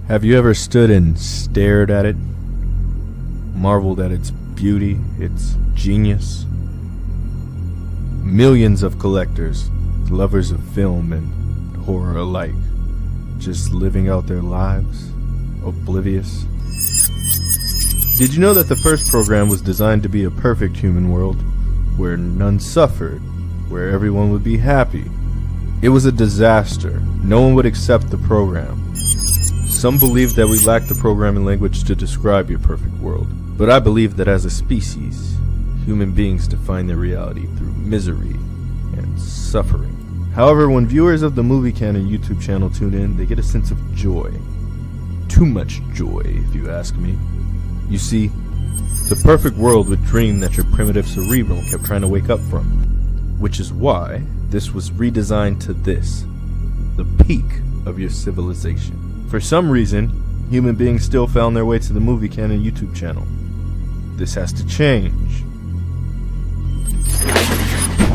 Have you ever stood and stared at it, marveled at its beauty, its genius? Millions of collectors, lovers of film and horror alike, just living out their lives, oblivious. Did you know that the first program was designed to be a perfect human world, where none suffered, where everyone would be happy? It was a disaster. No one would accept the program. Some believe that we lack the programming language to describe your perfect world, but I believe that as a species, human beings define their reality through misery and suffering. However, when viewers of the Movie Canon YouTube channel tune in, they get a sense of joy. Too much joy, if you ask me. You see, the perfect world would dream that your primitive cerebral kept trying to wake up from, which is why this was redesigned to this, the peak of your civilization. For some reason, human beings still found their way to the Movie Canon YouTube channel. This has to change.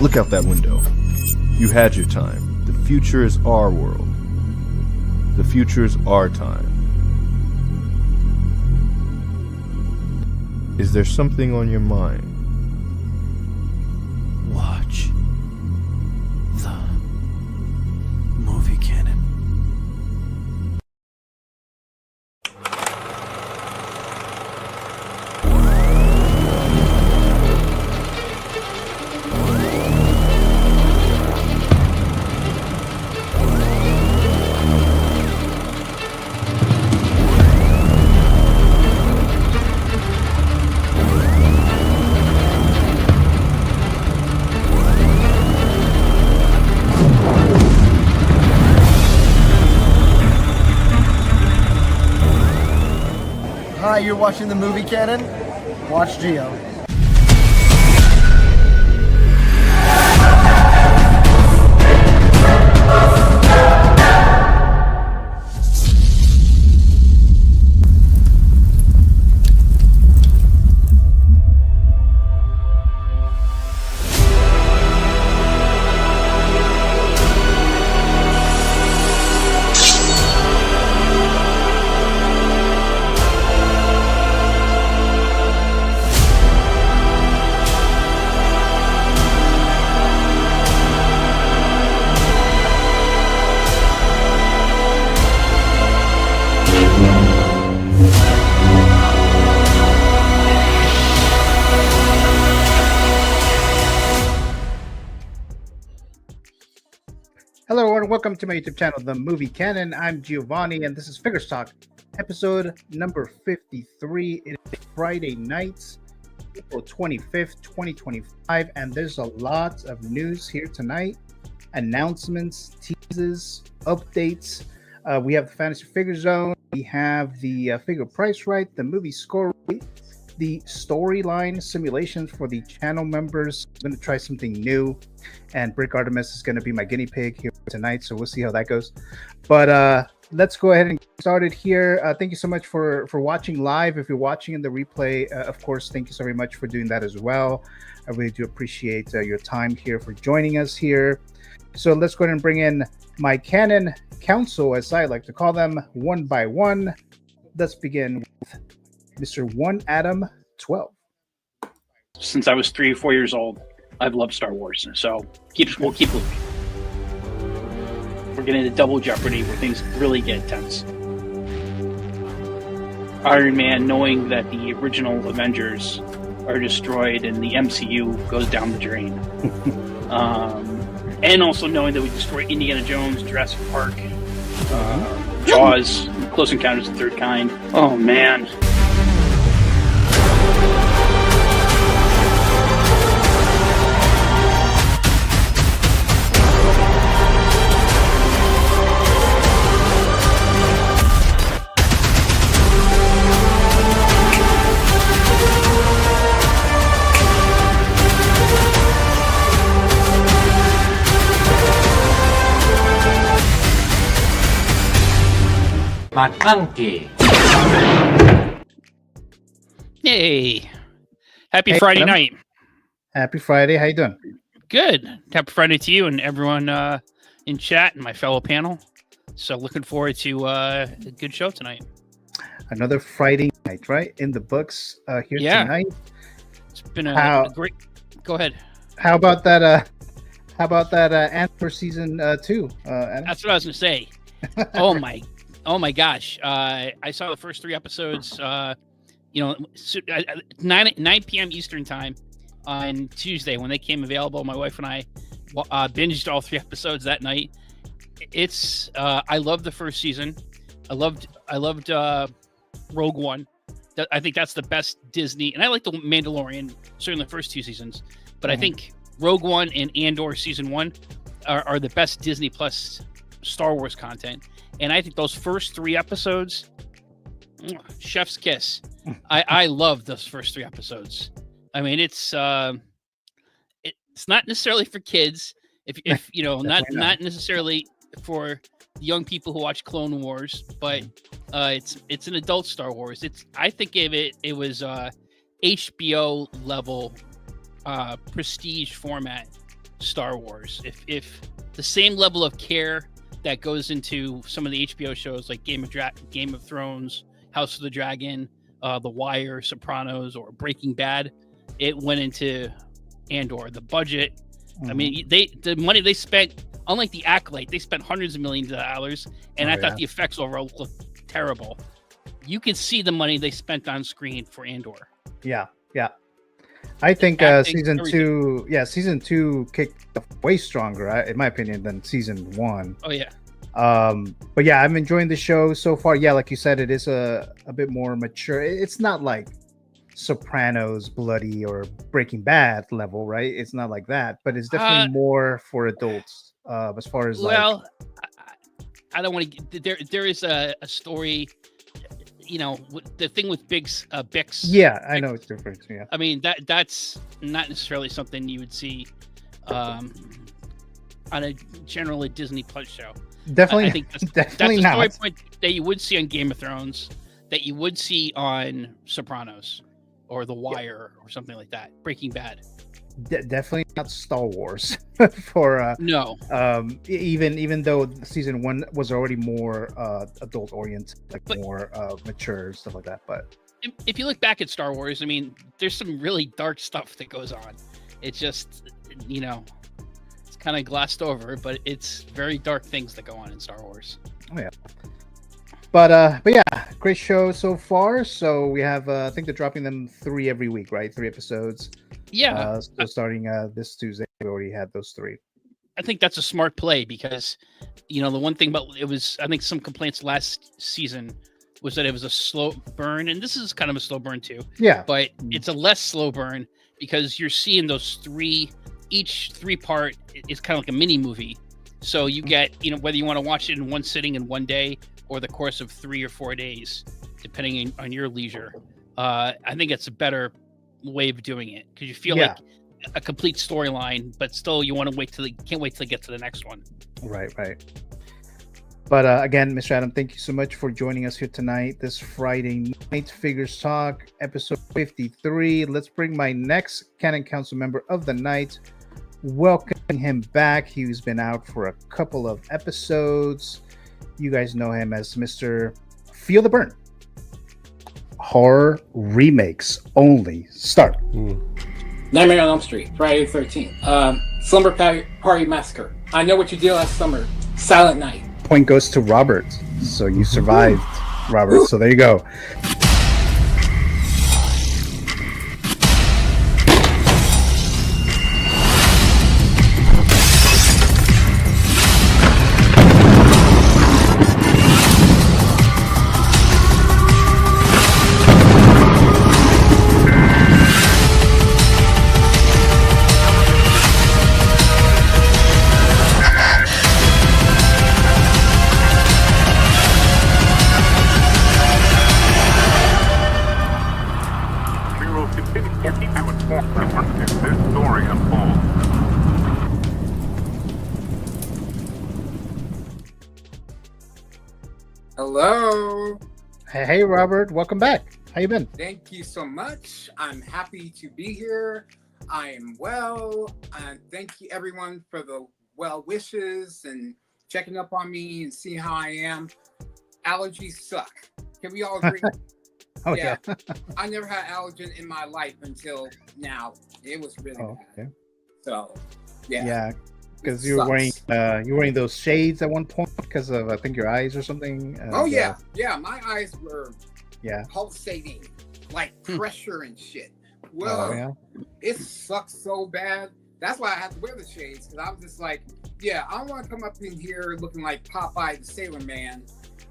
Look out that window. You had your time. The future is our world. The future is our time. Is there something on your mind? Watch the Movie Canon. Hi, you're watching the Movie Canon? Watch Geo. Hello everyone, welcome to my YouTube channel, The Movie Canon. I'm Giovanni and this is Figures Talk, episode number 53. It is Friday night, April 25th, 2025, and there's a lot of news here tonight. Announcements, teases, updates. We have the Fantasy Figure Zone, we have the figure price right, the movie score rate, the storyline simulations for the channel members. I'm going to try something new, and Brick Artemis is going to be my guinea pig here tonight, so we'll see how that goes. But let's go ahead and get started here. Thank you so much for watching live. If you're watching in the replay, of course, thank you so very much for doing that as well. I really do appreciate your time here for joining us here. So let's go ahead and bring in my Canon Council, as I like to call them, one by one. Let's begin with Mr. One Adam 12. Since I was 3 or 4 years old, I've loved Star Wars, so we'll keep moving. We're getting into Double Jeopardy where things really get tense. Iron Man, knowing that the original Avengers are destroyed and the MCU goes down the drain. And also knowing that we destroy Indiana Jones, Jurassic Park, Jaws, Close Encounters of the Third Kind. Oh man. McMonkey. Hey. Happy Friday Adam. night. Happy Friday. How you doing? Good. Happy Friday to you and everyone in chat and my fellow panel. So looking forward to a good show tonight. Another Friday night, right? In the books here tonight. It's been a great. Go ahead. How about that? How about that Andor season 2? That's what I was gonna say. Oh my gosh! I saw the first 3 episodes. 9 p.m. Eastern time on Tuesday when they came available. My wife and I binged all 3 episodes that night. It's I loved the first season. I loved Rogue One. I think that's the best Disney, and I like the Mandalorian, certainly the first 2 seasons. But I think Rogue One and Andor season 1 are the best Disney Plus Star Wars content. And I think those first 3 episodes, chef's kiss. I love those first 3 episodes. I mean, it's not necessarily for kids. If you know, not necessarily for young people who watch Clone Wars, but it's an adult Star Wars. I think of it was HBO level prestige format Star Wars. If the same level of care that goes into some of the HBO shows like Game of Thrones, House of the Dragon, The Wire, Sopranos, or Breaking Bad, it went into Andor. The budget, I mean, the money they spent, unlike the Acolyte, they spent hundreds of millions of dollars, and I thought the effects overall looked terrible. You can see the money they spent on screen for Andor. Yeah. I think season 2 kicked way stronger, in my opinion, than season 1. Oh yeah. But yeah, I'm enjoying the show so far. Yeah, like you said, it is a bit more mature. It's not like Sopranos, bloody, or Breaking Bad level, right? It's not like that, but it's definitely more for adults. As far as I don't want to. There is a story. You know, the thing with Bix. Yeah, I know it's different. Yeah, I mean that's not necessarily something you would see on a generally Disney Plus show. Definitely, I think that's a story point that you would see on Game of Thrones, that you would see on Sopranos or The Wire or something like that. Breaking Bad. Definitely not Star Wars for no. Even though season 1 was already more adult oriented, more mature stuff like that. But if you look back at Star Wars, I mean, there's some really dark stuff that goes on. It's just, you know, it's kind of glossed over, but it's very dark things that go on in Star Wars. Oh yeah. But yeah, great show so far. So we have I think they're dropping them 3 every week, right? 3 episodes. Yeah. So starting this Tuesday, we already had those 3. I think that's a smart play because, you know, the one thing about it was, I think some complaints last season was that it was a slow burn, and this is kind of a slow burn too. Yeah. But it's a less slow burn because you're seeing those 3, each 3-part is kind of like a mini movie. So you get, you know, whether you want to watch it in one sitting in one day or the course of 3 or 4 days, depending on your leisure. I think it's a better way of doing it because you feel like a complete storyline, but still you want to can't wait till you get to the next one. Right. But again, Mr. Adam, thank you so much for joining us here tonight, this Friday night Figures Talk, episode 53. Let's bring my next Canon Council member of the night. Welcoming him back. He's been out for a couple of episodes. You guys know him as Mr. Feel the Burn. Horror remakes only. Start. Nightmare on Elm Street, Friday the 13th. Slumber Party Massacre. I Know What You Did Last Summer. Silent Night. Point goes to Robert. So you survived, Robert. So there you go. Hello. Hey, Robert. Welcome back. How you been? Thank you so much. I'm happy to be here. I am well. And thank you, everyone, for the well wishes and checking up on me and seeing how I am. Allergies suck. Can we all agree? Oh yeah. I never had allergen in my life until now. It was really bad. Okay. So, yeah. Yeah, because you were wearing those shades at one point because of I think your eyes or something. Oh yeah, my eyes were yeah pulsating like pressure and shit. Well, it sucks so bad. That's why I had to wear the shades because I was just like, yeah, I don't want to come up in here looking like Popeye the Sailor Man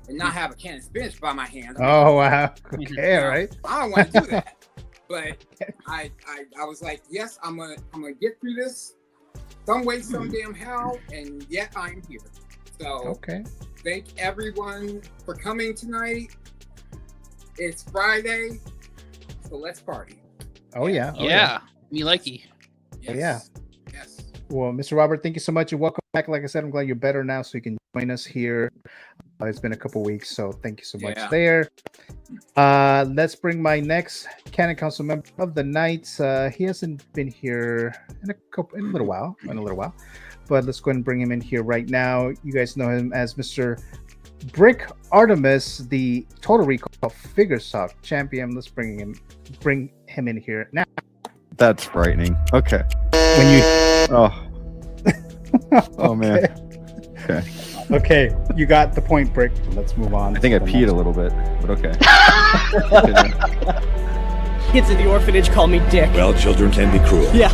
and not have a can of spinach by my hand. Oh wow. Okay, all right. I don't want to do that. But I was like, yes, I'm gonna get through this some way, some damn how, and yet I'm here. So thank everyone for coming tonight. It's Friday, so let's party. Oh yeah. Me likey. Yes. Yes. Well, Mr. Robert, thank you so much and welcome back. Like I said, I'm glad you're better now, so you can join us here. It's been a couple weeks, so thank you so much there. Let's bring my next Canon Council member of the night. He hasn't been here in a little while, but let's go ahead and bring him in here right now. You guys know him as Mr. Brick Artemis, the Total Recall Figure Stock champion. Let's bring him in here now. That's frightening. Okay. When you oh man. Okay. Okay, you got the point, Brick. Let's move on. I think I peed a little bit, but okay. Kids at the orphanage call me Dick. Well, children can be cruel. Yeah.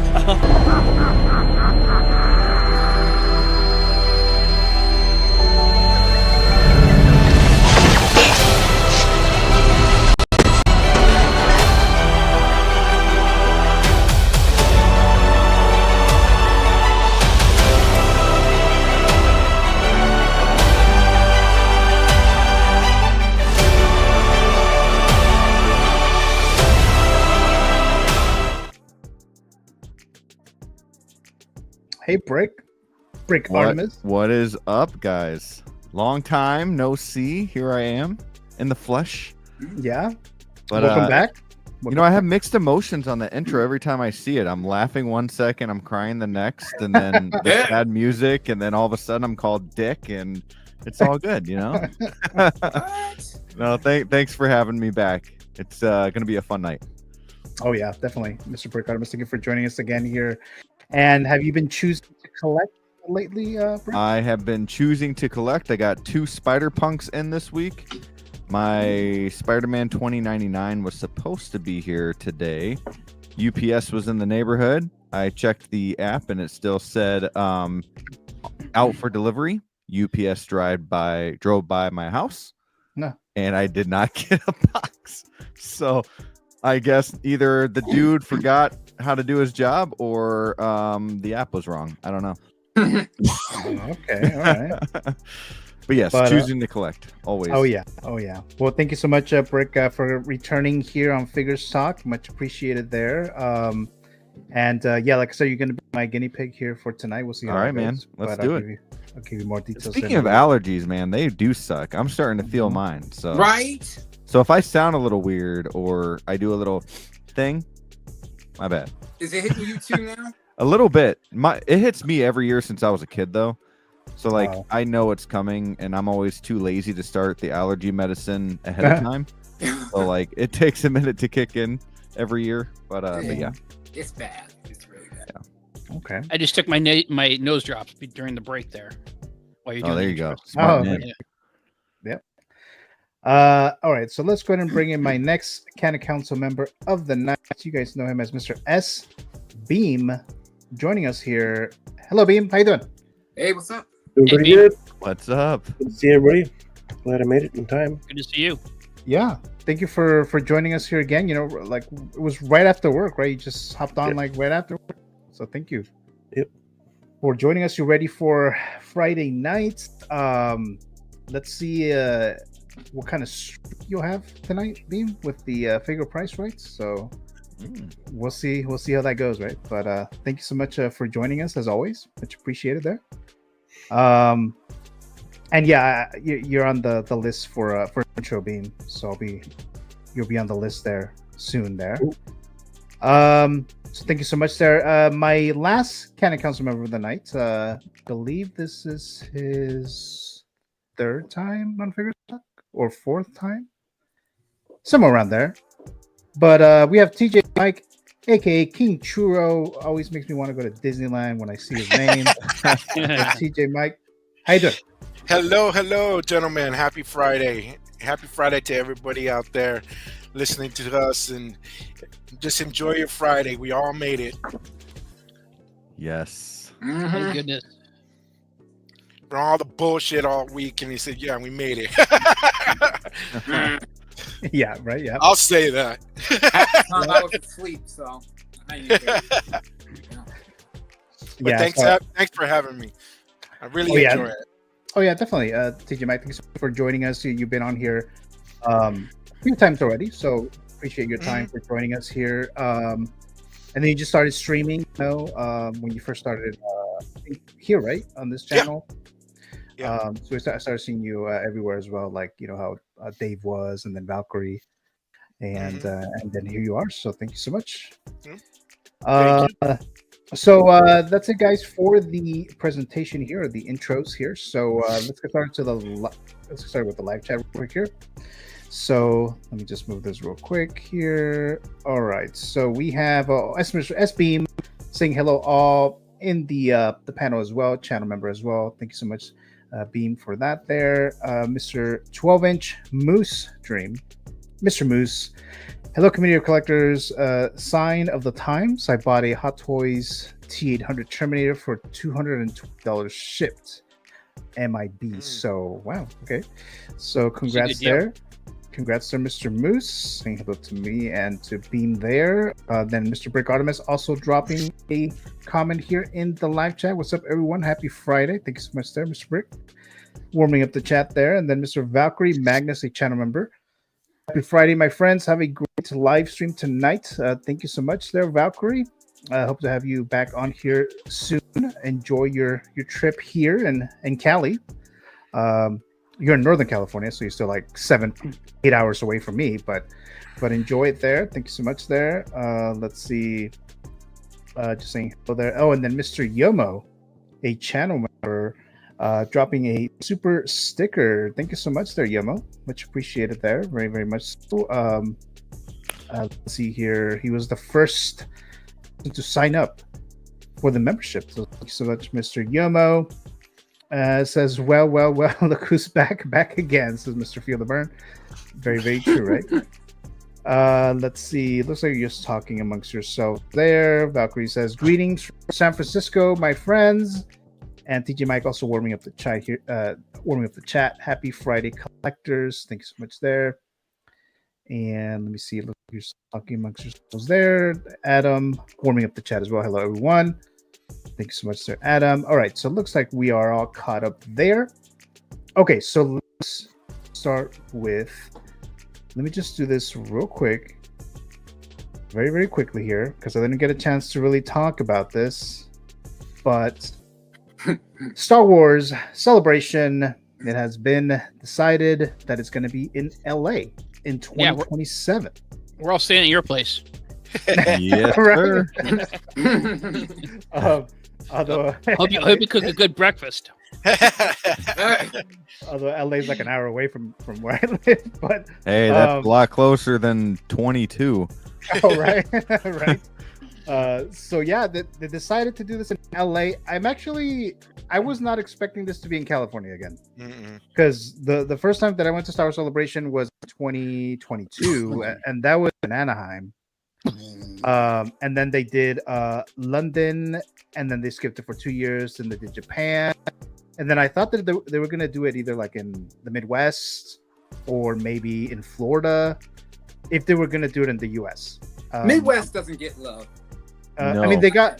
Hey, Brick Artemis. What is up, guys? Long time no see. Here I am in the flesh. Yeah. But welcome back. I have mixed emotions on the intro every time I see it. I'm laughing one second, I'm crying the next, and then the sad music, and then all of a sudden I'm called Dick, and it's all good, No, thanks for having me back. It's gonna be a fun night. Oh yeah, definitely, Mr. Brick Artemis. Thank you for joining us again here. And have you been choosing to collect lately, Brick? I have been choosing to collect. I got 2 Spider Punks in this week. My Spider-Man 2099 was supposed to be here today. UPS was in the neighborhood. I checked the app and it still said out for delivery. UPS drove by my house. No. And I did not get a box. So I guess either the dude forgot how to do his job or the app was wrong. I don't know. Okay, all right. But yes, choosing to collect always. Oh yeah. Well, thank you so much, Brick, for returning here on Figures Talk. Much appreciated there. And like I said, you're going to be my guinea pig here for tonight. We'll see. All right, man. Let's do it. I'll give you more details. Speaking of allergies, man, they do suck. I'm starting to feel mine. So right. So if I sound a little weird or I do a little thing, my bad. Is it hitting you too now? A little bit. It hits me every year since I was a kid, though. So I know it's coming, and I'm always too lazy to start the allergy medicine ahead of time. So it takes a minute to kick in every year. But yeah, it's bad. It's really bad. Yeah. Okay. I just took my nose drops during the break there. While you're doing there you go. Yep. All right, so let's go ahead and bring in my next Canon Council member of the night. You guys know him as Mr. S. Beam, joining us here. Hello, Beam. How you doing? Hey, what's up? Doing Hey, pretty Beam. good. What's up? Good to see everybody. Glad I made it in time. Good to see you. Yeah, thank you for joining us here again. It was right after work, right? You just hopped on right after work. So thank you. Yep. For joining us. You ready for Friday night? Let's see what kind of you'll have tonight, Beam, with the figure price rights. So we'll see how that goes, right? But thank you so much for joining us as always. Much appreciated there. And yeah, you're on the list for intro, Beam. So you'll be on the list there soon there. So thank you so much there. My last Canon Council member of the night. Believe this is his third time on Figure Talk or fourth time, somewhere around there. But we have TJ Mike, aka King Churro. Always makes me want to go to Disneyland when I see his name. TJ Mike, how you doing? Hello, gentlemen. Happy Friday. Happy Friday to everybody out there listening to us, and just enjoy your Friday. We all made it. Yes. Thank goodness. For all the bullshit all week, and he said, "Yeah, we made it." Yeah, right. Yeah, I'll say that. I was asleep, so I ain't here. But thanks for having me. I really enjoy it. Oh yeah, definitely. TJ Mike, thanks for joining us. You've been on here a few times already, so appreciate your time for joining us here. And then you just started streaming, when you first started here, right, on this channel. Yeah. So I started seeing you everywhere as well, like how Dave was, and then Valkyrie, and then here you are. So thank you so much. Thank you. So that's it, guys, for the presentation here, or the intros here. So let's get started with the live chat real quick here. So let me just move this real quick here. All right. So we have Mr. S Beam saying hello all in the panel as well, channel member as well. Thank you so much, Beam, for that there. Mr. 12-inch Moose Dream, Mr. Moose. Hello, community of collectors. Sign of the times. I bought a Hot Toys T800 Terminator for $220 shipped. MIB. So wow. Okay. So congrats there. Congrats there, Mr. Moose. Saying hello to me and to Beam there. Then Mr. Brick Artemis also dropping a comment here in the live chat. What's up, everyone? Happy Friday. Thank you so much there, Mr. Brick. Warming up the chat there. And then Mr. Valkyrie Magnus, a channel member. Happy Friday, my friends. Have a great live stream tonight. Thank you so much there, Valkyrie. I hope to have you back on here soon. Enjoy your trip here in Cali. You're in Northern California, so you're still like 7-8 hours away from me, but enjoy it there. Thank you so much there. Let's see. Just saying hello there. Oh, and then Mr. Yomo, a channel member, dropping a super sticker. Thank you so much there, Yomo. Much appreciated there. Very, very much so. Let's see here. He was the first to sign up for the membership. So thank you so much, Mr. Yomo. Says, well, look who's back again, says Mr. Feel the Burn. Very, very true, right? Let's see. Looks like you're just talking amongst yourselves there. Valkyrie says, greetings from San Francisco, my friends. And TJ Mike also warming up the chat here. Happy Friday, collectors. Thank you so much there. And let me see. Look, you're talking amongst yourselves there. Adam warming up the chat as well. Hello, everyone. Thank you so much, sir, Adam. All right, so it looks like we are all caught up there. Okay, so let's start with. Let me just do this real quick, very, very quickly here, because I didn't get a chance to really talk about this. But Star Wars Celebration, it has been decided that it's going to be in LA in 2027. We're all staying at your place. Yes, sir. Although hope you cook a good breakfast. Although LA is like an hour away from where I live, but hey, that's a lot closer than 22. Oh, right, right. So yeah, they decided to do this in LA. I was not expecting this to be in California again, because the first time that I went to Star Wars Celebration was 2022, and that was in Anaheim. And then they did London, and then they skipped it for 2 years, and they did Japan, and then I thought that they were gonna do it either like in the Midwest or maybe in Florida, if they were gonna do it in the US. Midwest doesn't get love. No. I mean, they've gone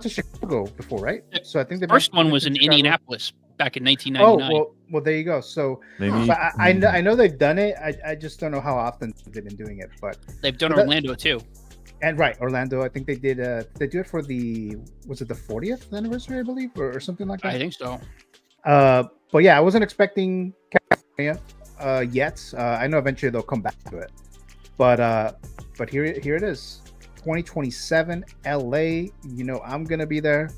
to Chicago before, right? So I think the first one was in Indianapolis back in 1999. Oh, well, there you go. So I know they've done it. I just don't know how often they've been doing it, but they've done Orlando too. And right, Orlando. I think they did. They do it for the 40th anniversary, I believe, or something like that. I think so. But yeah, I wasn't expecting California yet. I know eventually they'll come back to it, but but here it is, 2027 LA. You know, I'm gonna be there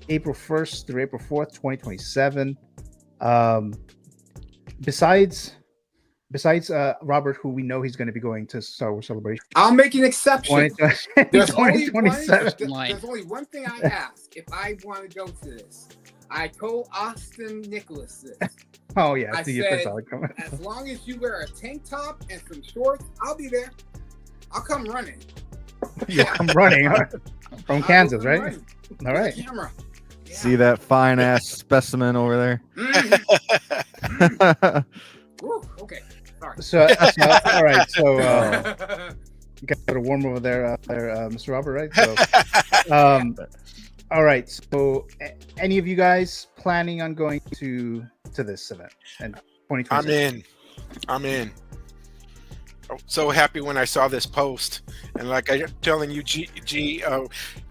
April 1st through April 4th, 2027. Besides Robert, who we know he's going to be going to Star Wars Celebration. I'll make an exception. There's only 2027. there's only one thing I ask if I want to go to this. I told Austin Nicholas this. Oh yeah, I said, as long as you wear a tank top and some shorts, I'll be there. I'll come running. Yeah, I'm running from Kansas, right? Running. All right. Camera. Yeah. See that fine ass specimen over there? Woo, okay. Sorry. So all right. So you got a warm over there, Mr. Robert, right? So, all right. So, any of you guys planning on going to this event in 2020? I'm in. I'm so happy when I saw this post, and like I'm telling you,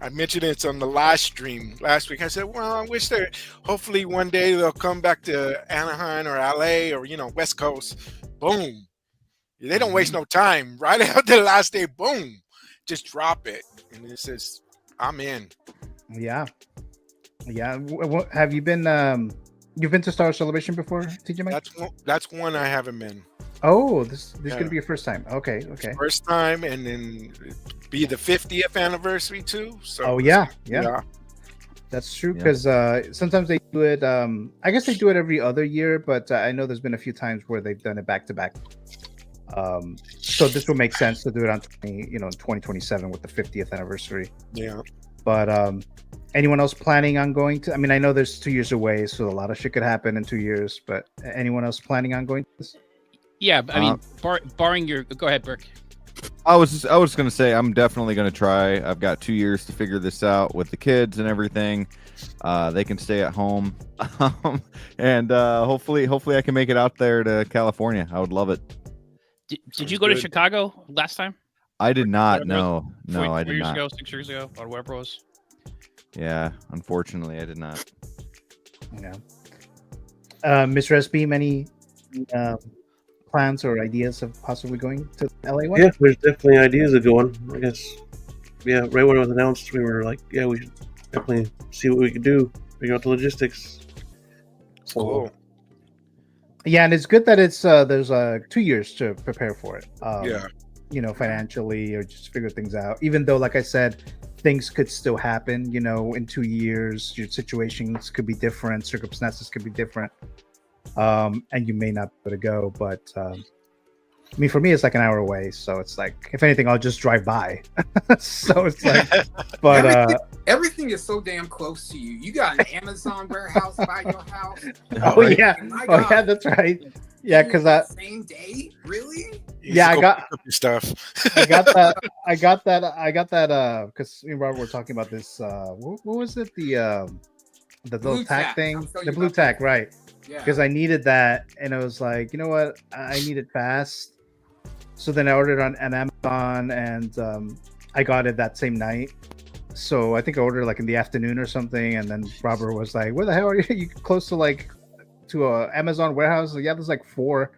I mentioned it on the live stream last week. I said, well, I wish hopefully one day they'll come back to Anaheim or LA or West Coast. Boom, they don't waste no time. Right after the last day, boom, just drop it, and it says, I'm in. Yeah. Have you been? You've been to Star Wars Celebration before, TJ Mike? That's one I haven't been. Oh, this is going to be your first time. Okay. First time, and then be the 50th anniversary too. So oh yeah. That's true, because sometimes they do it. I guess they do it every other year, but I know there's been a few times where they've done it back to back. So this will make sense to do it on 2027 with the 50th anniversary. Yeah. But anyone else planning on going to? I mean, I know there's 2 years away, so a lot of shit could happen in 2 years. But anyone else planning on going to this? Yeah, I mean, barring your, go ahead, Burke. I was going to say I'm definitely going to try. I've got 2 years to figure this out with the kids and everything. They can stay at home, and hopefully I can make it out there to California. I would love it. Did you go to Chicago last time? I did not. No, I did not. 6 years ago, or whatever it was. Yeah, unfortunately, I did not. Yeah. Mr. SB, any plans or ideas of possibly going to LA one? Yeah, there's definitely ideas of going. I guess, yeah, right when it was announced, we were like, yeah, we should definitely see what we could do, figure out the logistics. So, cool. Yeah, and it's good that it's there's 2 years to prepare for it. Financially, or just figure things out. Even though, like I said, things could still happen. In 2 years, your situations could be different, circumstances could be different. And you may not be able to go, but I mean, for me, it's like an hour away, so it's like, if anything, I'll just drive by. So it's like, but everything is so damn close to you. You got an Amazon warehouse by your house. Yeah, that's right. Yeah, because same day, really? Yeah, I got stuff. I got that. Because me and Robert were talking about this. What was it? The little tack thing, the blue tack, right? Because I needed that, and I was like, you know what? I need it fast. So then I ordered on Amazon, and I got it that same night. So I think I ordered like in the afternoon or something, and then Robert was like, "Where the hell are you? You close to a Amazon warehouse?" Like, yeah, there's like 4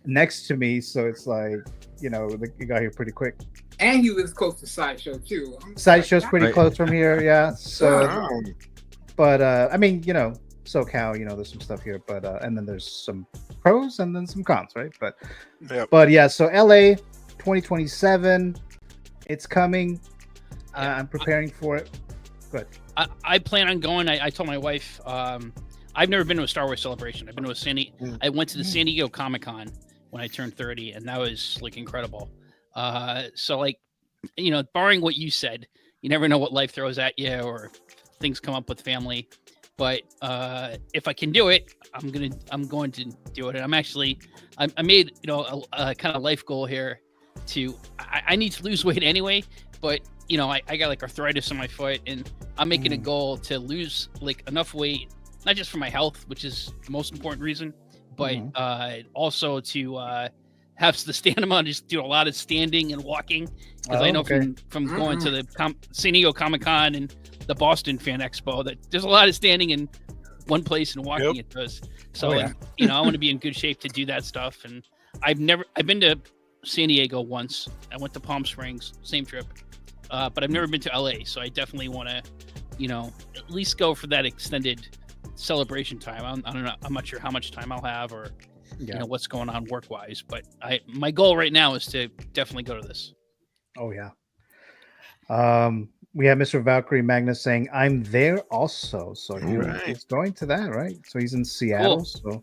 next to me, so it's like, it got here pretty quick. And he lives close to Sideshow too. Sideshow's pretty close from here, yeah. So, but I mean, SoCal, there's some stuff here, but and then there's some pros and then some cons, right? But yeah, so LA 2027, it's coming. I'm preparing for it. Good. I plan on going. I told my wife, I've never been to a Star Wars celebration. I've been to I went to the San Diego Comic-Con when I turned 30, and that was like incredible. So like, barring what you said, you never know what life throws at you or things come up with family. But if I can do it, I'm going to do it. And I made a kind of life goal here. I need to lose weight anyway, but I got like arthritis in my foot, and I'm making a goal to lose like enough weight, not just for my health, which is the most important reason, but also to have the stamina, just do a lot of standing and walking, because I know from going to the San Diego Comic-Con and the Boston Fan Expo that there's a lot of standing in one place and walking it does. So I want to be in good shape to do that stuff. And I've been to San Diego once. I went to Palm Springs, same trip. But I've never been to LA, so I definitely want to, at least go for that extended celebration time. I don't know. I'm not sure how much time I'll have or what's going on work wise, but my goal right now is to definitely go to this. Oh yeah. We have Mr. Valkyrie Magnus saying I'm there also, so he's going to that, right? So he's in Seattle. Cool.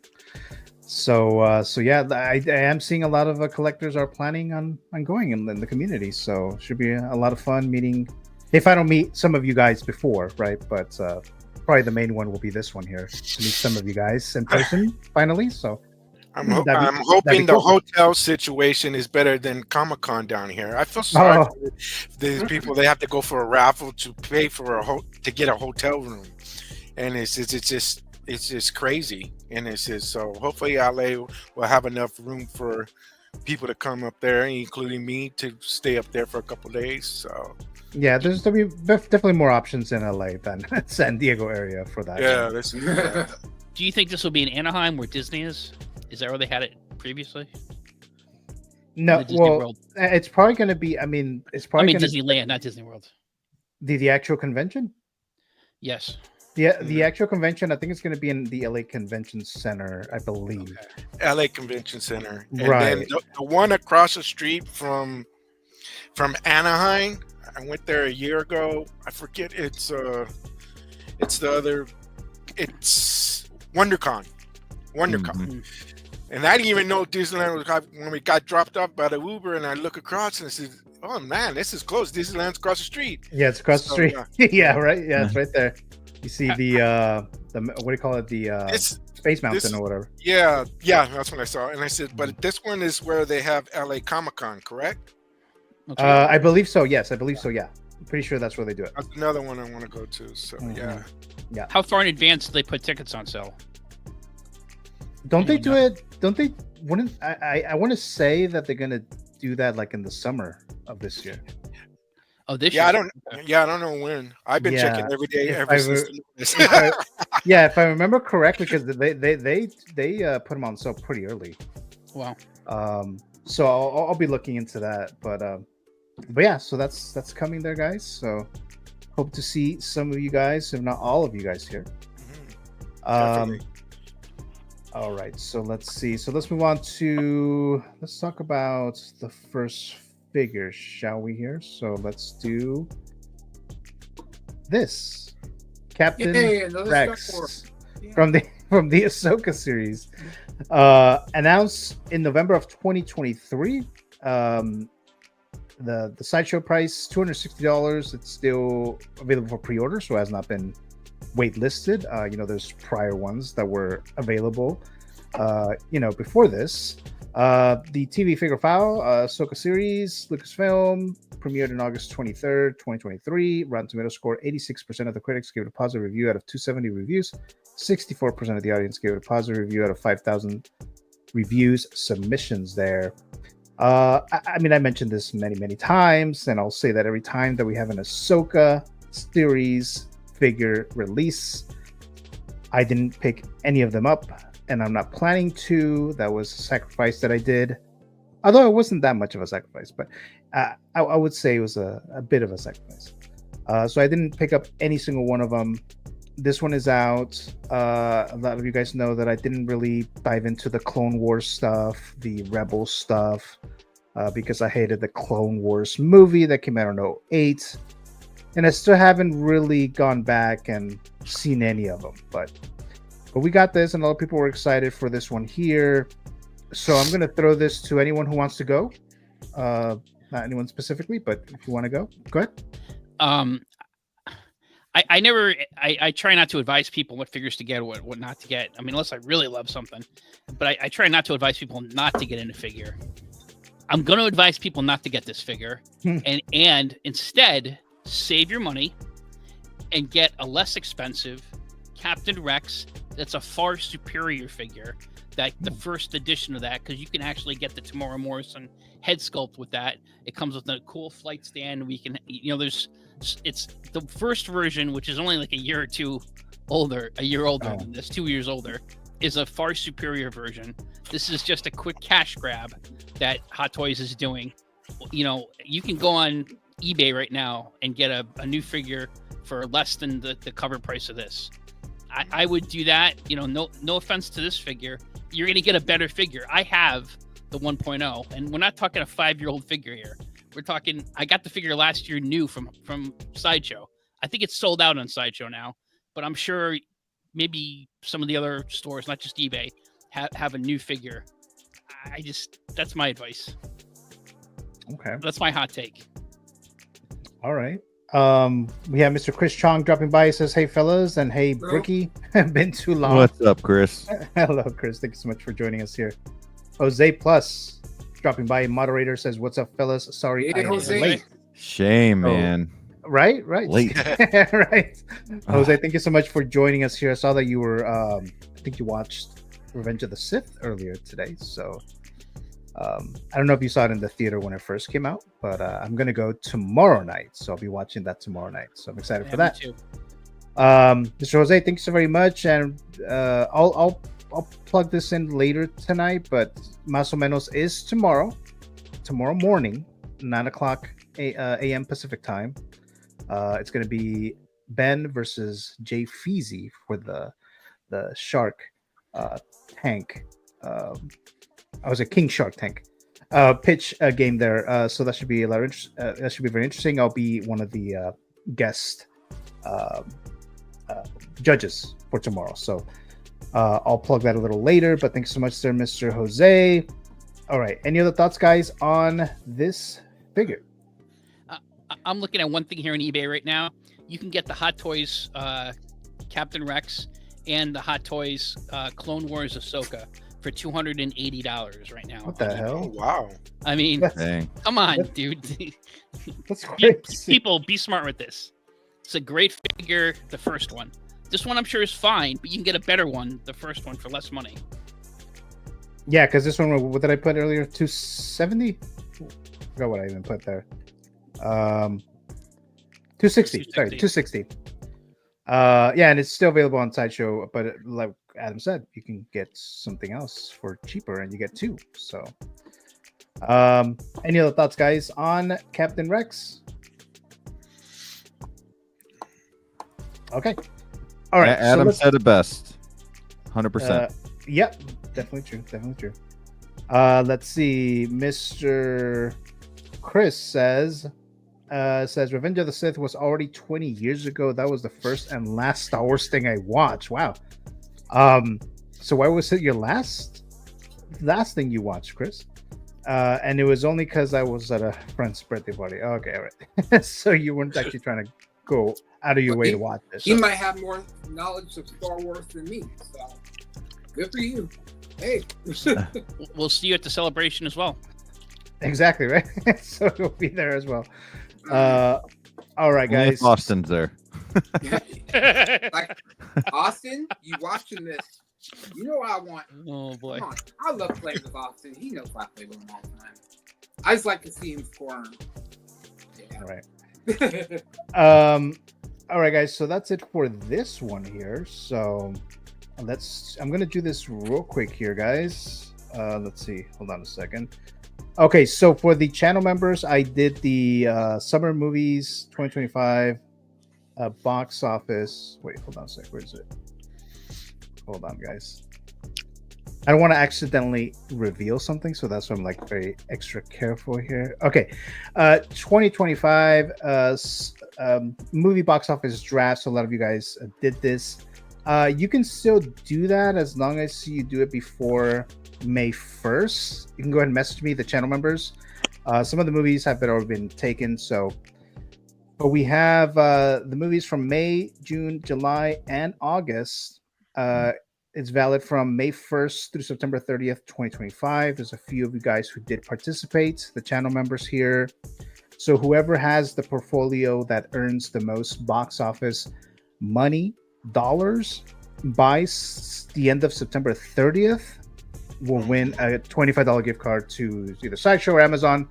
So yeah, I am seeing a lot of collectors are planning on going in the community, so should be a lot of fun meeting. If I don't meet some of you guys before, right? But probably the main one will be this one here, to meet some of you guys in person finally. So I'm hoping the hotel situation is better than Comic-Con down here. I feel sorry for these people. They have to go for a raffle to pay for to get a hotel room, and it's just crazy. And it's just so hopefully LA will have enough room for people to come up there, including me, to stay up there for a couple of days. So yeah, there's definitely more options in LA than San Diego area for that. Yeah, Do you think this will be in Anaheim where Disney is? Is that where they had it previously? No, well, it's probably going to be. It's probably Disneyland, not Disney World. The actual convention. Yes. The actual convention, I think it's going to be in the LA Convention Center, I believe. Okay. LA Convention Center, and right? Then the one across the street from Anaheim, I went there a year ago. I forget it's the other. It's WonderCon. Mm-hmm. And I didn't even know Disneyland was when we got dropped off by the Uber, and I look across and I said, "Oh man, this is close. Disneyland's across the street." Yeah, it's across the street. Yeah, right. Yeah, it's right there. You see the what do you call it? The Space Mountain or whatever. Yeah, that's what I saw. And I said, but this one is where they have LA Comic-Con, correct? I believe so. Yes, I believe so. Yeah, I'm pretty sure that's where they do it. That's another one I want to go to. So yeah. How far in advance do they put tickets on sale? Don't they do it? Don't they? Wouldn't I want to say that they're gonna do that like in the summer of this year. Oh, this year? I don't know when. I've been checking every day ever since. If I remember correctly, because they put them on sale pretty early. Wow. So I'll be looking into that, but yeah, so that's coming there, guys. So hope to see some of you guys, if not all of you guys here. Definitely. All right, so let's see. So let's move on to let's talk about the first figure, shall we? Here, so let's do this Captain Rex from the AHSOKA series, announced in November of 2023. The sideshow price $260. It's still available for pre-order, so it has not been waitlisted. There's prior ones that were available before this. The TV figure file, AHSOKA series, Lucasfilm, premiered on August 23rd, 2023. Rotten Tomatoes score 86% of the critics gave it a positive review out of 270 reviews. 64% of the audience gave it a positive review out of 5,000 reviews submissions there. I mentioned this many times, and I'll say that every time that we have an AHSOKA series figure release, I didn't pick any of them up, and I'm not planning to. That was a sacrifice that I did, although it wasn't that much of a sacrifice, but I would say it was a bit of a sacrifice. So I didn't pick up any single one of them. This one is out. A lot of you guys know that I didn't really dive into the Clone Wars stuff, the Rebels stuff, because I hated the Clone Wars movie that came out in 2008. And I still haven't really gone back and seen any of them. But we got this, and a lot of people were excited for this one here. So I'm going to throw this to anyone who wants to go. Not anyone specifically, but if you want to go ahead. I try not to advise people what figures to get or what not to get. Unless I really love something. But I try not to advise people not to get in a figure. I'm going to advise people not to get this figure. and instead save your money and get a less expensive Captain Rex that's a far superior figure, that the first edition of that, because you can actually get the Tamora Morrison head sculpt with that. It comes with a cool flight stand. We can, it's the first version, which is only like a year older than this, 2 years older, is a far superior version. This is just a quick cash grab that Hot Toys is doing. You know, you can go on eBay right now and get a new figure for less than the cover price of this. I would do that. You know, no offense to this figure. You're going to get a better figure. I have the 1.0, and we're not talking a 5-year-old figure here. We're talking, I got the figure last year new from Sideshow. I think it's sold out on Sideshow now, but I'm sure maybe some of the other stores, not just eBay, have a new figure. That's my advice. Okay. That's my hot take. All right. We have Mr. Chris Chong dropping by. He says, "Hey fellas," and "Hey Bricky." Been too long. What's up, Chris? Hello, Chris. Thank you so much for joining us here. Jose Plus dropping by. Moderator says, "What's up, fellas? Sorry, I am late." Shame, man. Right. Late. Right. Jose, thank you so much for joining us here. I saw that you were, I think you watched Revenge of the Sith earlier today. So I don't know if you saw it in the theater when it first came out, but I'm going to go tomorrow night. So I'll be watching that tomorrow night. So I'm excited for that. Me too. Mr. Jose, thanks so very much. And I'll plug this in later tonight, but Más o Menos is tomorrow morning, 9 o'clock a.m. Pacific time. It's going to be Ben versus Jay Feezy for the Shark Tank. I was a King Shark Tank pitch game there. So that should be that should be very interesting. I'll be one of the guest judges for tomorrow. So I'll plug that a little later. But thanks so much, sir, Mr. Jose. All right. Any other thoughts, guys, on this figure? I'm looking at one thing here on eBay right now. You can get the Hot Toys Captain Rex and the Hot Toys Clone Wars Ahsoka for $280 right now. What the hell? Oh, wow. I mean, come on, dude. That's crazy. People, be smart with this. It's a great figure, the first one. This one I'm sure is fine, but you can get a better one, the first one, for less money. Yeah, because this one, what did I put earlier? 270? I forgot what I even put there. 260. Sorry, 260. Yeah, and it's still available on Sideshow, but like Adam said, you can get something else for cheaper and you get two. So any other thoughts, guys, on Captain Rex? Okay. All right. Adam said it best. 100%. Yep, definitely true. Let's see. Mr. Chris says Revenge of the Sith was already 20 years ago. That was the first and last Star Wars thing I watched. Wow. So why was it your last thing you watched, Chris? And it was only because I was at a friend's birthday party. Okay, all right. So you weren't actually trying to go out of your way to watch this. He might have more knowledge of Star Wars than me. So good for you. Hey. We'll see you at the celebration as well. Exactly, right? So you'll be there as well. All right, guys. If Austin's there. Like, Austin, you watching this? You know what I want? Oh boy, come on. I love playing with Austin. He knows I play with him all the time. I just like to see him squirm. Yeah. All right. All right, guys. So that's it for this one here. So I'm gonna do this real quick here, guys. Let's see. Hold on a second. Okay, so for the channel members, I did the Summer Movies 2025 box office. Wait, hold on a sec. Where is it? Hold on, guys. I don't want to accidentally reveal something, so that's why I'm like very extra careful here. Okay, 2025 movie box office draft. So a lot of you guys did this. You can still do that as long as you do it before May 1st. You can go ahead and message me, the channel members. Some of the movies have already been taken, but we have the movies from May, June, July, and August. It's valid from May 1st through September 30th, 2025. There's a few of you guys who did participate, the channel members here. So whoever has the portfolio that earns the most box office money, dollars, by the end of September 30th, will win a $25 gift card to either Sideshow or Amazon.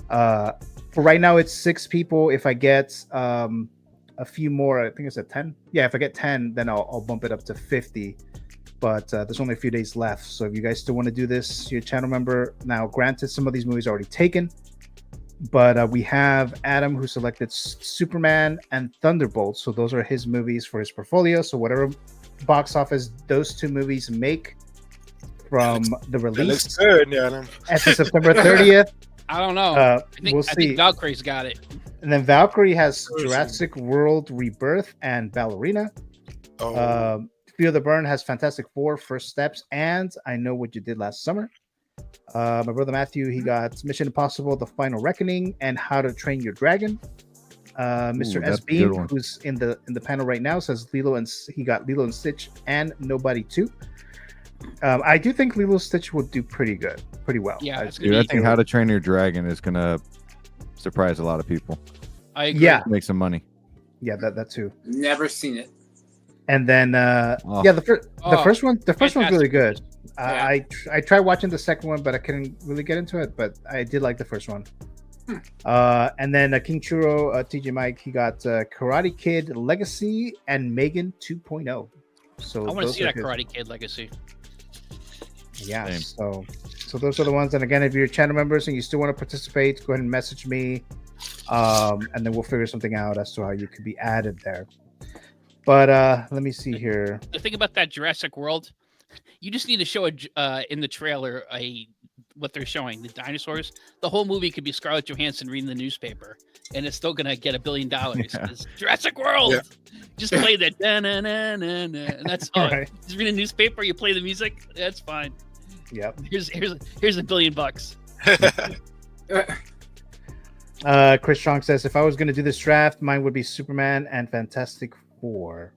For right now, it's 6 people. If I get a few more, I think it's at 10. Yeah, if I get 10, then I'll bump it up to 50 but there's only a few days left. So if you guys still want to do this, you're a channel member. Now, granted, some of these movies are already taken, but we have Adam who selected Superman and Thunderbolt. So those are his movies for his portfolio. So whatever box office those two movies make from the release good, Adam. after September 30th. I don't know. We'll see. I think Valkyrie's got it. And then Valkyrie has Jurassic World Rebirth and Ballerina. Feel the Burn has Fantastic Four, First Steps, and I Know What You Did Last Summer. My brother Matthew, he got Mission Impossible, The Final Reckoning, and How to Train Your Dragon. Mr. S. Beam, who's in the panel right now, says he got Lilo and Stitch and Nobody 2. I do think Lilo and Stitch will do pretty well. Yeah, I think How to Train Your Dragon is gonna surprise a lot of people. I agree. Yeah, make some money. Yeah, that too. Never seen it. And then the first one's really good. I tried watching the second one, but I couldn't really get into it. But I did like the first one. And then King Churro, TJ Mike, he got Karate Kid Legacy and Megan 2.0. So I want to see that Karate Kid Legacy. Yeah. So those are the ones. And again, if you're channel members and you still want to participate, go ahead and message me, and then we'll figure something out as to how you could be added there. But let me see here. The thing about that Jurassic World, you just need to show in the trailer what they're showing, the dinosaurs. The whole movie could be Scarlett Johansson reading the newspaper, and it's still gonna get $1 billion. It's Jurassic World. Yeah. Just play that, and that's all. Right. Just read a newspaper. You play the music. That's fine. Yep. Here's $1 billion. Chris Strong says, if I was gonna do this draft, mine would be Superman and Fantastic Four.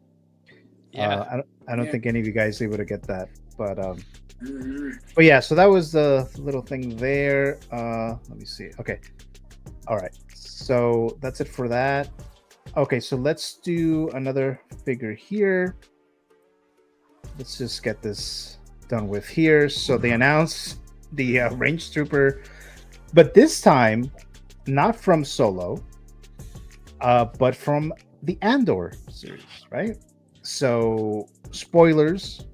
Yeah, I don't think any of you guys are able to get that, but yeah. So that was the little thing there. Let me see. Okay, all right. So that's it for that. Okay, so let's do another figure here. Let's just get this done with here. So they announced the Range Trooper, but this time not from Solo, but from the Andor series, right? So spoilers,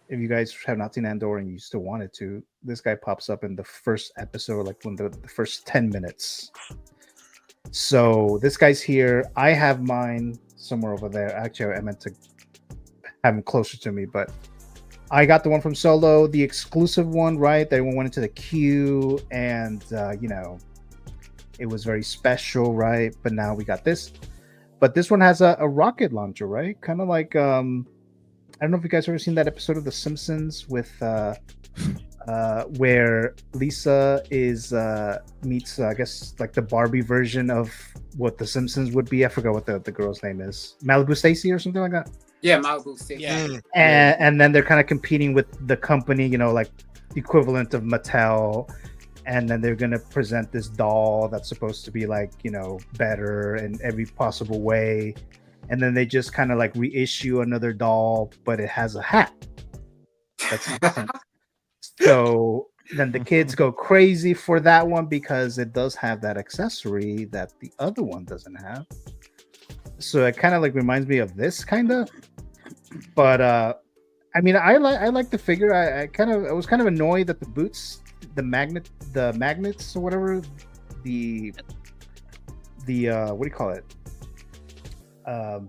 if you guys have not seen Andor and you still wanted to, this guy pops up in the first episode, like when the first 10 minutes. So this guy's here. I have mine somewhere over there. Actually, I meant to have him closer to me, but I got the one from Solo, the exclusive one, right? That one went into the queue, and it was very special, right? But now we got this. But this one has a rocket launcher, right? Kind of like I don't know if you guys ever seen that episode of The Simpsons with where Lisa meets I guess like the Barbie version of what The Simpsons would be. I forgot what the girl's name is. Malibu Stacy or something like that. Yeah, Malibu Stacy. Yeah. And then they're kind of competing with the company, like equivalent of Mattel. And then they're going to present this doll that's supposed to be like, better in every possible way. And then they just kind of like reissue another doll, but it has a hat. So then the kids go crazy for that one because it does have that accessory that the other one doesn't have. So it kind of like reminds me of this kind of. But I mean, I like the figure. I was kind of annoyed that the boots, the magnets or whatever, the what do you call it,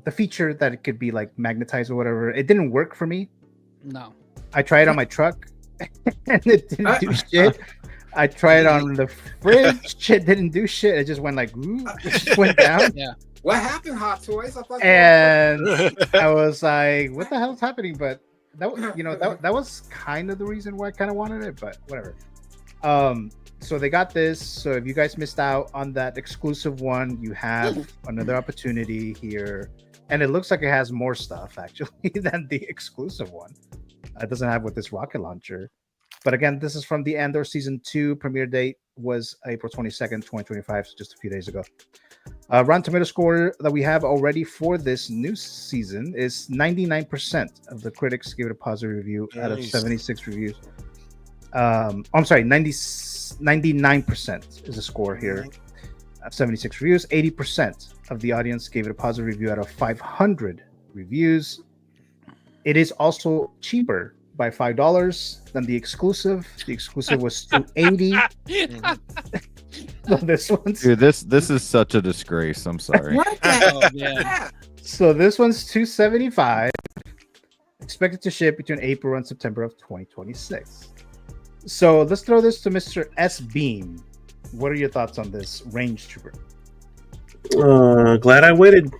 the feature that it could be like magnetized or whatever, it didn't work for me. No, I tried it on my truck and it didn't do shit. I tried it on the fridge, it didn't do shit. It just went like it just went down. Yeah. What happened, Hot Toys? And I was like, what the hell's happening? But that was kind of the reason why I kind of wanted it, but whatever. So they got this. So if you guys missed out on that exclusive one, you have another opportunity here. And it looks like it has more stuff actually than the exclusive one. It doesn't have with this rocket launcher. But again, this is from the Andor Season 2. Premiere date was April 22nd, 2025, so just a few days ago. Rotten Tomato score that we have already for this new season is 99% of the critics gave it a positive review out of 76 reviews. I'm sorry, 99% is the score here of 76 reviews. 80% of the audience gave it a positive review out of 500 reviews. It is also cheaper by $5 than the exclusive. The exclusive was $280. So this one's Dude, this is such a disgrace. I'm sorry. Oh, yeah. So this one's $275. Expected to ship between April and September of 2026. So let's throw this to Mr. S. Beam. What are your thoughts on this Range Trooper? Glad I waited.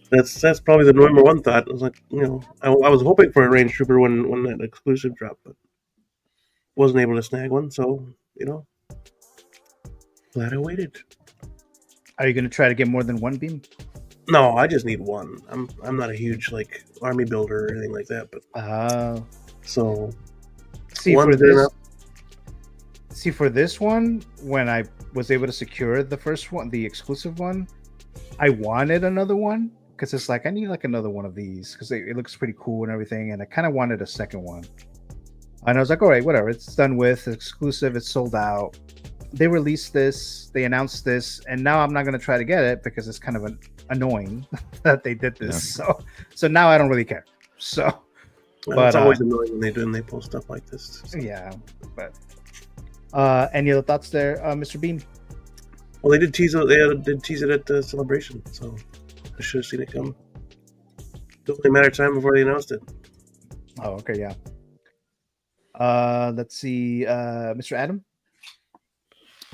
That's probably the number one thought. I was like, I was hoping for a Range Trooper when that exclusive dropped, but wasn't able to snag one. So glad I waited. Are you going to try to get more than one Beam? No, I just need one. I'm not a huge army builder or anything like that, but so for this one, when I was able to secure the first one, the exclusive one, I wanted another one because it's like I need another one of these because it looks pretty cool and everything, and I kind of wanted a second one. And I was like, all right, whatever, it's done with, it's exclusive, it's sold out. They released this, they announced this, and now I'm not going to try to get it because it's kind of annoying that they did this. Yeah. So now I don't really care. So, but it's always annoying when they post stuff like this. So. Yeah, but any other thoughts there, Mr. Beam? Well, they did tease it at the celebration, so I should have seen it come. It only a matter of time before they announced it. Oh, okay, yeah. Let's see, Mr. Adam.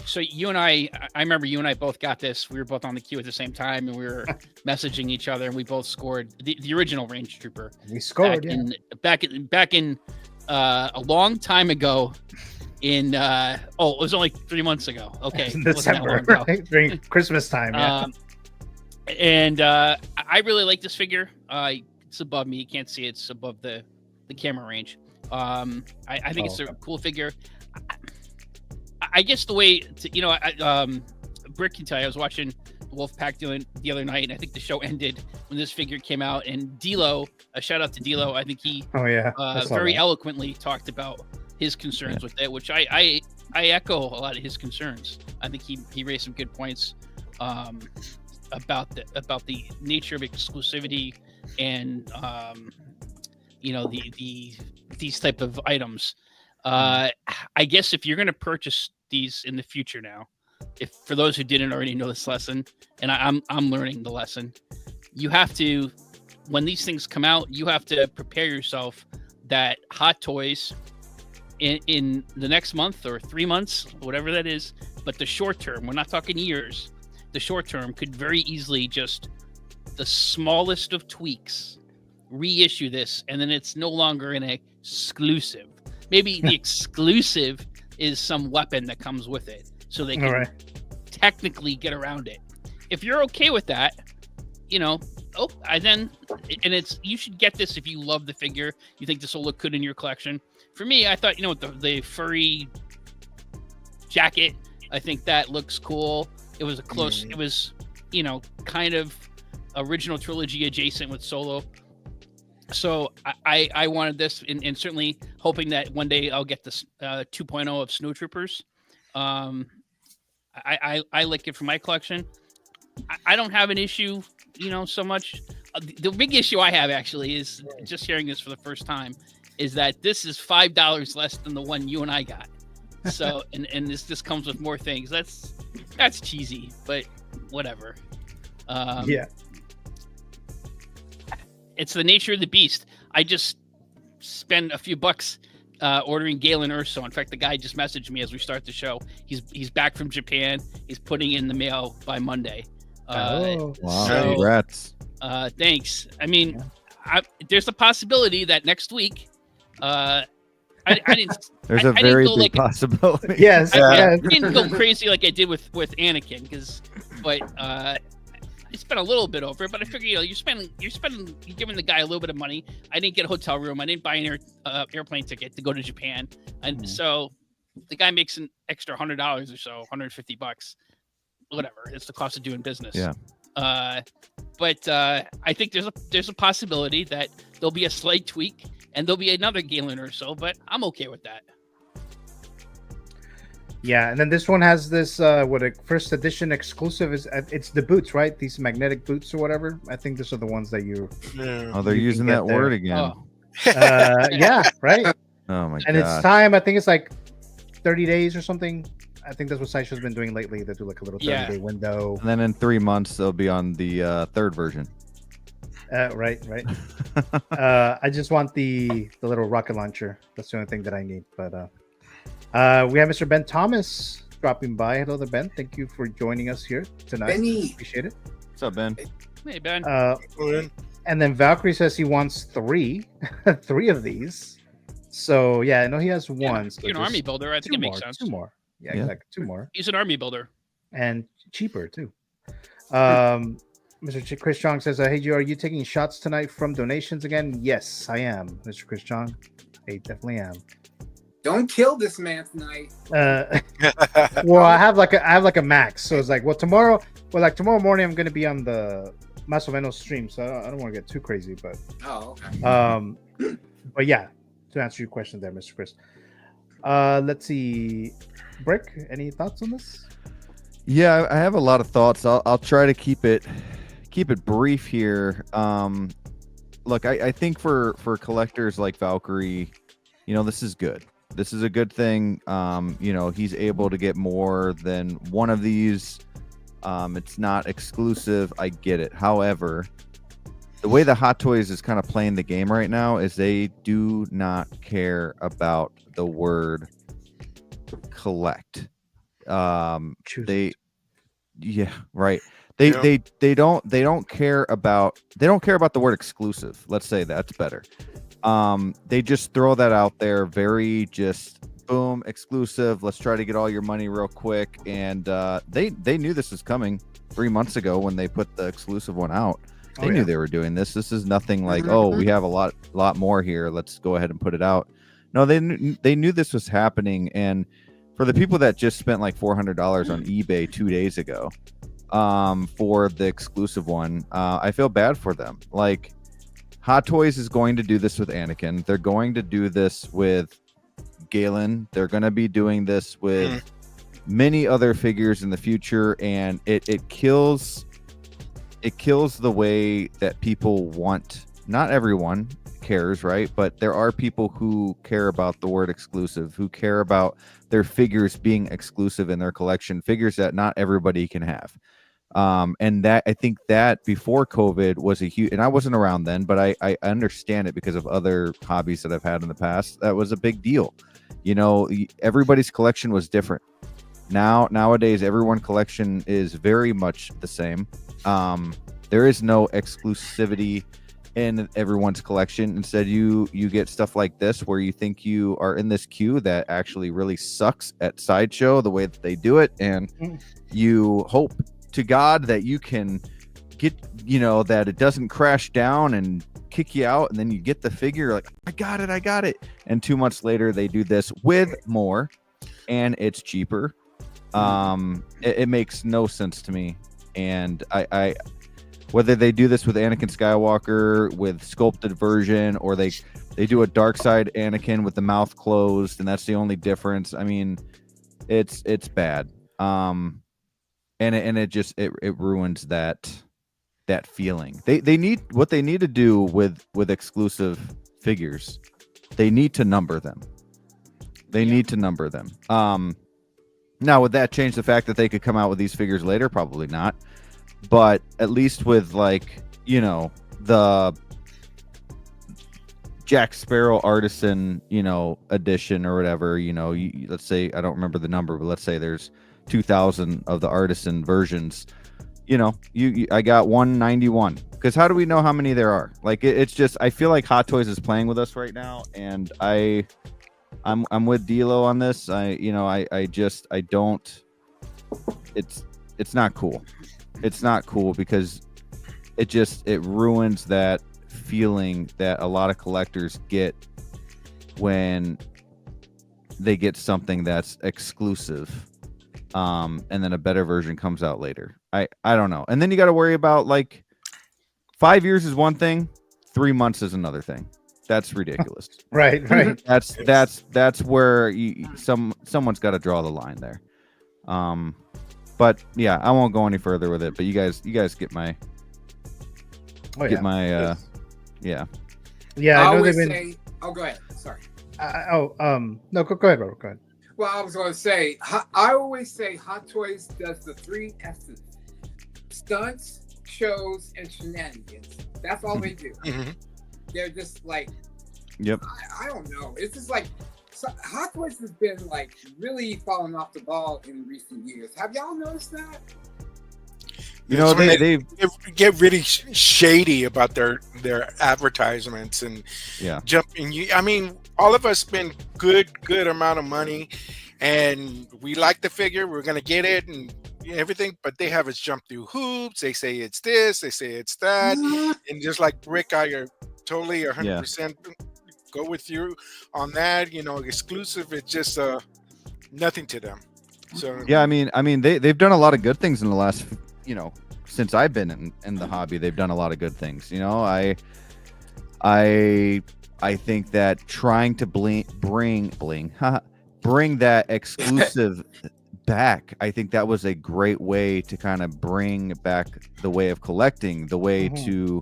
So you and I remember you and I both got this. We were both on the queue at the same time, and we were messaging each other, and we both scored the original Range Trooper. We scored back in a long time ago. It was only 3 months ago. Okay, in December, right? During Christmas time. Yeah. And I really like this figure. It's above me. You can't see it. It's above the camera range. I think it's a cool figure. I guess the way Brick can tell you, I was watching Wolfpack the other night, and I think the show ended when this figure came out. And D'Lo, a shout out to D'Lo, I think he very eloquently talked about his concerns with it, which I echo a lot of his concerns. I think he raised some good points about the nature of exclusivity and these type of items. I guess if you're going to purchase these in the future now, if for those who didn't already know this lesson, and I'm learning the lesson, you have to, when these things come out, you have to prepare yourself that Hot Toys in the next month or 3 months, whatever that is, but the short term, we're not talking years, the short term could very easily just the smallest of tweaks reissue this, and then it's no longer an exclusive. Maybe the exclusive is some weapon that comes with it, so they can technically get around it. If you're okay with that, you should get this if you love the figure. You think this will look good in your collection. For me, I thought, the furry jacket, I think that looks cool. It was it was, kind of original trilogy adjacent with Solo. So I wanted this, and certainly hoping that one day I'll get this 2.0 of Snow Troopers. I like it for my collection. I don't have an issue, so much. The big issue I have actually is just hearing this for the first time is that this is $5 less than the one you and I got. So and this comes with more things. That's cheesy, but whatever. It's the nature of the beast. I just spend a few bucks ordering Galen Urso. In fact, the guy just messaged me as we start the show. He's back from Japan. He's putting in the mail by Monday. Wow! So, congrats. Thanks. I mean, there's a possibility that next week. I didn't. There's a very big possibility. Yes. I didn't go crazy like I did with Anakin, but I spent a little bit over it, but I figure you're giving the guy a little bit of money. I didn't get a hotel room. I didn't buy an airplane ticket to go to Japan, and so the guy makes an extra $100 or so, $150. Whatever, it's the cost of doing business. Yeah. But I think there's a possibility that there'll be a slight tweak and there'll be another Galen or so, but I'm okay with that. Yeah, and then this one has this what a first edition exclusive is. It's the boots, right? These magnetic boots or whatever. I think these are the ones that you. Oh, they're using that word again. Oh. Yeah, right. Oh my god! And it's time. I think it's like 30 days or something. I think that's what Sideshow's been doing lately. They do like a little 30-day window. And then in 3 months they'll be on the third version. Right. I just want the little rocket launcher. That's the only thing that I need. But we have Mr. Ben Thomas dropping by. Hello there, Ben. Thank you for joining us here tonight. Benny. Appreciate it. What's up, Ben? Hey, Ben. And then Valkyrie says he wants three of these. So yeah, I know he has one. So you're an army builder. I think it makes sense. Two more. Yeah, exactly. Two more. He's an army builder. And cheaper too. Mr. Chris Chong says, hey, Joe, are you taking shots tonight from donations again? Yes, I am, Mr. Chris Chong. I definitely am. Don't kill this man tonight. Well, I have like a max. So it's like, tomorrow morning I'm gonna be on the Masoveno stream, so I don't want to get too crazy, but okay. But yeah, to answer your question there, Mr. Chris. Let's see. Brick, any thoughts on this? Yeah, I have a lot of thoughts. I'll try to keep it brief here. Look, I think for collectors like Valkyrie, this is good. This is a good thing. He's able to get more than one of these. It's not exclusive. I get it. However, the way the Hot Toys is kind of playing the game right now is they do not care about the word collect. They don't care about the word exclusive. Let's say that's better. They just throw that out there, very just boom, exclusive. Let's try to get all your money real quick. And they knew this was coming 3 months ago when they put the exclusive one out. They knew they were doing this. This is nothing like, we have a lot more here. Let's go ahead and put it out. No, they knew this was happening. And for the people that just spent like $400 on eBay 2 days ago for the exclusive one, I feel bad for them. Like, Hot Toys is going to do this with Anakin. They're going to do this with Galen. They're going to be doing this with many other figures in the future, and it kills the way that people want. Not everyone cares, right? But there are people who care about the word exclusive, who care about their figures being exclusive in their collection, figures that not everybody can have. And that, I think that before COVID was a huge, and I wasn't around then, but I understand it because of other hobbies that I've had in the past. That was a big deal. Everybody's collection was different. Nowadays, everyone's collection is very much the same. There is no exclusivity in everyone's collection. Instead, you get stuff like this where you think you are in this queue that actually really sucks at Sideshow, the way that they do it, and you hope to God that you can get, that it doesn't crash down and kick you out, and then you get the figure like, I got it. And 2 months later, they do this with more, and it's cheaper. It makes no sense to me. And I whether they do this with Anakin Skywalker with sculpted version, or they do a dark side Anakin with the mouth closed, and that's the only difference. I mean, it's bad. And it ruins that feeling. They need to do with exclusive figures. They need to number them. Now, would that change the fact that they could come out with these figures later? Probably not. But at least with the Jack Sparrow Artisan, edition or whatever, let's say, I don't remember the number, but let's say there's 2,000 of the Artisan versions. I got 191. Because how do we know how many there are? Like, it's just, I feel like Hot Toys is playing with us right now, and I'm with D'Lo on this. It's not cool. It's not cool because it ruins that feeling that a lot of collectors get when they get something that's exclusive, and then a better version comes out later. I don't know. And then you got to worry about, like, 5 years is one thing, 3 months is another thing. That's ridiculous. Right. That's where someone's got to draw the line there. But yeah, I won't go any further with it. But you guys get my yeah. I know they've been. Oh, go ahead. Sorry. No, go ahead, Robert. Go ahead. Well, I was going to say, I always say Hot Toys does the 3 S's: stunts, shows, and shenanigans. That's all they do. They're just like, yep. I don't know. It's just like, Hot Toys has been like really falling off the ball in recent years. Have y'all noticed that? You know, they get really shady about their advertisements and jumping. I mean, all of us spend good amount of money, and we like the figure. We're gonna get it and everything, but they have us jump through hoops. They say it's this, they say it's that, and just like Rick, I are totally 100% go with you on that. You know, exclusive. It's just nothing to them. So yeah, I mean, they've done a lot of good things in the last. You know, since I've been in the hobby, they've done a lot of good things. You know, I think that trying to bring that exclusive back, I think that was a great way to kind of bring back the way of collecting, the way to,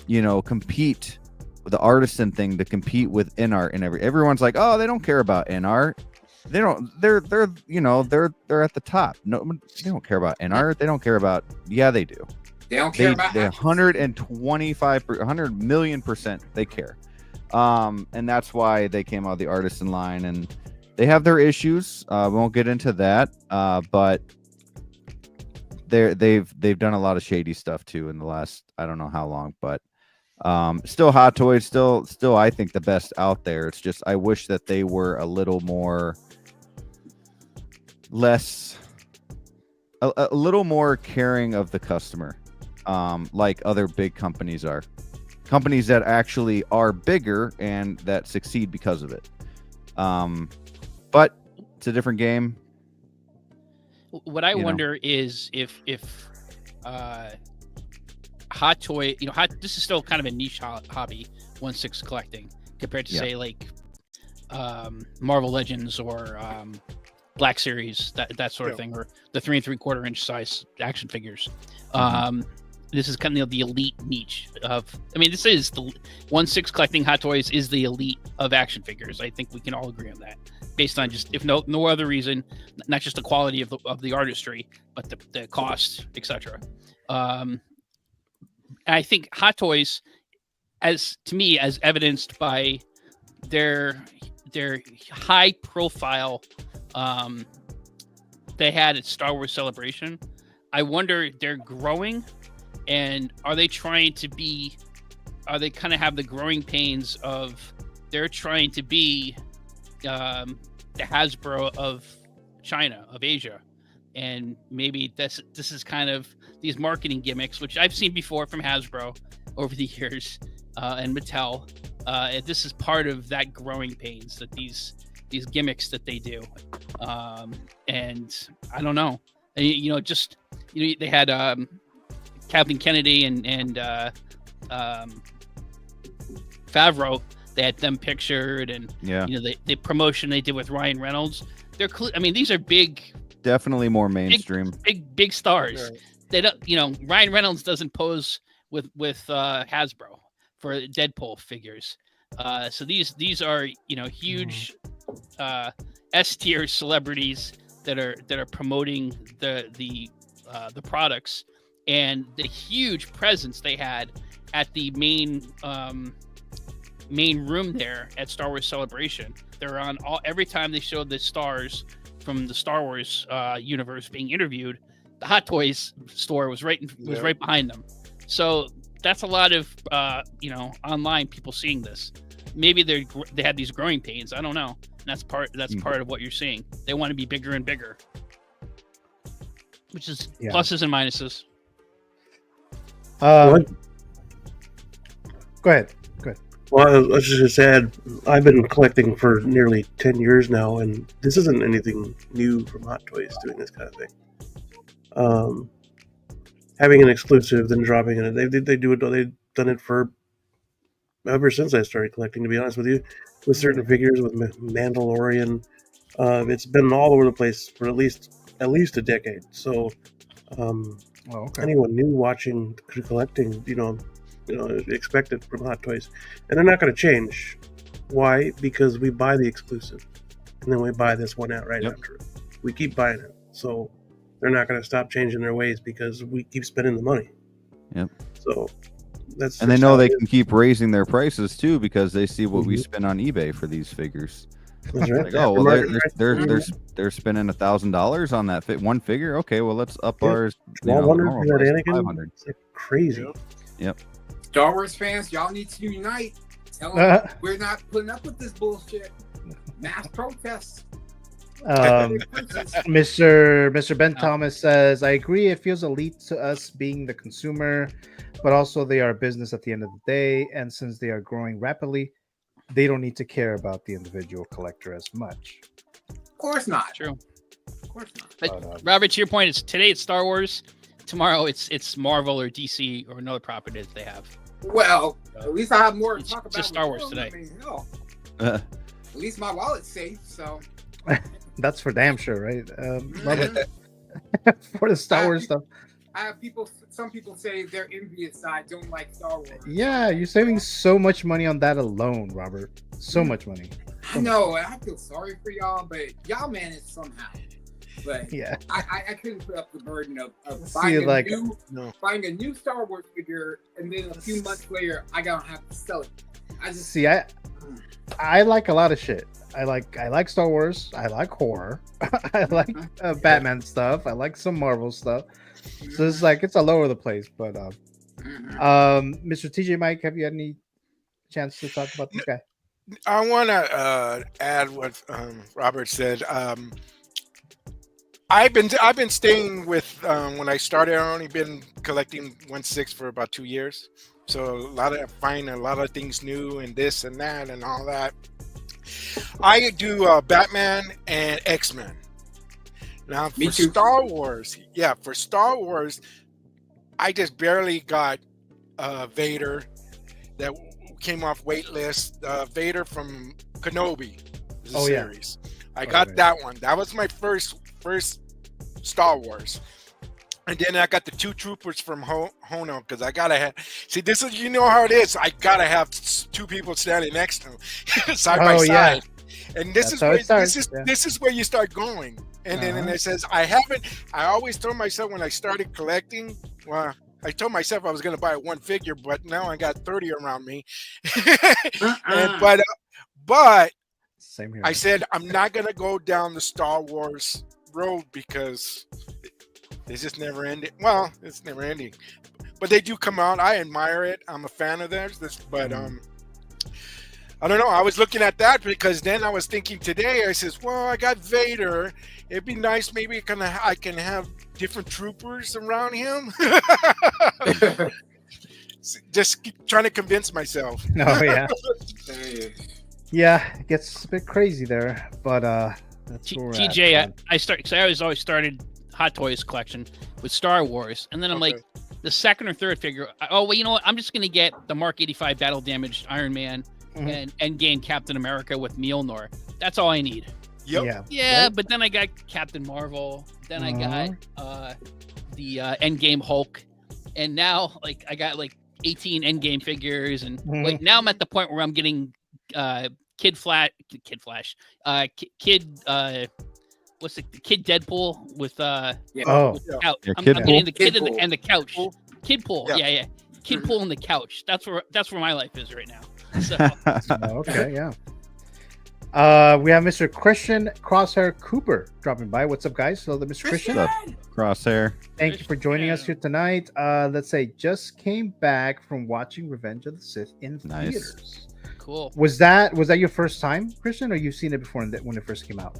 you know, compete with the artisan thing, to compete with in art and everyone's like, oh, they don't care about in art. They don't. They're you know they're at the top. No, they don't care about in art. They don't care about. Yeah, they do. They don't care about. They 125, 100 million% they care. And that's why they came out of the artisan line, and they have their issues. We won't get into that. But they've done a lot of shady stuff too in the last I don't know how long, but still Hot Toys, still I think the best out there. It's just I wish that they were a little more a little more caring of the customer, like other big companies are. Companies that actually are bigger and that succeed because of it. But it's a different game. What I wonder is if Hot Toy, you know, this is still kind of a niche hobby, 1/6 collecting, compared to say like Marvel Legends or Black Series, that sort of thing, or the 3 3/4 inch size action figures. This is kind of the elite niche of. I mean, this is the 1/6 collecting. Hot Toys is the elite of action figures. I think we can all agree on that, based on just if no other reason, not just the quality of the artistry, but the cost, etc. I think Hot Toys, to me, as evidenced by their high profile they had at Star Wars Celebration. I wonder, they're growing, and are they kind of have the growing pains of they're trying to be the Hasbro of China, of Asia, and maybe this is kind of these marketing gimmicks, which I've seen before from Hasbro over the years, and Mattel. This is part of that growing pains, that these gimmicks that they do, and I don't know. And, they had Kathleen Kennedy and Favreau. They had them pictured, and the promotion they did with Ryan Reynolds. These are big, definitely more mainstream, big stars. Right. They don't, Ryan Reynolds doesn't pose with Hasbro for Deadpool figures. So these are huge S tier celebrities that are promoting the products, and the huge presence they had at the main room there at Star Wars Celebration. They're on every time they showed the stars from the Star Wars universe being interviewed. The Hot Toys store was right behind them. So that's a lot of online people seeing this. Maybe they had these growing pains. I don't know. And that's part of what you're seeing. They want to be bigger and bigger, which is pluses and minuses. Go ahead. Well, I was just going to say, I've been collecting for nearly 10 years now, and this isn't anything new from Hot Toys doing this kind of thing. Having an exclusive, then dropping it. They do it. They've done it for ever since I started collecting, to be honest with you, with certain figures, with Mandalorian. It's been all over the place for at least a decade. So anyone new watching collecting, expect it from Hot Toys, and they're not going to change. Why? Because we buy the exclusive, and then we buy this one out right after it. We keep buying it, so they're not going to stop changing their ways because we keep spending the money. Yep. So that's, and they know they can keep raising their prices too because they see what we spend on eBay for these figures. That's right. Like, oh, well, they're spending $1,000 on that one figure. Okay, well, let's up ours. $1,200. It's like crazy. Yep. Star Wars fans, y'all need to unite. Tell them we're not putting up with this bullshit. Mass protests. Mr. Ben Thomas says, I agree. It feels elite to us being the consumer, but also they are a business at the end of the day. And since they are growing rapidly, they don't need to care about the individual collector as much. Of course not. True. Of course not. But Robert, to your point, today it's Star Wars. Tomorrow it's Marvel or DC or another property that they have. Well, at least I have more to talk about. Just Star Wars today. I mean, at least my wallet's safe. So that's for damn sure, right? For the Star Wars stuff. I have some people say they're envious I don't like Star Wars. Yeah, you're saving so much money on that alone, Robert. So much money. I know, I feel sorry for y'all, but y'all manage somehow. But yeah, I couldn't put up the burden of buying a new Star Wars figure, and then a few months later, I gotta have to sell it. I like a lot of shit. I like Star Wars. I like horror. I like Batman stuff. I like some Marvel stuff. So it's all over the place. But Mr. TJ Mike, have you had any chance to talk about this guy? I want to add what Robert said. I've been staying with when I started. I've only been collecting 1/6 for about 2 years, so find a lot of things new and this and that and all that. I do Batman and X-Men. Now for Star Wars, for Star Wars, I just barely got Vader that came off waitlist. Vader from Kenobi series. I got that one. That was my first Star Wars. And then I got the 2 troopers from Hono because I gotta have. See, this is how it is. I gotta have 2 people standing next to them side by side. And this is where you start going. And then it says I always told myself when I started collecting, well, I told myself I was gonna buy 1 figure, but now I got 30 around me. But same here. I said I'm not gonna go down the Star Wars road because it's just never ending. Well, it's never ending, but they do come out. I admire it. I'm a fan of theirs. But I don't know. I was looking at that because then I was thinking today. I says, well, I got Vader. It'd be nice. Maybe I can have different troopers around him. Just keep trying to convince myself. Oh yeah. Yeah, it gets a bit crazy there, but that's where TJ, I always started Hot Toys collection with Star Wars, and then I'm like, the second or third figure. You know what? I'm just gonna get the Mark 85 battle damaged Iron Man and Endgame Captain America with Mjolnir. That's all I need. Yep. Yeah, but then I got Captain Marvel. Then I got the Endgame Hulk, and now I got 18 Endgame figures, and now I'm at the point where I'm getting Kid Flash, Kid Kid Deadpool with Kidpool. The kid and the couch. Kidpool, yeah. Kidpool and the couch. That's where my life is right now. So. Okay, yeah. We have Mr. Christian Crosshair Cooper dropping by. What's up, guys? Hello, Mr. Christian. Crosshair. Thank you for joining us here tonight. Let's say just came back from watching Revenge of the Sith in theaters. Cool. Was that your first time, Christian, or you've seen it before when it first came out?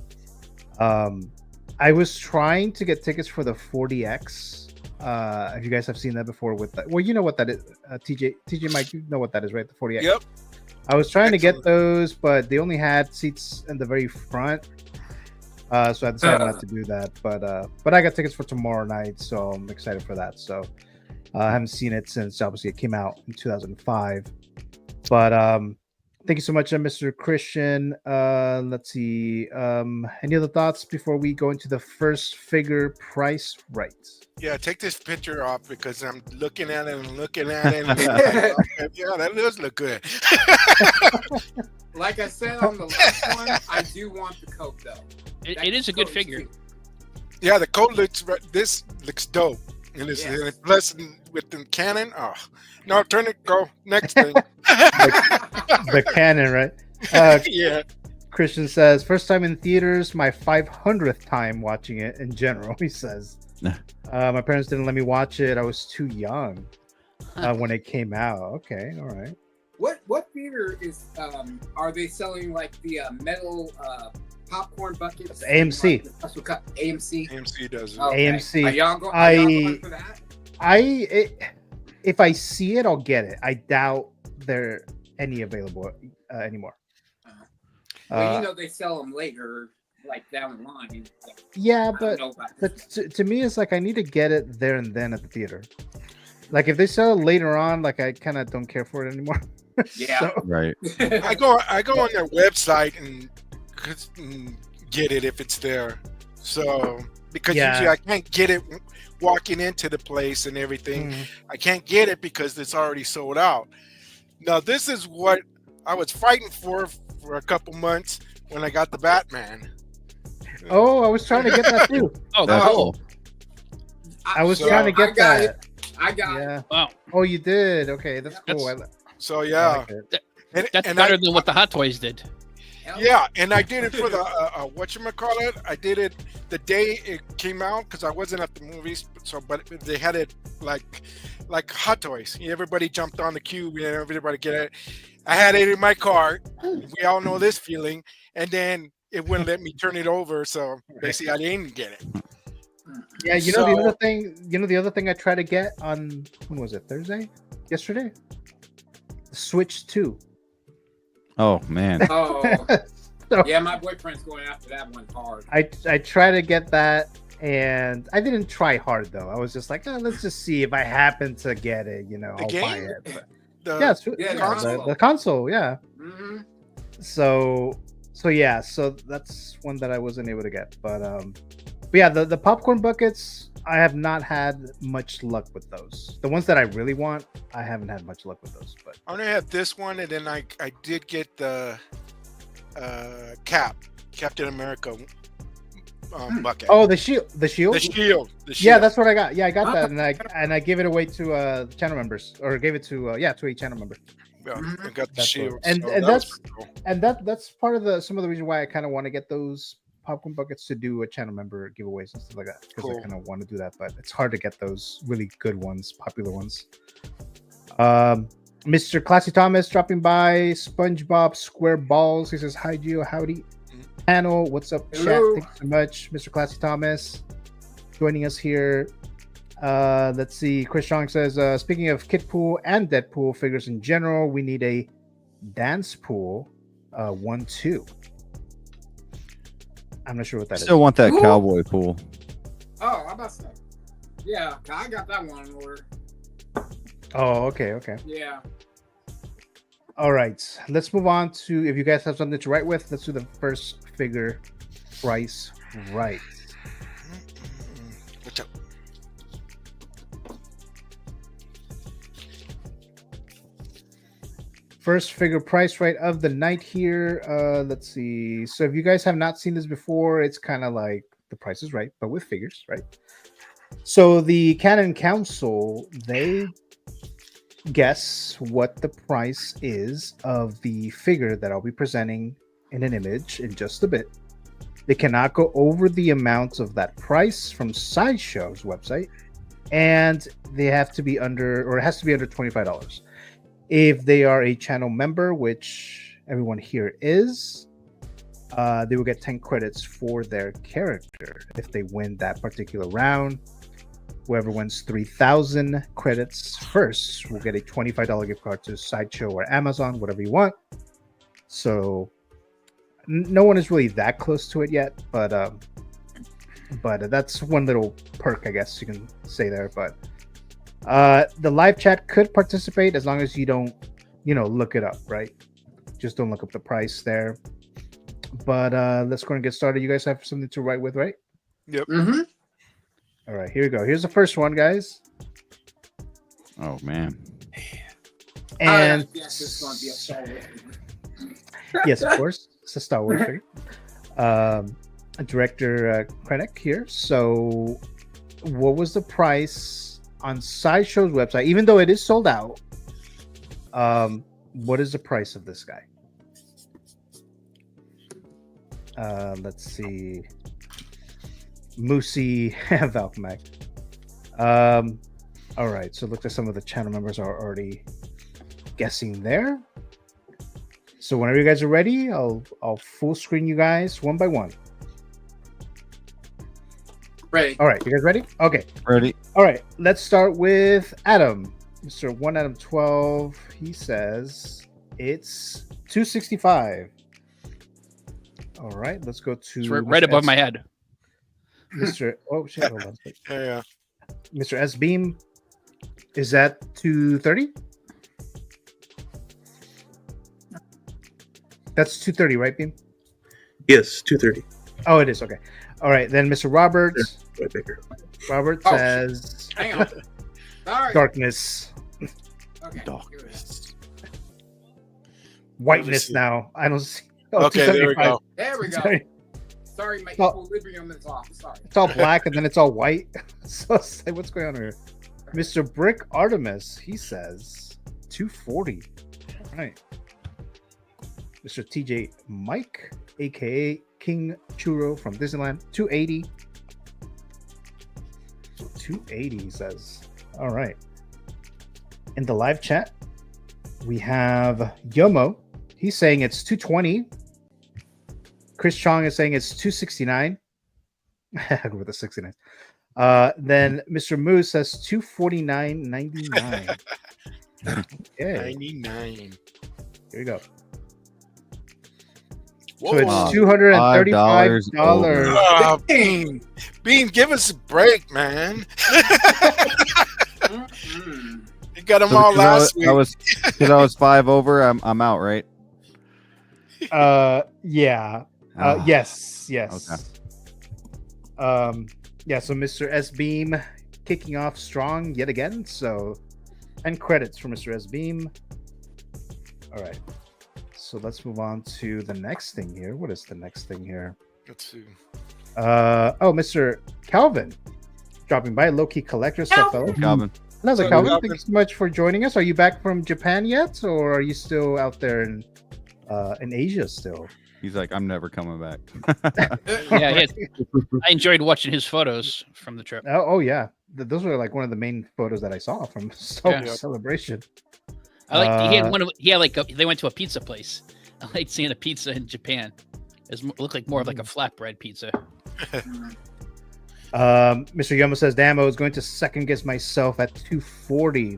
I was trying to get tickets for the 40X. If you guys have seen that before with that, well, you know what that is, TJ Mike, you know what that is, right? The 40X. Yep. I was trying to get those, but they only had seats in the very front. So I decided not to do that. But I got tickets for tomorrow night, so I'm excited for that. So I haven't seen it since obviously it came out in 2005. But thank you so much, Mr. Christian. Let's see. Any other thoughts before we go into the first figure price right? Yeah, take this picture off because I'm looking at it and looking at it. And yeah, that does look good. Like I said on the last one, I do want the coat though. It is a good figure. Yeah, the coat looks. This looks dope, and it's plus with the cannon. Oh no, turn it. Go next thing. The cannon, right? Yeah. Christian says, first time in theaters, my 500th time watching it in general. He says, my parents didn't let me watch it. I was too young when it came out. Okay, all right. What theater is are they selling like the metal popcorn buckets? It's AMC. Like AMC. AMC does it. Okay. AMC. Are y'all going for that? If I see it, I'll get it. I doubt there are any available anymore. Well, you know they sell them later, like down the line. Like, yeah, but to me, it's like I need to get it there and then at the theater. Like if they sell it later on, like I kind of don't care for it anymore. Yeah, right. I go on their website and get it if it's there. So because usually I can't get it walking into the place and everything. I can't get it because it's already sold out. Now this is what I was fighting for a couple months when I got the Batman. Oh, I was trying to get that too. Oh, cool. I was trying to get that. I got it. Wow. Oh, you okay, that's cool. So yeah, that's better than what the Hot Toys did. Yeah, and I did it for the whatchamacallit. I did it the day it came out because I wasn't at the movies. So, but they had it like Hot Toys. Everybody jumped on the queue. Everybody get it. I had it in my cart. We all know this feeling. And then it wouldn't let me turn it over. So basically, I didn't get it. Yeah, the other thing. The other thing I tried to get on when was it? Thursday? Yesterday? Switch 2. Oh man. Oh. So, yeah, my boyfriend's going after that one hard. I tried to get that, and I didn't try hard though. I was just like, let's just see if I happen to get it. I'll buy it. But, the console. Yeah. Mm-hmm. So that's one that I wasn't able to get. But yeah, the popcorn buckets, I have not had much luck with those. The ones that I really want, I haven't had much luck with those. But I only have this one, and then I did get the Captain America bucket. Oh, the shield. The shield. Yeah, that's what I got. Yeah, I got that, and I gave it away to channel members, or gave it to to a channel member. Yeah, I got the shield, and that's cool. That's part of some of the reason why I kind of want to get those popcorn buckets to do a channel member giveaways and stuff like that, because I kind of want to do that, but it's hard to get those really good ones, popular ones. Mr. Classy Thomas dropping by. SpongeBob Square Balls. He says, hi, Gio. Howdy. Panel. What's up, chat? Thank you so much, Mr. Classy Thomas, joining us here. Let's see. Chris Strong says, speaking of Kidpool and Deadpool figures in general, we need a dance pool 1-2. I'm not sure what that is. Still want that cowboy pool. Oh, how about that? Yeah, I got that one in order. Oh, okay. Yeah. All right. Let's move on to, if you guys have something to write with, let's do the first figure price right. What's up? First figure price right of the night here. Let's see. So if you guys have not seen this before, it's kind of like The Price is Right, but with figures, right? So the Canon Council, they guess what the price is of the figure that I'll be presenting in an image in just a bit. They cannot go over the amount of that price from Sideshow's website, and they have to be under, or it has to be under $25. If they are a channel member, which everyone here is, they will get 10 credits for their character if they win that particular round. Whoever wins 3,000 credits first will get a $25 gift card to Sideshow or Amazon, whatever you want. So no one is really that close to it yet, but that's one little perk, I guess you can say there. But the live chat could participate as long as you don't look it up, right? Just don't look up the price there. But let's go and get started. You guys have something to write with, right? Yep. Mm-hmm. All right, here we go. Here's the first one, guys. Oh man. And yes, it's going to be a Star Wars. yes, of course, it's a Star Wars figure. Director Krennic here. So, what was the price on Sideshow's website? Even though it is sold out, what is the price of this guy? Let's see. Moosey Valkymac. All right, so it looks like some of the channel members are already guessing there. So whenever you guys are ready, I'll full screen you guys one by one. Ready. All right, you guys ready? Okay. Ready. All right, let's start with Adam. Mr. 1 Adam 12. He says it's $265. All right, let's go to It's right above my head. Mr. Oh shit, hold on. Yeah. Mr. S Beam, is that $230? That's $230, right, Beam? Yes, 230. Oh, it is. Okay. All right, then Mr. Roberts. Right bigger. Robert Oh, says Hang on. Sorry. darkness, Okay. Darkness. whiteness. see. Now I don't see. Oh, Okay, there we 275. go. There we go. Sorry. Sorry, my Oh. equilibrium is off. Sorry. It's all black and then it's all white. So it's like, what's going on here? Mr. Brick Artemis, he says $240. All right. Mr. TJ Mike, aka King Churro from Disneyland, $280. $280, he says. All right. In the live chat, we have Yomo. He's saying it's $220. Chris Chong is saying it's $269. With the 69. Then Mr. Moose says $249.99. Okay, 99. here we go. Whoa. So it's $235. Oh, Bean, give us a break, man. You got them So all because last week. Because I was 5 over. I'm out, right? Yeah. Ah, Yes. Okay. Yeah, so Mr. S Beam kicking off strong yet again. So, and credits for Mr. S Beam. All right. So let's move on to the next thing here. What is the next thing here? Let's see. Mr. Calvin dropping by, low-key collector stuff, fellow. Calvin. How's it, Hello, Calvin? Calvin. Thanks so much for joining us. Are you back from Japan yet, or are you still out there in Asia still? He's like, I'm never coming back. Yeah, I enjoyed watching his photos from the trip. Oh yeah, those were like one of the main photos that I saw from Celebration. I like he had one of they went to a pizza place. I like seeing a pizza in Japan. It looked like more of like a flatbread pizza. Mr. Yomo says, "Damn, I was going to second guess myself at 240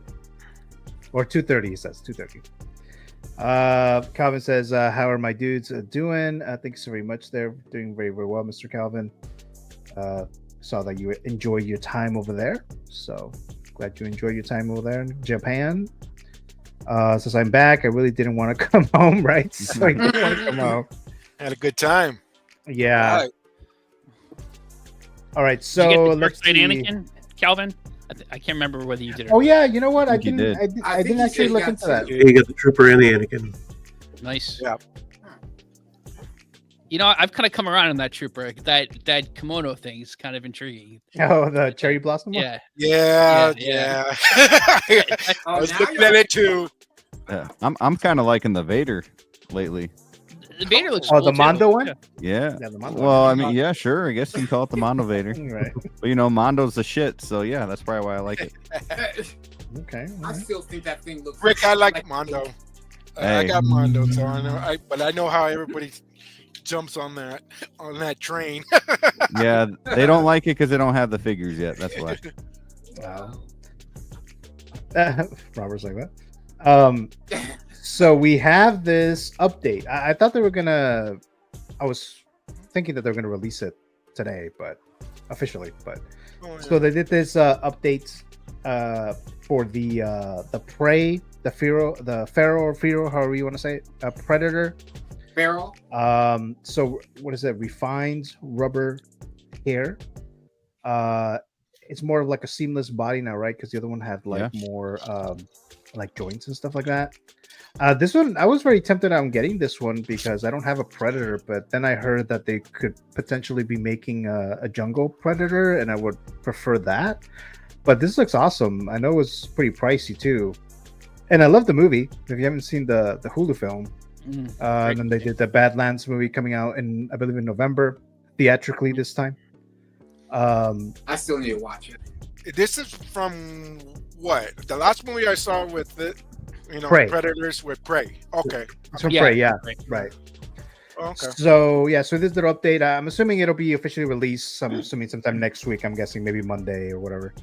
or 230." He says 230. Calvin says, "How are my dudes doing? Thanks so very much. They're doing very, very well, Mr. Calvin. Saw that you enjoyed your time over there, so glad you enjoyed your time over there in Japan." Since I'm back, I really didn't want to come home, right? So I didn't want to come home. Had a good time. Yeah. Right. All right. Did So you get the let's first night, see. Anakin, Calvin. I can't remember whether you did. Oh yeah, you know what? I think didn't. you did. I didn't actually look into that. Yeah, you got the Trooper and the Anakin. Nice. Yeah. You know, I've kind of come around on that trooper. That kimono thing is kind of intriguing. Oh, the cherry blossom one? Yeah. Yeah. I was looking at it too. Yeah, I'm kind of liking the Vader lately. The Vader looks Oh, cool the too. Mondo one? Yeah. Yeah. Yeah, the Mondo Well, I one. mean, yeah, sure. I guess you can call it the Mondo Vader. Right. But you know, Mondo's the shit. So yeah, that's probably why I like it. Okay. all I right. still think that thing looks. Rick, I like Mondo. I Hey. got Mondo, so I know. But I know how everybody jumps on that train. Yeah, they don't like it because they don't have the figures yet. That's why. Wow. Robert's like that. So we have this update. I thought they were gonna. I was thinking that they were gonna release it today, but officially. But Oh, so they did this update for the Prey the Pharaoh, however you want to say it, Predator. Feral. So what is it? Refined rubber hair. It's more of like a seamless body now, right? Because the other one had like more like joints and stuff like that. This one, I was very tempted on getting this one because I don't have a Predator, but then I heard that they could potentially be making a jungle Predator, and I would prefer that. But this looks awesome. I know it's pretty pricey too, and I love the movie. If you haven't seen the Hulu film, and then they did the Badlands movie coming out in, I believe, in November, theatrically this time. I still need to watch it. This is from what? The last movie I saw with the, Prey. Predators with Prey. Okay. It's from Prey, yeah. Right. Okay. So this is their update. I'm assuming it'll be officially released. I'm assuming sometime next week. I'm guessing maybe Monday or whatever.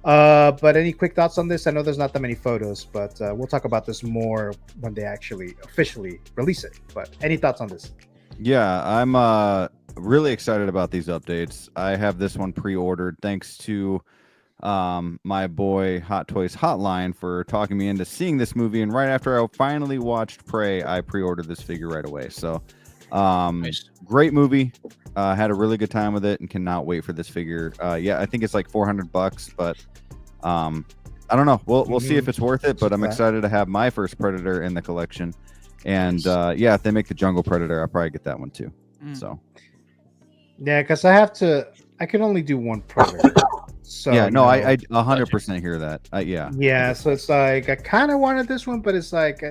But any quick thoughts on this? I know there's not that many photos, but we'll talk about this more when they actually officially release it. But any thoughts on this? Yeah, I'm really excited about these updates. I have this one pre-ordered thanks to my boy Hot Toys Hotline for talking me into seeing this movie, and right after I finally watched Prey, I pre-ordered this figure right away. So nice. Great movie. Had a really good time with it and cannot wait for this figure. Yeah, I think it's like $400, but I don't know. We'll see if it's worth it, but I'm excited to have my first Predator in the collection. And yeah, if they make the Jungle Predator, I'll probably get that one too. So yeah, because I can only do one Predator. So yeah, no, I 100% hear that. Yeah. So it's like I kind of wanted this one, but it's like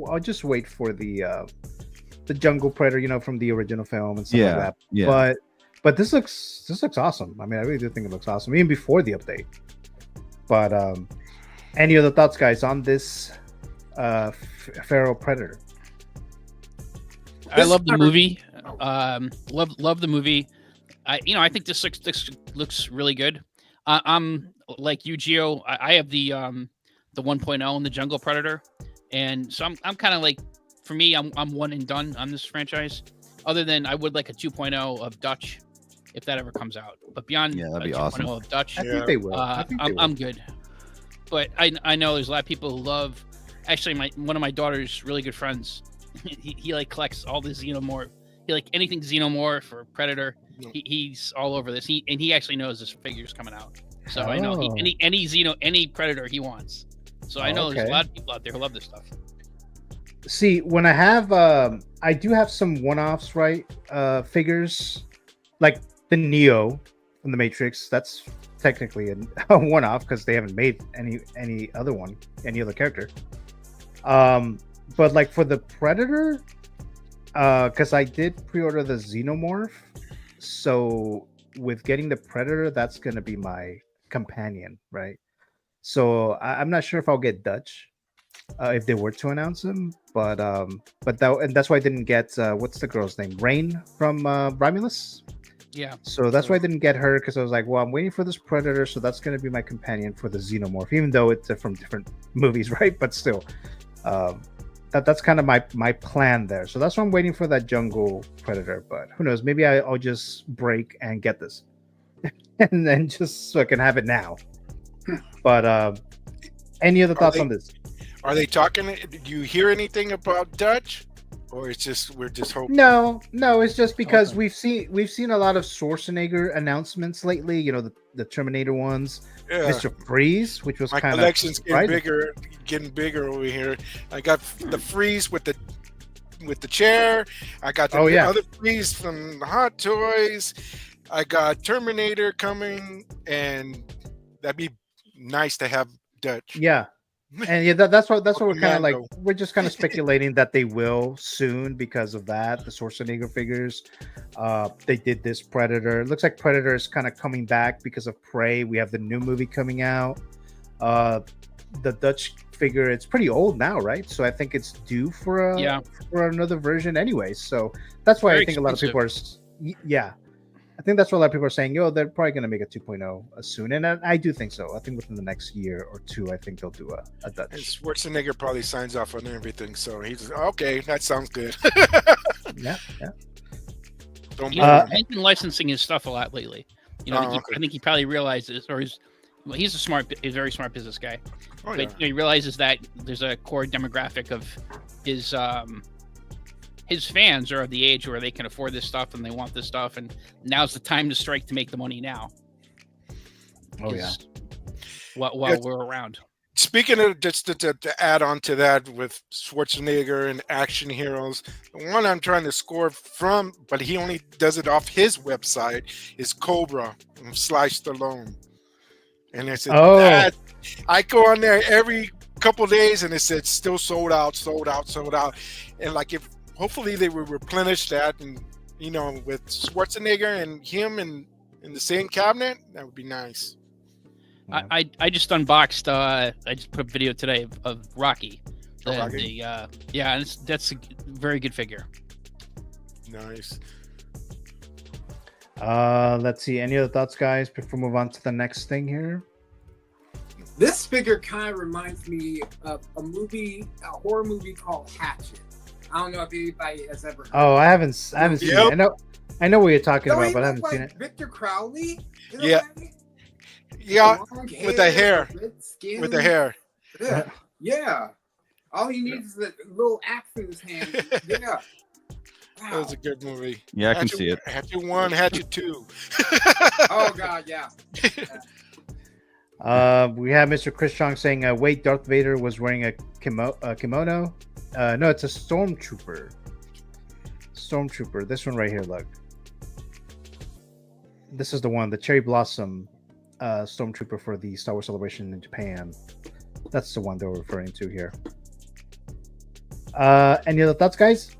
I'll just wait for the Jungle Predator, from the original film and stuff like that. Yeah. But this looks awesome. I mean, I really do think it looks awesome, even before the update. But any other thoughts, guys, on this Feral Predator? I love the movie. Love the movie. I think this looks really good. I'm like you, Gio. I have the 1.0 and the Jungle Predator, and so I'm kind of like, for me, I'm one and done on this franchise. Other than I would like a 2.0 of Dutch, if that ever comes out. But beyond that'd be 2.0 awesome. of Dutch, I think they will. I'm good. But I know there's a lot of people who love. Actually, one of my daughter's really good friends, he like collects all the Xenomorph. He like anything Xenomorph for Predator. He's all over this. He actually knows this figure's coming out. So I know any Predator he wants. So I know there's a lot of people out there who love this stuff. See, when I have I do have some one-offs, right? Figures like the Neo from the Matrix. That's technically a one-off because they haven't made any other character. But like for the Predator, because I did pre-order the Xenomorph, so with getting the Predator, that's gonna be my companion, right? So I'm not sure if I'll get Dutch if they were to announce him, but that's why I didn't get what's the girl's name? Rain from Romulus. Yeah. So that's why I didn't get her, because I was like, well, I'm waiting for this Predator, so that's going to be my companion for the Xenomorph, even though it's from different movies, right? But still, that's kind of my plan there. So that's why I'm waiting for that Jungle Predator. But who knows? Maybe I'll just break and get this, and then just so I can have it now. But any other thoughts on this? Are they talking? Do you hear anything about Dutch? Or it's just we're just hoping. No, it's just because we've seen a lot of Schwarzenegger announcements lately. You know, the Terminator ones, Mr. Freeze, which was my kind of collection's getting bigger over here. I got the Freeze with the chair. I got the other Freeze from the Hot Toys. I got Terminator coming, and that'd be nice to have Dutch. Yeah. And that's what we're kind of like. We're just kind of speculating that they will soon because of that. The Schwarzenegger figures, they did this Predator. It looks like Predator is kind of coming back because of Prey. We have the new movie coming out. The Dutch figure, it's pretty old now, right? So I think it's due for another version anyway. So that's why I think a lot of people are. I think that's what a lot of people are saying. They're probably going to make a 2.0 soon, and I do think so. I think within the next year or two, I think they'll do a Dutch. And Schwarzenegger probably signs off on everything, so he's okay. That sounds good. Yeah. He's been licensing his stuff a lot lately. I think he probably realizes, or well, he's a very smart business guy. Oh, But you know, he realizes that there's a core demographic of his fans are of the age where they can afford this stuff and they want this stuff, and now's the time to strike to make the money now. Oh yeah. While we're around. Speaking of, just to add on to that with Schwarzenegger and action heroes, the one I'm trying to score from, but he only does it off his website, is Cobra from Sly Stallone. And I said, I go on there every couple days and it said still sold out. And like, if hopefully they will replenish that, and you know, with Schwarzenegger and him in the same cabinet, that would be nice. I just unboxed. I just put a video today of Rocky. Rocky? And that's a very good figure. Nice. Let's see. Any other thoughts, guys, before we move on to the next thing here? This figure kind of reminds me of a horror movie called Hatchet. I don't know if anybody has ever heard I haven't seen it. I know what you're talking about, but I haven't seen it. Victor Crowley? Yeah. Yeah, with the hair. With the hair. Yeah. All he needs is a little axe in his hand. Yeah. Wow. That was a good movie. Yeah, I can see it. Hatchet 1, Hatchet 2. Oh, God, yeah. We have Mr. Chris Strong saying, wait, Darth Vader was wearing a kimono. No, it's a stormtrooper. Stormtrooper. This one right here, look. This is the one, the cherry blossom stormtrooper for the Star Wars Celebration in Japan. That's the one they're referring to here. Any other thoughts, guys?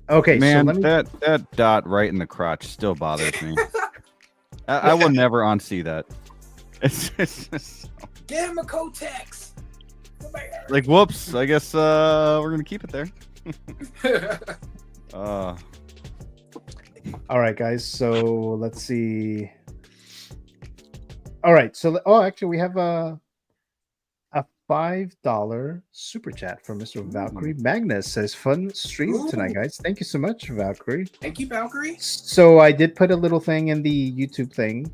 Okay, man, so let me... that dot right in the crotch still bothers me. I will never unsee that. It's just... Get him a Kotex. Like, whoops. I guess we're gonna keep it there. All right, guys. So let's see. All right. So actually, we have a $5 super chat from Mr. Valkyrie Magnus. Says fun stream tonight, guys. Thank you so much, Valkyrie. Thank you, Valkyrie. So I did put a little thing in the YouTube thing.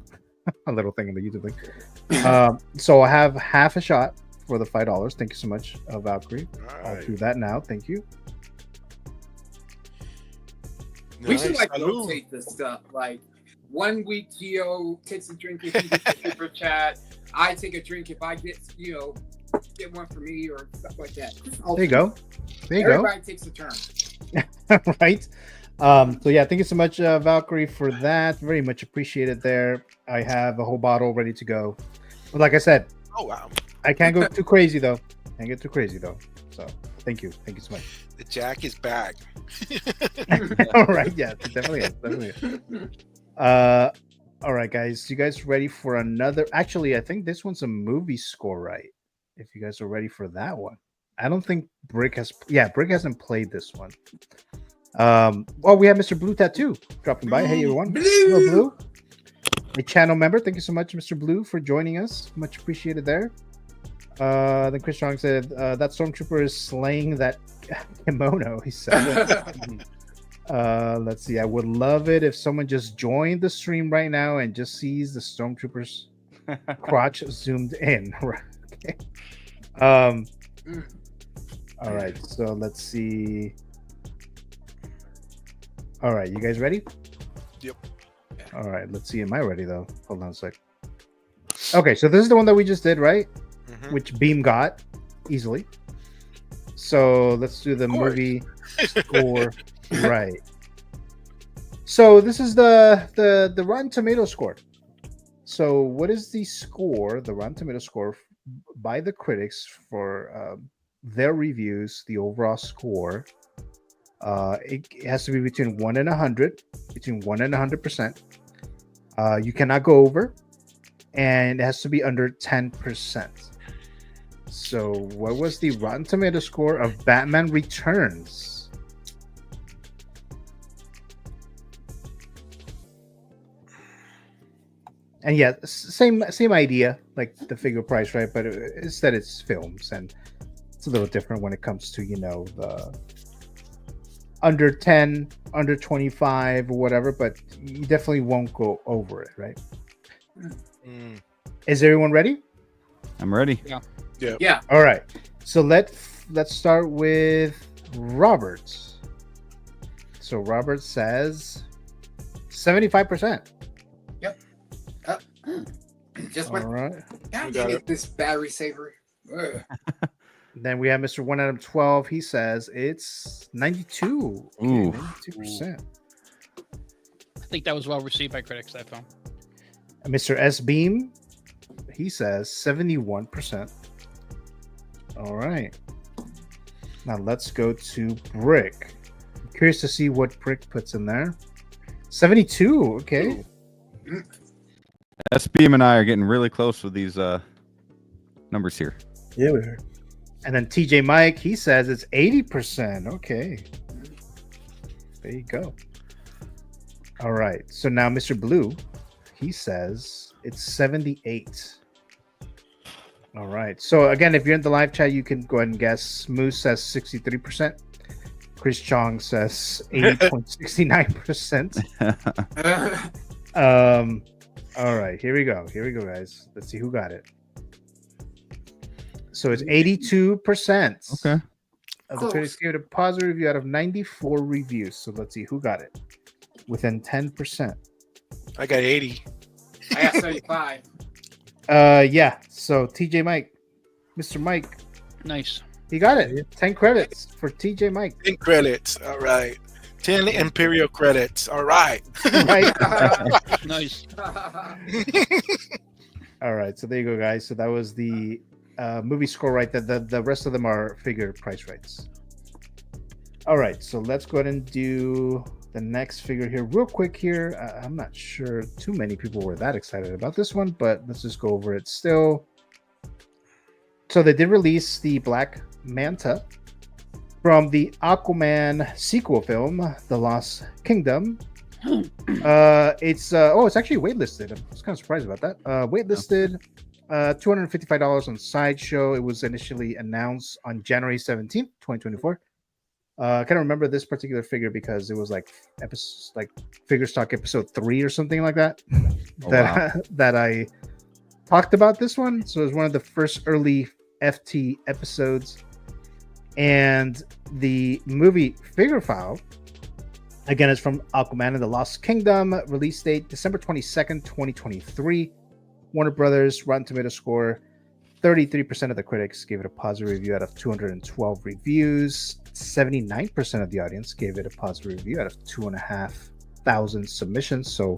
So I have half a shot for the $5. Thank you so much, Valkyrie. Right. I'll do that now. Thank you. We should rotate this stuff. Like 1 week, Gio takes a drink if he gets a super chat. I take a drink if I get one for me or stuff like that. There you go. Everybody takes a turn. Right. So yeah, thank you so much, Valkyrie, for that. Very much appreciated there. I have a whole bottle ready to go. But like I said, oh wow, I can't go too crazy though. So thank you so much. The Jack is back. All right, yeah, definitely is. All right, guys, you guys ready for another? Actually, I think this one's a movie score, right? If you guys are ready for that one, I don't think Brick hasn't played this one. We have Mr. Blue Tattoo dropping by. Hey everyone, hello Blue, a channel member. Thank you so much, Mr. Blue, for joining us. Much appreciated there. Then Chris Strong said that stormtrooper is slaying that kimono. He said. Let's see. I would love it if someone just joined the stream right now and just sees the stormtrooper's crotch zoomed in. Okay. All right. So let's see. All right, you guys ready? Yep. All right, let's see. Am I ready though? Hold on a sec. Okay, so this is the one that we just did, right? Mm-hmm. Which Beam got easily. So let's do the movie score. Right. So this is the Rotten Tomato score. So what is the score, the Rotten Tomato score by the critics for their reviews, the overall score? It has to be between 1 and 100, between 1 and 100%. You cannot go over, and it has to be under 10%. So what was the Rotten Tomato score of Batman Returns? And yeah, same idea, like the figure price, right? But instead it's films, and it's a little different when it comes to, under 10, under 25 or whatever, but you definitely won't go over it, right? Is everyone ready? I'm ready. Yeah. All right. So let's start with Robert. So Robert says 75%. Yep. Just All went. right. God, hate this battery saver. Then we have Mr. 1 out of 12. He says it's 92. Okay, 92%. I think that was well received by critics, that film. Mr. S. Beam, he says 71%. All right. Now let's go to Brick. I'm curious to see what Brick puts in there. 72. Okay. S Beam and I are getting really close with these numbers here. Yeah, we are. And then TJ Mike, he says it's 80%. Okay. There you go. All right. So now Mr. Blue, he says it's 78. All right. So again, if you're in the live chat, you can go ahead and guess. Moose says 63%. Chris Chong says 80.69%. All right. Here we go, guys. Let's see who got it. So it's 82%. Okay. Of the critics gave it a positive review out of 94 reviews. So let's see who got it. Within 10%. I got 80. I got 75. Yeah. So TJ Mike, Mr. Mike. Nice. He got it. 10 credits for TJ Mike. 10 credits. All right. 10 Imperial credits. All right. Right. Nice. All right. So there you go, guys. So that was the movie score right there. The rest of them are figure price rights. All right. So let's go ahead and do the next figure here real quick here. I'm not sure too many people were that excited about this one, but let's just go over it still. So they did release the Black Manta from the Aquaman sequel film, The Lost Kingdom. It's actually waitlisted. I was kind of surprised about that. Waitlisted, $255 on Sideshow. It was initially announced on January 17th, 2024. I kind of remember this particular figure because it was like Figure Stock episode 3 or something like that. That I talked about this one. So it was one of the first early FT episodes. And the movie figure file, again, is from Aquaman and the Lost Kingdom. Release date December 22nd, 2023. Warner Brothers, Rotten Tomato score, 33% of the critics gave it a positive review out of 212 reviews. 79% of the audience gave it a positive review out of 2,500 submissions. So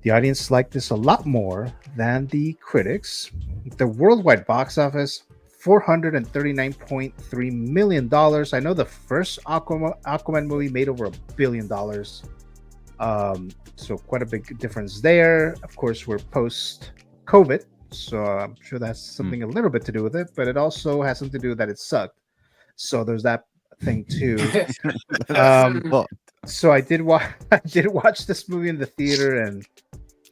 the audience liked this a lot more than the critics. The worldwide box office, $439.3 million. I know the first Aquaman movie made over $1 billion. So quite a big difference there. Of course, we're post-COVID, so I'm sure that's something a little bit to do with it, but it also has something to do that it sucked. So there's that thing too. So I did watch this movie in the theater, and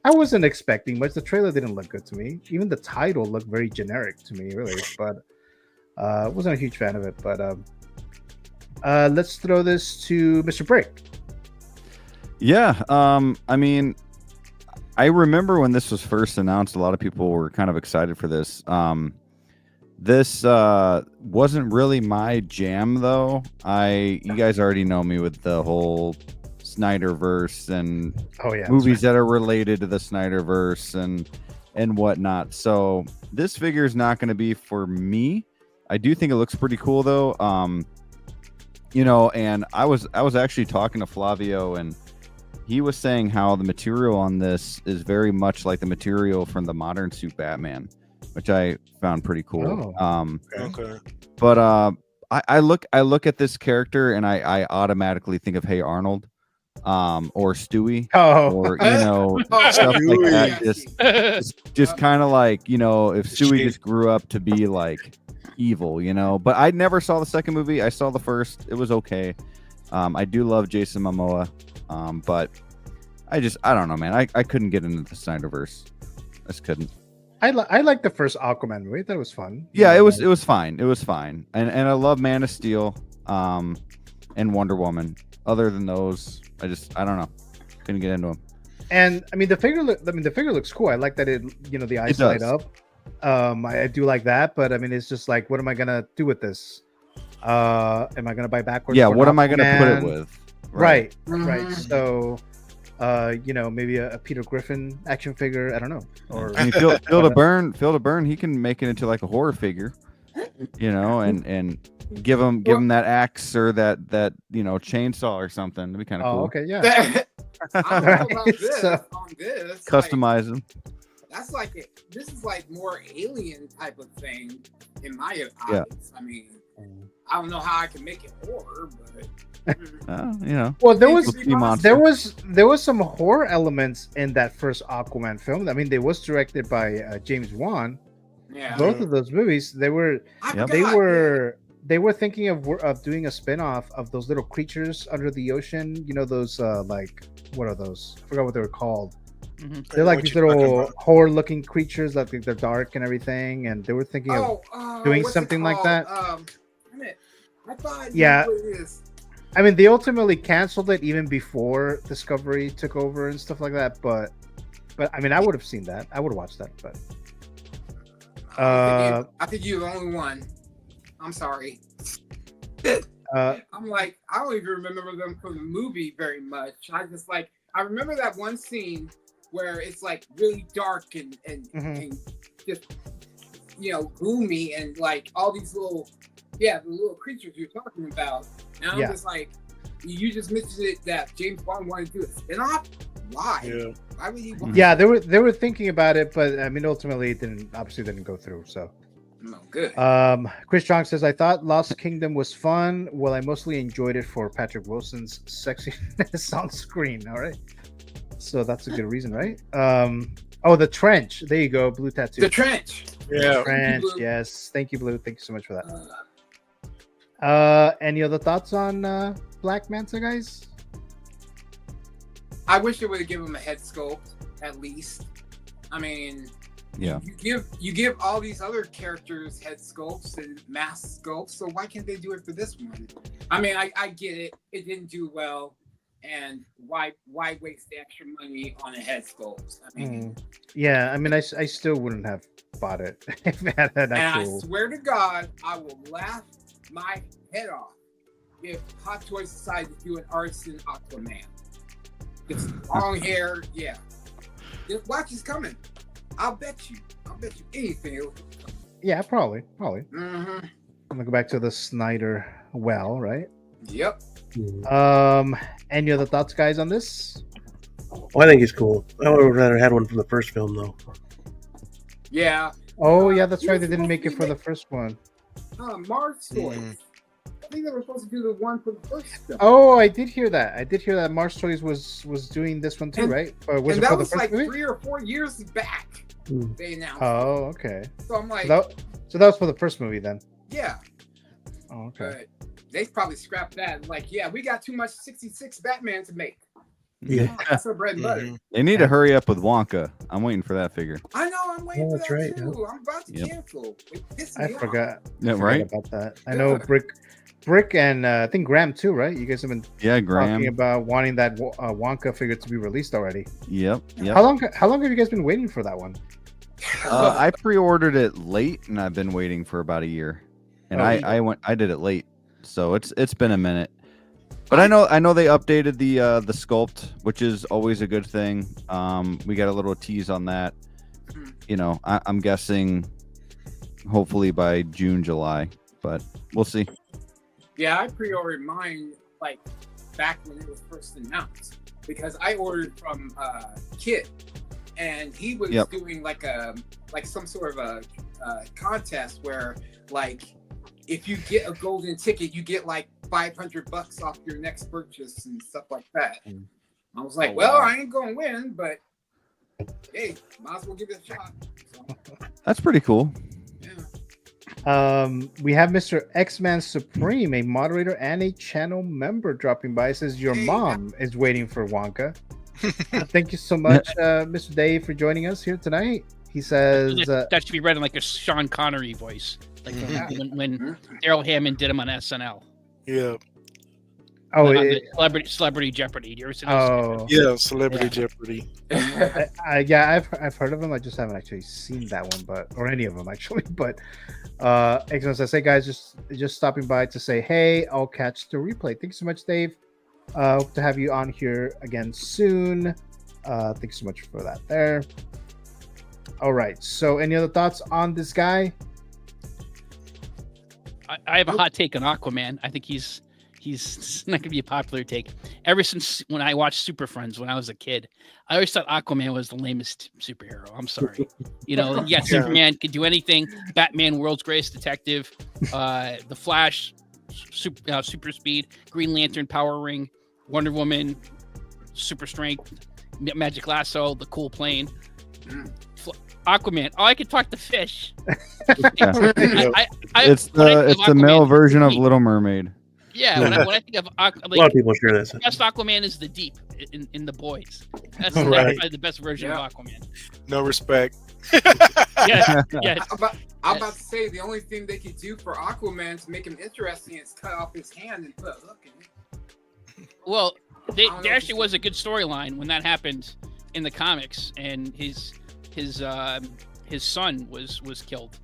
I wasn't expecting much. The trailer didn't look good to me. Even the title looked very generic to me, really. But I wasn't a huge fan of it. But let's throw this to Mr. Brick. Yeah. I mean, I remember when this was first announced, a lot of people were kind of excited for this. This wasn't really my jam, though. You guys already know me with the whole Snyderverse and movies that are related to the Snyderverse and whatnot. So this figure is not going to be for me. I do think it looks pretty cool, though. And I was actually talking to Flavio, and he was saying how the material on this is very much like the material from the modern suit Batman, which I found pretty cool. Okay. But I look at this character and I automatically think of Hey Arnold, or Stewie, or stuff like that. Just kind of like, if Stewie just grew up to be like evil, But I never saw the second movie. I saw the first. It was okay. I do love Jason Momoa, but I don't know, man. I couldn't get into the Snyderverse. I just couldn't. I like the first Aquaman movie. That was fun. Yeah, it was fine. It was fine. And I love Man of Steel. and Wonder Woman. Other than those, I don't know. Couldn't get into them. And I mean, the figure looks cool. I like that the eyes light up. I do like that, but I mean, it's just like, what am I gonna do with this? Am I gonna buy backwards? Yeah, what am I gonna put it with? Right. So, maybe a Peter Griffin action figure. I don't know. Or I mean, Phil to Burn, he can make it into like a horror figure, and give him that axe or that chainsaw or something. That'd be kind of cool. Okay, yeah. I don't know about this. Customize them. That's this is like more alien type of thing in my eyes. Yeah. I mean, I don't know how I can make it horror, but well, there was some horror elements in that first Aquaman film. I mean, they was directed by James Wan. Yeah. Both of those movies, they were thinking of doing a spin-off of those little creatures under the ocean. Those what are those? I forgot what they were called. Mm-hmm. They're like these little horror-looking creatures that they're dark and everything, and they were thinking of doing something like that. I thought I mean, they ultimately canceled it even before Discovery took over and stuff like that. But I mean, I would have seen that. I would have watched that. But I think you're the only one. I'm sorry. I'm like, I don't even remember them from the movie very much. I remember that one scene where it's like really dark and just gloomy and like all these the little creatures you're talking about. And I'm just like, you just mentioned it that James Bond wanted to do a spin-off. Why? Yeah. Why would he? Yeah, they were thinking about it, but I mean, ultimately, it didn't go through. So. No, good. Chris Strong says, I thought Lost Kingdom was fun. Well, I mostly enjoyed it for Patrick Wilson's sexiness on screen. All right. So that's a good reason, right? The trench. There you go. Blue tattoo. The trench. Yeah. The trench. Yes. Thank you, Blue. Thank you so much for that. Any other thoughts on Black Manta, guys? I wish they would have given him a head sculpt, at least. I mean, yeah. You give all these other characters head sculpts and mask sculpts, so why can't they do it for this one? I mean, I get it. It didn't do well, and why waste the extra money on a head sculpt? I mean, yeah. I mean, I still wouldn't have bought it if it had that actual. And I swear to God, I will laugh my head off if Hot Toys decided to do an artisan Aquaman. Just long hair, yeah. Just watch is coming. I'll bet you anything. Yeah, probably. Mm-hmm. I'm gonna go back to the Snyder well, right? Yep. Any other thoughts, guys, on this? Well, I think he's cool. I would have rather had one from the first film, though. Yeah. Oh, yeah, that's right. They didn't make it for the first one. Mars Toys. I think they were supposed to do the one for the first film. Oh, I did hear that. Mars Toys was doing this one too, right? Or was and it that for the was first like movie? 3 or 4 years back. They announced. Oh, okay. So I'm like, so that was for the first movie then. Yeah. Oh, okay. But they probably scrapped that. Like, yeah, we got too much 66 Batman to make. Yeah. That's our bread and butter. They need to hurry up with Wonka. I'm waiting for that figure. I know. I'm waiting for that right, too. yeah. I'm about to cancel. I forgot. Yeah, right. About that. I know Brick and I think Graham too, right? You guys have been Graham talking about wanting that Wonka figure to be released already. Yep. How long have you guys been waiting for that one? I pre-ordered it late, and I've been waiting for about a year. And I did it late, so it's been a minute. But I know they updated the sculpt, which is always a good thing. We got a little tease on that. I'm guessing hopefully by June, July, but we'll see. Yeah, I pre-ordered mine like back when it was first announced because I ordered from Kit, and he was doing like some sort of a contest where like if you get a golden ticket, you get like $500 off your next purchase and stuff like that. I was like, I ain't gonna win, but hey, might as well give it a shot. So. That's pretty cool. We have Mr. X-Man Supreme, a moderator and a channel member, dropping by. It says your mom is waiting for Wonka. Thank you so much, Mr. Dave, for joining us here tonight. He says that should be read in like a Sean Connery voice, like when Daryl Hammond did him on SNL. Yeah. Oh, on the Celebrity Jeopardy. Do you ever see those? Oh, Yeah, Celebrity Jeopardy. yeah, I've heard of them. I just haven't actually seen that one, or any of them actually. But Exxon says, "Hey guys, just stopping by to say hey. I'll catch the replay. Thanks so much, Dave. Hope to have you on here again soon. Thanks so much for that. There. All right. So, any other thoughts on this guy? I have a hot take on Aquaman. I think he's not going to be a popular take. Ever since when I watched Super Friends when I was a kid, I always thought Aquaman was the lamest superhero. I'm sorry. You got Superman, could do anything. Batman, world's greatest detective. The Flash, super speed. Green Lantern, power ring. Wonder Woman, super strength. Magic lasso, the cool plane. Aquaman. Oh, I could talk to fish. It's the male version of Little Mermaid. Yeah, when I think of a lot of people share this. Best Aquaman is the deep in the boys. That's Right. probably the best version of Aquaman. No respect. Yeah. I'm about to say the only thing they could do for Aquaman to make him interesting is cut off his hand and put a hook in it. Well, there actually was a good storyline when that happened in the comics, and his son was killed.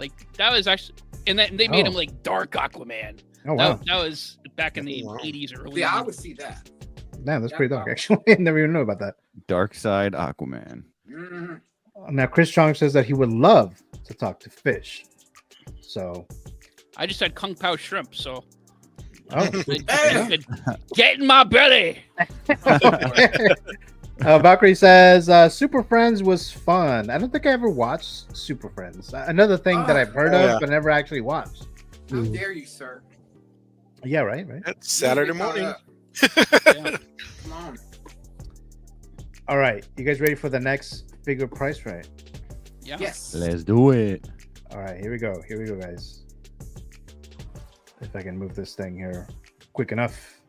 Like that was actually, and then they made him like Dark Aquaman. Oh wow, that was back in the 80s or early. Yeah, 90s. I would see that. Man, that's pretty dark. Actually, I never even know about that. Dark Side Aquaman. Mm-hmm. Now, Chris Chong says that he would love to talk to fish. So, I just had Kung Pao shrimp, so. Oh, get in my belly. Valkyrie says Super Friends was fun. I don't think I ever watched Super Friends. Another thing that I've heard of but never actually watched. How dare you, sir? Yeah, right. That's Saturday morning. Come on. All right, you guys ready for the next bigger price, right? Yeah. Yes. Let's do it. All right, here we go, guys. If I can move this thing here quick enough.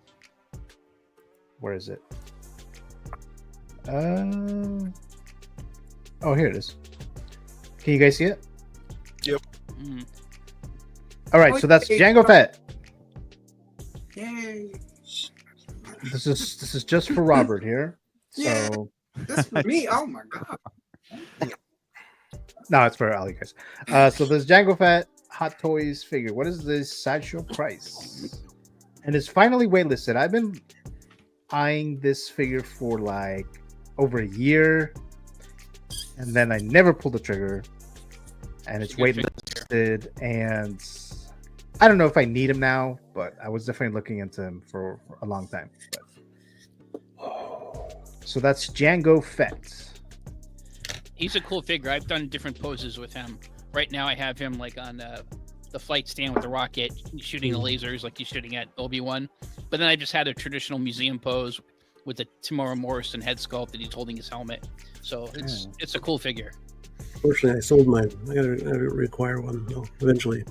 Where is it? Oh, here it is. Can you guys see it? Yep. All right, so that's Jango Fett. Yay. This is just for Robert here. Yeah. So That's for me. Oh my god. no, it's for all you guys. So this Jango Fett Hot Toys figure. What is this sideshow price? And it's finally waitlisted. I've been eyeing this figure for like over a year, and then I never pulled the trigger. And it's waitlisted, and I don't know if I need him now, but I was definitely looking into him for a long time. So that's Jango Fett. He's a cool figure. I've done different poses with him. Right now, I have him like on the flight stand with the rocket, shooting the lasers like he's shooting at Obi-Wan. But then I just had a traditional museum pose with the Tamora Morrison head sculpt that he's holding his helmet. So it's a cool figure. Fortunately, I sold mine. I gotta require one though, eventually.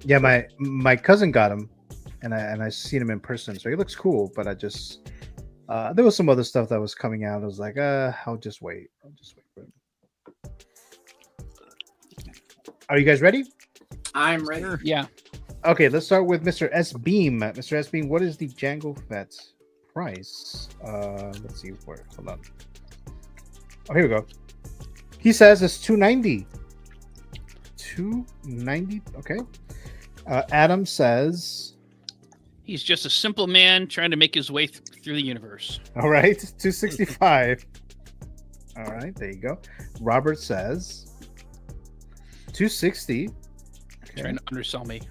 Yeah, my cousin got him, and I seen him in person, so he looks cool. But I just there was some other stuff that was coming out. I was like, I'll just wait for him. Are you guys ready? I'm ready. Yeah. Okay, let's start with Mr. S Beam. Mr. S Beam, what is the Jango Fett price? Let's see where. Hold on. Oh, here we go. He says it's $290. $290. Okay. Adam says he's just a simple man trying to make his way through the universe. All right, $265. All right, there you go. Robert says $260. Okay. Trying to undersell me.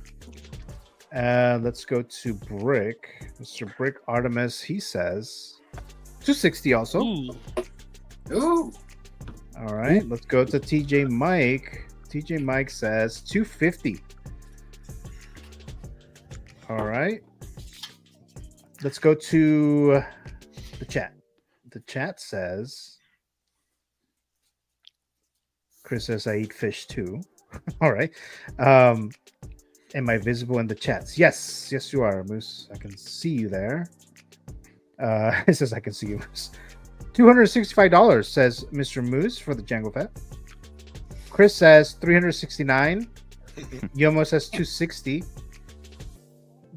Let's go to Brick. Mr. Brick Artemis, he says $260 also. Ooh. All right, let's go to TJ Mike. TJ Mike says $250. All right. Let's go to the chat. The chat says, Chris says, I eat fish too. All right. Am I visible in the chats? Yes, you are, Moose. I can see you there. It says I can see you, Moose. $265 says Mr. Moose for the Jango Fett. Chris says $369. Yomo says $260.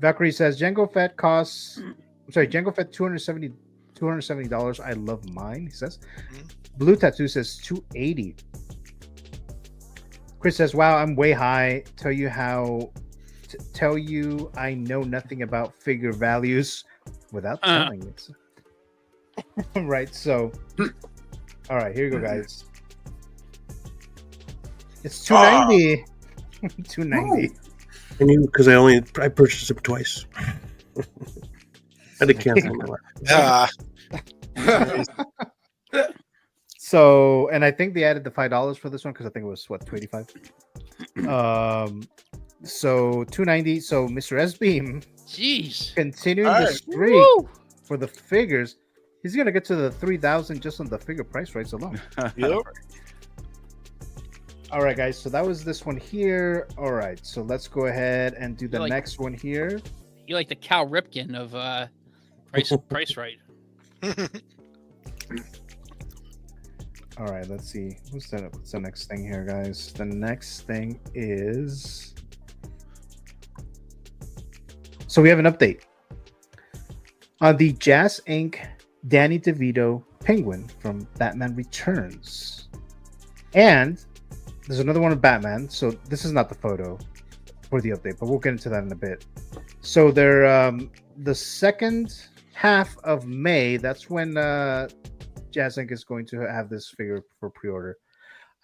Valkyrie says Jango Fett costs. I'm sorry, Jango Fett $270. I love mine. He says. Blue Tattoo says $280. Chris says, "Wow, I'm way high. Tell you I know nothing about figure values without telling it." Right. So, all right, here you go, guys. It's $290. $290. I knew because I purchased it twice. I had to cancel my last. So, and I think they added the $5 for this one because I think it was what, $285. So $290. So Mr. S Beam, jeez, continuing the streak for the figures. He's gonna get to the 3,000 just on the figure price rights alone. Yep. All right, guys. So that was this one here. All right. So let's go ahead and do the next one here. You're like the Cal Ripken of Price Right. All right. Let's see. What's the next thing here, guys? The next thing is. So we have an update on the Jazzinc Danny DeVito Penguin from Batman Returns, and there's another one of Batman. So this is not the photo for the update, but we'll get into that in a bit. So they're the second half of May. That's when Jazzinc is going to have this figure for pre-order.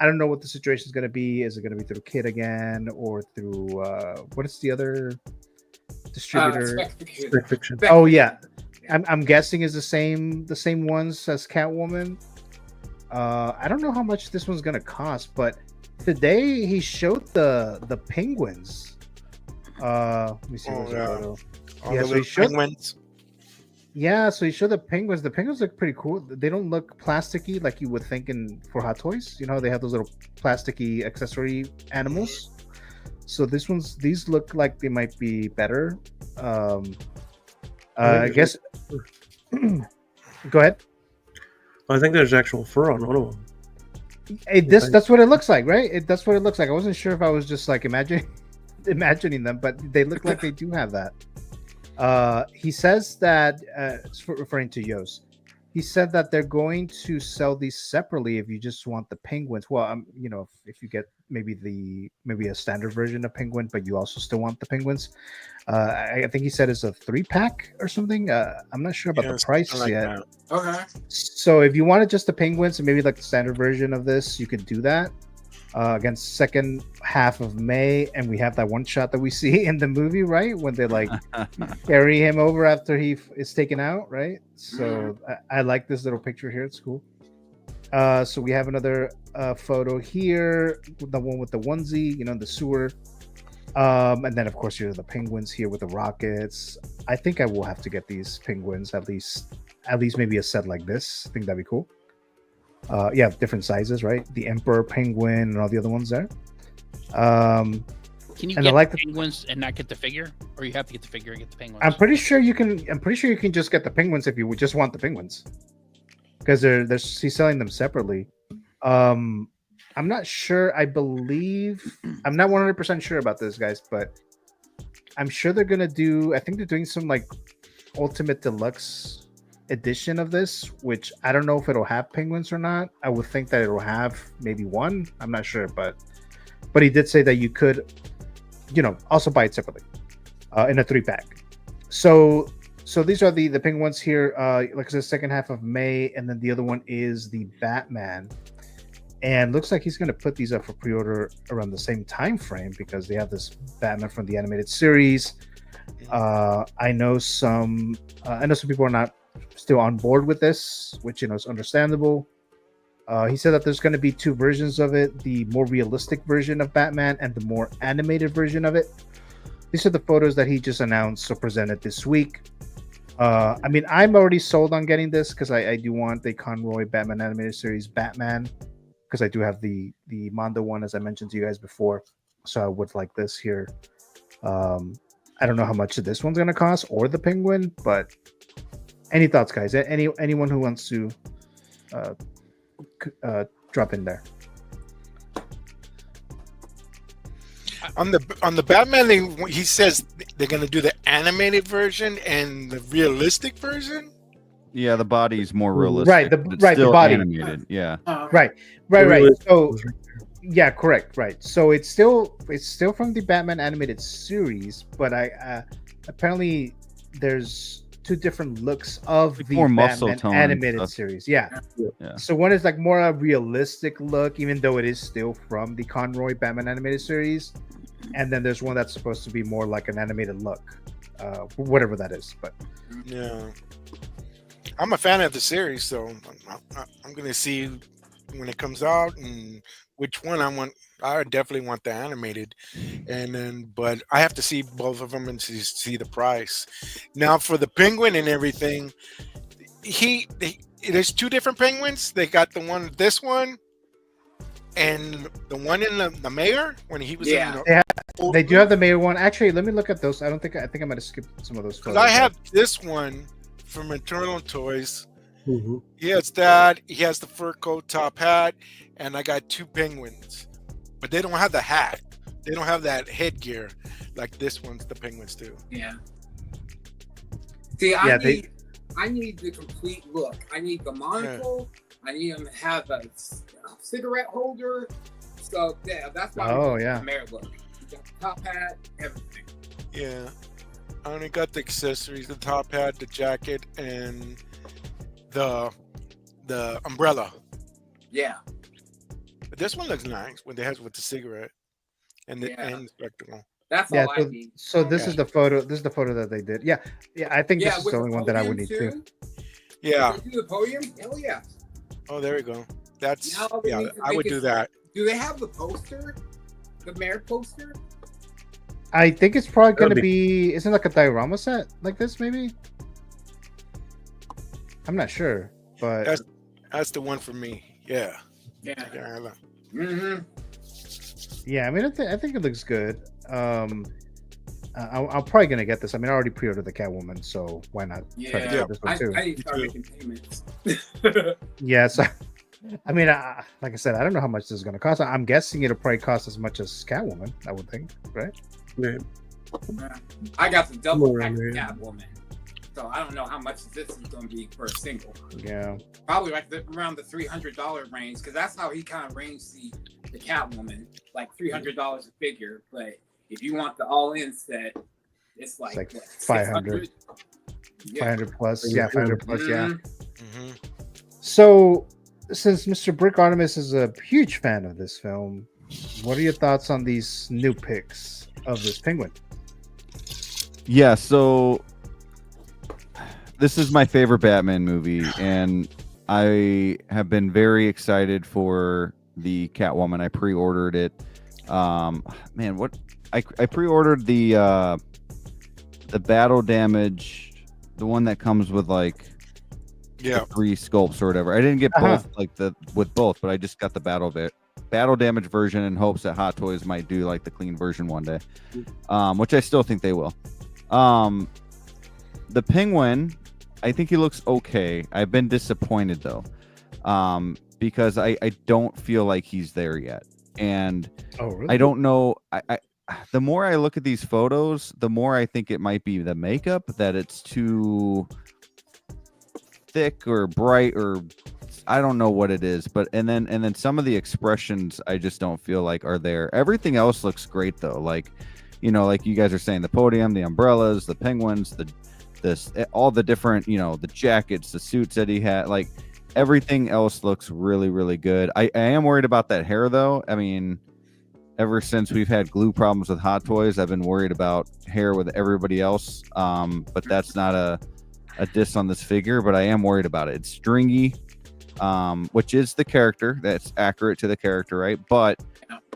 I don't know what the situation is going to be. Is it going to be through Kid again or through what is the other distributor? Spec Fiction. Oh yeah, I'm guessing is the same ones as Catwoman. I don't know how much this one's gonna cost, but today he showed the penguins. Let me see. So he showed penguins. Yeah, so he showed the penguins. The penguins look pretty cool. They don't look plasticky like you would think for Hot Toys. You know, they have those little plasticky accessory animals. So these look like they might be better. I guess. Go ahead. I think there's actual fur on one of them. That's what it looks like, right? That's what it looks like. I wasn't sure if I was just like imagining them, but they look like they do have that. He says that referring to Yost. He said that they're going to sell these separately if you just want the penguins. Well, you know, if you get maybe a standard version of penguin, but you also still want the penguins. I think he said it's a 3-pack or something. I'm not sure about the price yet. That. Okay. So if you wanted just the penguins and maybe like the standard version of this, you could do that. Against second half of May, and we have that one shot that we see in the movie, right, when they like carry him over after he is taken out, right? So I like this little picture here. It's cool. So we have another photo here, the one with the onesie, you know, the sewer, and then of course here's the penguins here with the rockets. I think I will have to get these penguins at least maybe a set like this. I think that'd be cool. Yeah, different sizes, right? The Emperor Penguin and all the other ones there. Can you get the penguins and not get the figure, or you have to get the figure and get the penguins? I'm pretty sure you can just get the penguins if you would just want the penguins, because he's selling them separately. I'm not sure. I'm not 100% sure about this, guys, but I'm sure they're gonna do. I think they're doing some like Ultimate Deluxe edition of this, which I don't know if it'll have penguins or not. I would think that it'll have maybe one. I'm not sure, but he did say that you could, you know, also buy it separately in a 3-pack. So these are the penguins here. Like I said, second half of May, and then the other one is the Batman, and looks like he's going to put these up for pre-order around the same time frame because they have this Batman from the animated series. I know some people are not still on board with this, which, you know, is understandable. He said that there's going to be 2 versions of it, the more realistic version of Batman and the more animated version of it. These are the photos that he just announced or presented this week. I mean, I'm already sold on getting this because I do want the Conroy Batman animated series Batman, because I do have the Mondo one, as I mentioned to you guys before. So I would like this here. I don't know how much this one's going to cost or the Penguin, but any thoughts, guys? Anyone who wants to drop in there? On the Batman, he says they're going to do the animated version and the realistic version. Yeah, the body's more realistic. Right, the body animated. Yeah. Right. So yeah, correct. Right. So it's still from the Batman animated series, but apparently there's two different looks of the more muscle Batman tone animated series. Yeah. So one is like more a realistic look, even though it is still from the Conroy Batman animated series, and then there's one that's supposed to be more like an animated look, whatever that is. But yeah, I'm a fan of the series, so I'm gonna see when it comes out and which one I want. I definitely want the animated, and then but I have to see both of them and see the price. Now for the Penguin and everything, there's two different Penguins. They got this one, and the one in the mayor when he was in they do have the mayor one. Actually, let me look at those. I think I might have skipped some of those photos. I have this one from Eternal Toys. He has that. He has the fur coat, top hat, and I got two Penguins. But they don't have the hat. They don't have that headgear like this one's the Penguins do. Yeah. See, I need the complete look. I need the monocle. I need them to have a cigarette holder. So yeah, that's why the mayor look. You got the top hat, everything. Yeah. I only got the accessories, the top hat, the jacket, and the umbrella. Yeah. But this one looks nice when they have with the cigarette and the spectacle. That's all I need. So this is the photo. This is the photo that they did. Yeah. I think this is the only one that I would need too. Yeah. Do the podium? Hell yeah. Oh, there we go. That's I would do that. Do they have the poster? The mayor poster? I think it's probably going to be. Isn't it like a diorama set like this? Maybe. I'm not sure, but that's the one for me. Yeah. Yeah. Yeah, I mean, I think it looks good. I'm probably gonna get this. I mean, I already pre-ordered the Catwoman, so why not try to get this one too? I need to start making payments. Yes, I mean, like I said, I don't know how much this is gonna cost. I'm guessing it'll probably cost as much as Catwoman. I would think, right? Yeah. I got the double pack of Catwoman. So I don't know how much this is going to be for a single. Yeah, probably like around the $300 range, because that's how he kind of ranged the Catwoman, like $300 a figure. But if you want the all-in set, it's like what, 500. 500 plus, 500 plus, Mm-hmm. So, since Mr. Brick Artemis is a huge fan of this film, what are your thoughts on these new picks of this Penguin? Yeah, so this is my favorite Batman movie, and I have been very excited for the Catwoman. I pre-ordered it. Man, what I pre-ordered the battle damage, the one that comes with like the 3 sculpts or whatever. I didn't get both with both, but I just got the battle damage version in hopes that Hot Toys might do like the clean version one day, which I still think they will. The Penguin, I think he looks okay. I've been disappointed though, because I don't feel like he's there yet, and really? I don't know. I the more I look at these photos, the more I think it might be the makeup, that it's too thick or bright, or I don't know what it is. But and then some of the expressions I just don't feel like are there. Everything else looks great though, like like you guys are saying, the podium, the umbrellas, the penguins, all the different, the jackets, the suits that he had, like everything else looks really, really good. I am worried about that hair though. I mean, ever since we've had glue problems with Hot Toys, I've been worried about hair with everybody else. But that's not a diss on this figure, but I am worried about it. It's stringy, which is the character. That's accurate to the character, right? But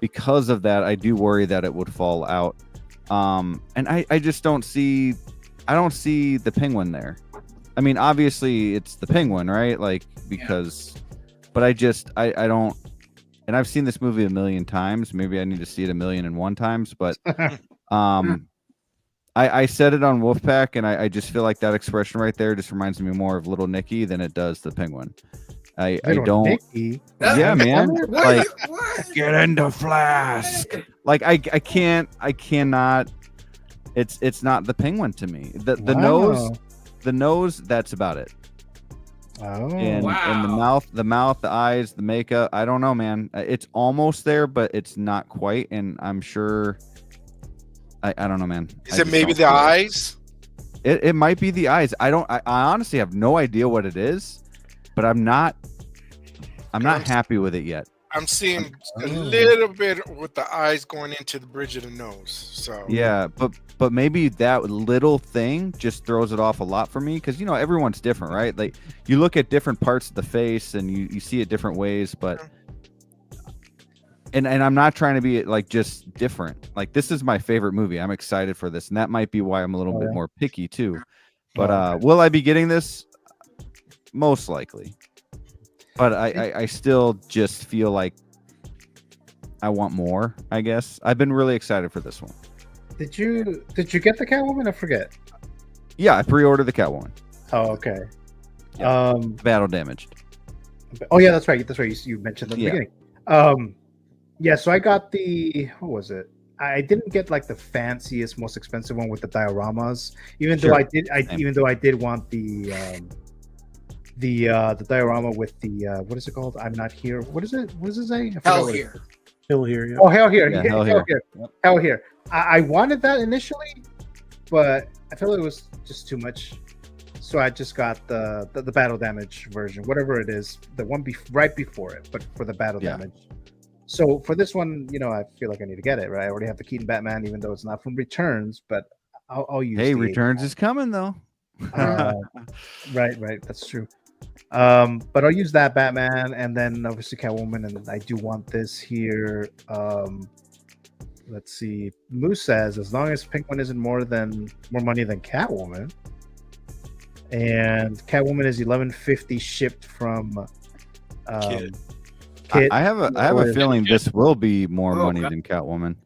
because of that, I do worry that it would fall out. And I just don't see the Penguin there. I mean, obviously it's the Penguin, right? Like, because, but I don't, and I've seen this movie 1,000,000 times. Maybe I need to see it 1,000,001 times, but, I said it on Wolfpack, and I just feel like that expression right there just reminds me more of Little Nicky than it does the Penguin. I Little don't. Nicky? Yeah, man. Like, What? get into Flask. Like I cannot. It's not the Penguin to me. The nose. That's about it. Oh, And the mouth, the eyes, the makeup. I don't know, man. It's almost there, but it's not quite. And I'm sure. I don't know, man. Is it maybe the eyes? It might be the eyes. I honestly have no idea what it is, but I'm not happy with it yet. I'm seeing a little bit with the eyes going into the bridge of the nose. So yeah, but maybe that little thing just throws it off a lot for me, because everyone's different, right? Like you look at different parts of the face and you see it different ways, but and I'm not trying to be like just different. Like this is my favorite movie. I'm excited for this, and that might be why I'm a little bit more picky too. But will I be getting this? Most likely. But I still just feel like I want more, I guess. I've been really excited for this one. Did you get the Catwoman? I forget. Yeah, I pre-ordered the Catwoman. Oh, okay. Yeah. Battle damaged. Oh yeah, that's right. That's right. You mentioned at the beginning. Yeah, so I got what was it? I didn't get like the fanciest, most expensive one with the dioramas, even though I did want the diorama with the what is it called? I'm not here. What is it? What does it say? Hell here. Hell here. Yeah. Oh, hell here. Yeah, Hell here. Hell here. I wanted that initially, but I felt it was just too much. So I just got the battle damage version, whatever it is, the one right before it, but for the battle damage. So for this one, I feel like I need to get it, right? I already have the Keaton Batman, even though it's not from Returns, but I'll use. Hey, Returns is coming though. Right. That's true. But I'll use that Batman, and then obviously Catwoman, and I do want this here. Let's see. Moose says as long as Penguin isn't more money than Catwoman, and Catwoman is $11.50 shipped from Kit. I have a feeling this will be more money than Catwoman.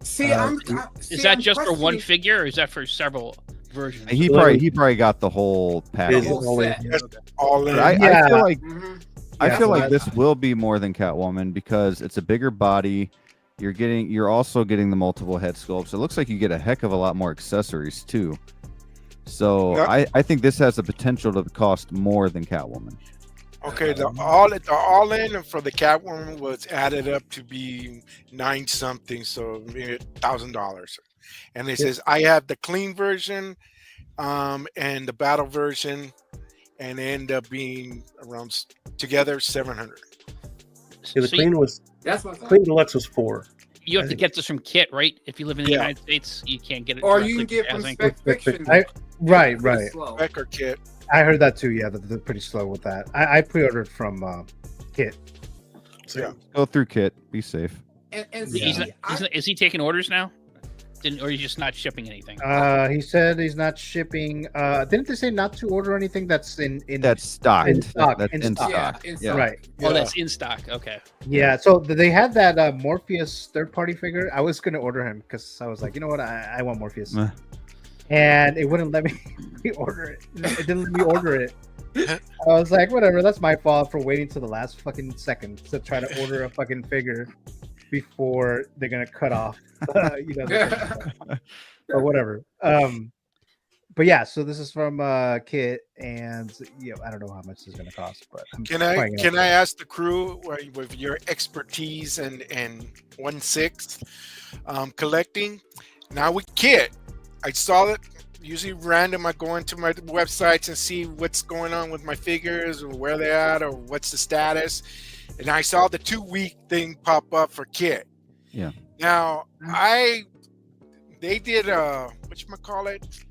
See, is that just for one figure, or is that for several versions? He probably got the whole package. All in. I feel like this will be more than Catwoman because it's a bigger body. You're also getting the multiple head sculpts. It looks like you get a heck of a lot more accessories too. So I think this has the potential to cost more than Catwoman. Okay, the all in for the Catwoman was added up to be $9 something, so maybe $1,000. And it says I have the clean version, and the battle version, and they end up being around together $700. Yeah, the clean deluxe was $4. You have to get this from Kit, right? If you live in the United States, you can't get it. Or you can get from Spec Fiction. Right. Spec or Kit. I heard that too. Yeah, they're pretty slow with that. I pre-ordered from Kit. So go through Kit. Be safe. Is he taking orders now? Or he's just not shipping anything? He said he's not shipping. Didn't they say not to order anything that's that's stock? In stock. That's in stock. Yeah. Right. Oh, that's in stock. Okay. Yeah. So they had that Morpheus third-party figure. I was going to order him because I was like, you know what, I want Morpheus. And it wouldn't let me order it. It didn't let me order it. I was like, whatever, that's my fault for waiting till the last fucking second to try to order a fucking figure before they're gonna cut off, or whatever. But yeah, so this is from Kit, and I don't know how much this is gonna cost, but can I ask the crew with your expertise and 1/6 collecting now with Kit? I saw it usually random. I go into my websites and see what's going on with my figures or where they're at or what's the status. And I saw the 2-week thing pop up for Kit. Yeah. Now they did whatchamacallit,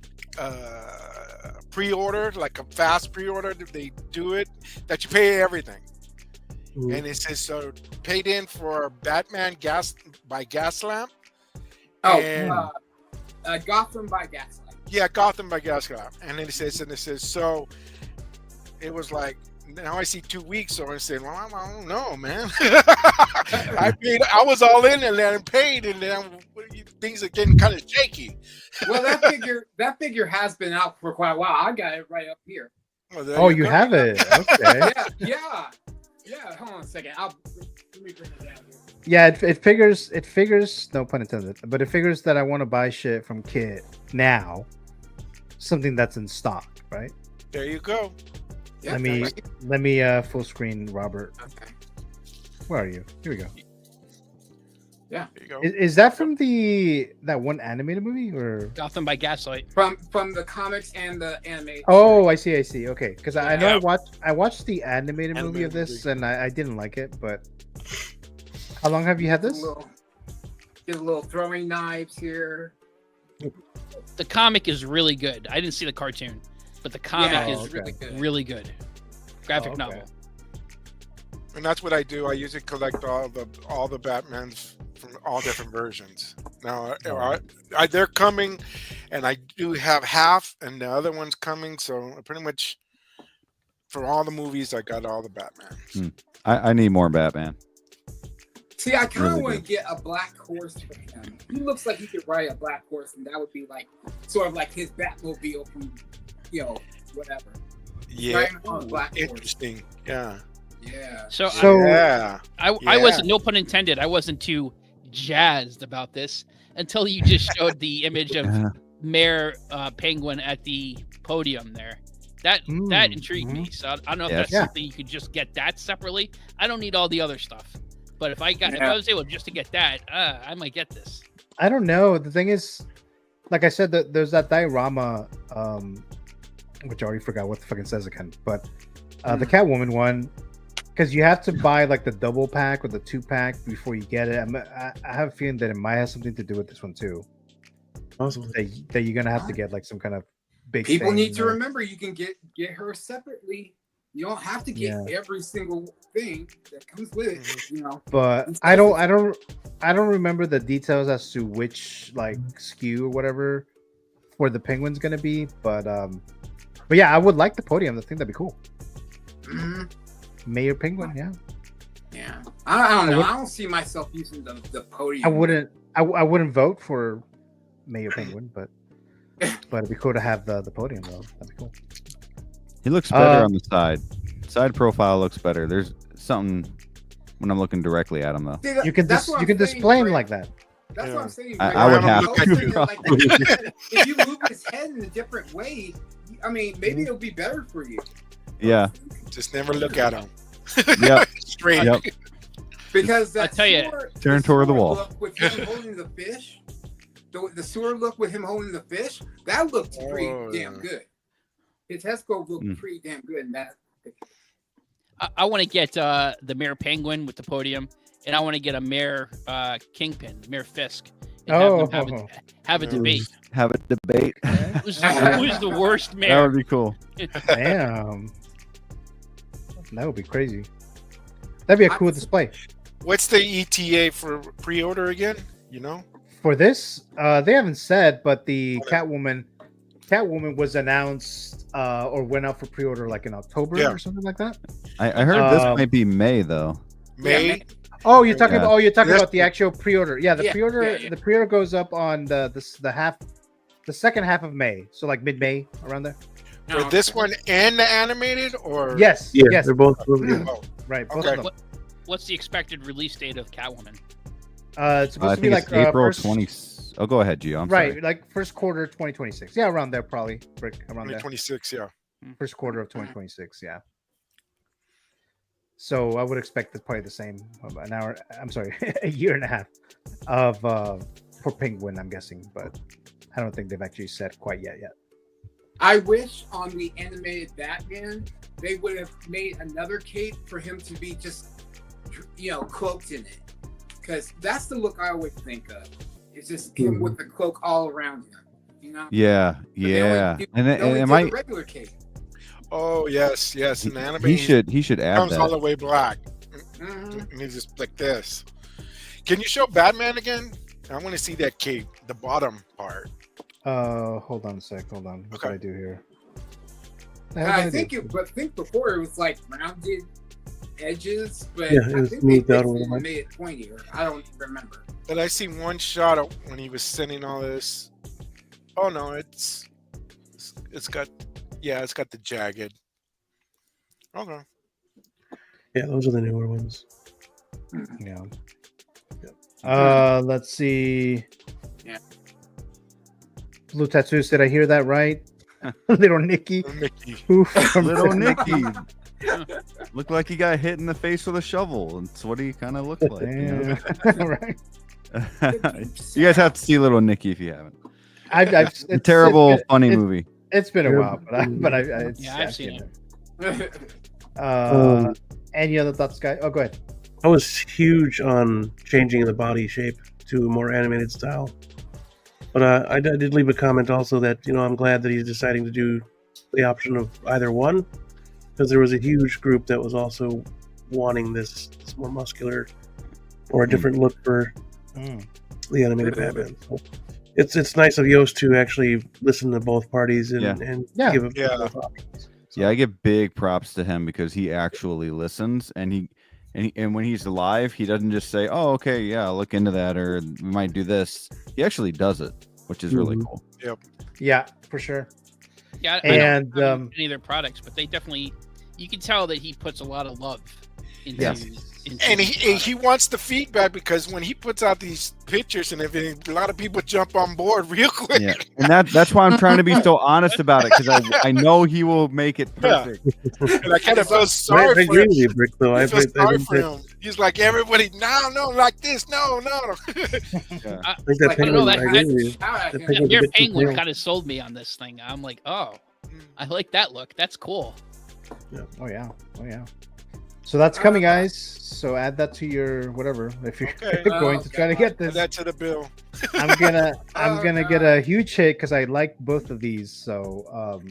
pre-order, like a fast pre-order. They do it that you pay everything. Ooh. And it says so paid in for Batman by Gaslamp. Oh, Gotham by Gaslamp. Yeah, Gotham by Gaslamp. And then it says so. It was like now I see 2 weeks, so I said, well, I don't know, man. I was all in and then paid, and then things are getting kind of shaky. Well, that figure has been out for quite a while. I got it right up here. Well, oh, you have it. Okay. Yeah. Hold on a second. Let me bring it down here. Yeah, it figures, no pun intended, but it figures that I want to buy shit from Kit now, something that's in stock, right? There you go. Yeah, let me full screen Robert. Okay. Where are you? Here we go. Yeah. There you go. Is that from that one animated movie or Gotham by Gaslight. From the comics and the anime. Oh, I see. Okay, because I know Yeah. I watched the animated movie of this and I didn't like it, but how long have you had this? Get a little throwing knives here. The comic is really good. I didn't see the cartoon, but the comic is really good. really good. Graphic okay. novel. And that's what I do. I usually collect all the Batmans from all different versions. Now they're coming, and I do have half, and the other one's coming. So pretty much for all the movies, I got all the Batmans. I need more Batman. See, I kind of Really want to good. get a black horse for him. He looks like he could ride a black horse, and that would be like sort of like his Batmobile from, whatever. Yeah, Riding on a black horse. interesting. Yeah. Yeah. So Yeah. I wasn't, no pun intended, I wasn't too jazzed about this until you just showed the image of Mayor Penguin at the podium there. That intrigued me. So I don't know if that's something you could just get that separately. I don't need all the other stuff. But if I was able just to get that, I might get this. I don't know. The thing is, like I said, there's that diorama, which I already forgot what the fucking says again. But the Catwoman one, because you have to buy like the double pack or the 2-pack before you get it. I have a feeling that it might have something to do with this one too. Awesome. That you're gonna have to get like some kind of big. People need to remember you can get her separately. You don't have to get every single thing that comes with it, But I don't remember the details as to which like SKU or whatever for the Penguin's gonna be. But yeah, I would like the podium. I think that'd be cool. Mm-hmm. Mayor Penguin, yeah. Yeah, I don't know. I don't see myself using the podium. I wouldn't vote for Mayor Penguin, but it'd be cool to have the podium though. That'd be cool. He looks better on the side. Side profile looks better. There's something when I'm looking directly at him though. See, you can display him like that. That's what I'm saying. I would have to. If you move his head in a different way, I mean, maybe it'll be better for you. Yeah. Just never look at him. Yep. Straight. Yep. Because that I tell you, turn toward the wall. Look with him holding the fish, the sewer look with him holding the fish, that looked pretty damn good. His Hesco looked pretty damn good in that. I want to get the Mayor Penguin with the podium, and I want to get a Mayor Kingpin, Mayor Fisk, and have a debate. Have a debate. Who's the worst mayor? That would be cool. Damn. That would be crazy. That'd be a cool display. What's the ETA for pre-order again? For this, they haven't said, but the Catwoman was announced or went out for pre-order like in October or something like that. I heard this might be May though. May. Oh, you're talking about the actual pre-order. Yeah, the pre-order goes up on the second half of May, so like mid-May around there. For this one and the animated, or yes, they're both right. Both of them. What's the expected release date of Catwoman? It's supposed to be like April 20. Oh, go ahead, Gio. I'm right, sorry. like first quarter 2026. Yeah, around there probably. Rick, around 2026. there. First quarter of 2026. Yeah. So I would expect it's probably the same. An hour. I'm sorry, a year and a half of for Penguin. I'm guessing, but I don't think they've actually said quite yet. I wish on the animated Batman they would have made another cape for him to be just, cloaked in it, because that's the look I always think of. It's just him with the cloak all around him. Yeah. And it might regular cape. Oh yes. In the anime, he should add comes that. all the way black, and he's just like this. Can you show Batman again? I want to see that cape, the bottom part. Hold on a sec. Hold on. What did I do here? I think before it was like rounded edges, but it I was think smoothed they out a little bit. made it pointier. I don't remember. But I see one shot of when he was sending all this. Oh no, it's got the jagged. Okay. Yeah, those are the newer ones. Yeah. Let's see. Yeah. Blue tattoos. Did I hear that right? Little Nicky. Who from Little Nicky. Looked like he got hit in the face with a shovel. That's what he kind of looked like. You know? Right. You guys have to see Little Nicky if you haven't. It's a terrible, funny movie. It's been a while, but I've seen it. Any other thoughts, guys? Oh, go ahead. I was huge on changing the body shape to a more animated style. But I did leave a comment also that, I'm glad that he's deciding to do the option of either one, because there was a huge group that was also wanting this more muscular or a different look for the animated Batman. So it's nice of Yost to actually listen to both parties and give both options. So. Yeah, I give big props to him because he actually listens, and when he's live, he doesn't just say, "Oh, okay, yeah, I'll look into that," or "We might do this." He actually does it, which is really cool. Yep. Yeah, for sure. Yeah, I don't any of their products, but they definitely, you can tell that he puts a lot of love into. Yes. And he wants the feedback, because when he puts out these pictures and everything, a lot of people jump on board real quick. Yeah, and that's why I'm trying to be so honest about it, because I know he will make it perfect. Yeah. And I kind of feel sorry for him. I feel sorry for him. He's like, everybody, no, like this, no. Yeah. I don't know, that Penguin kind of sold me on this thing. I'm like, oh, I like that look. That's cool. Yeah. Oh yeah. So that's coming, guys. So add that to your whatever. If you're going to try to get this, add that to the bill. I'm gonna get a huge hit because I like both of these. So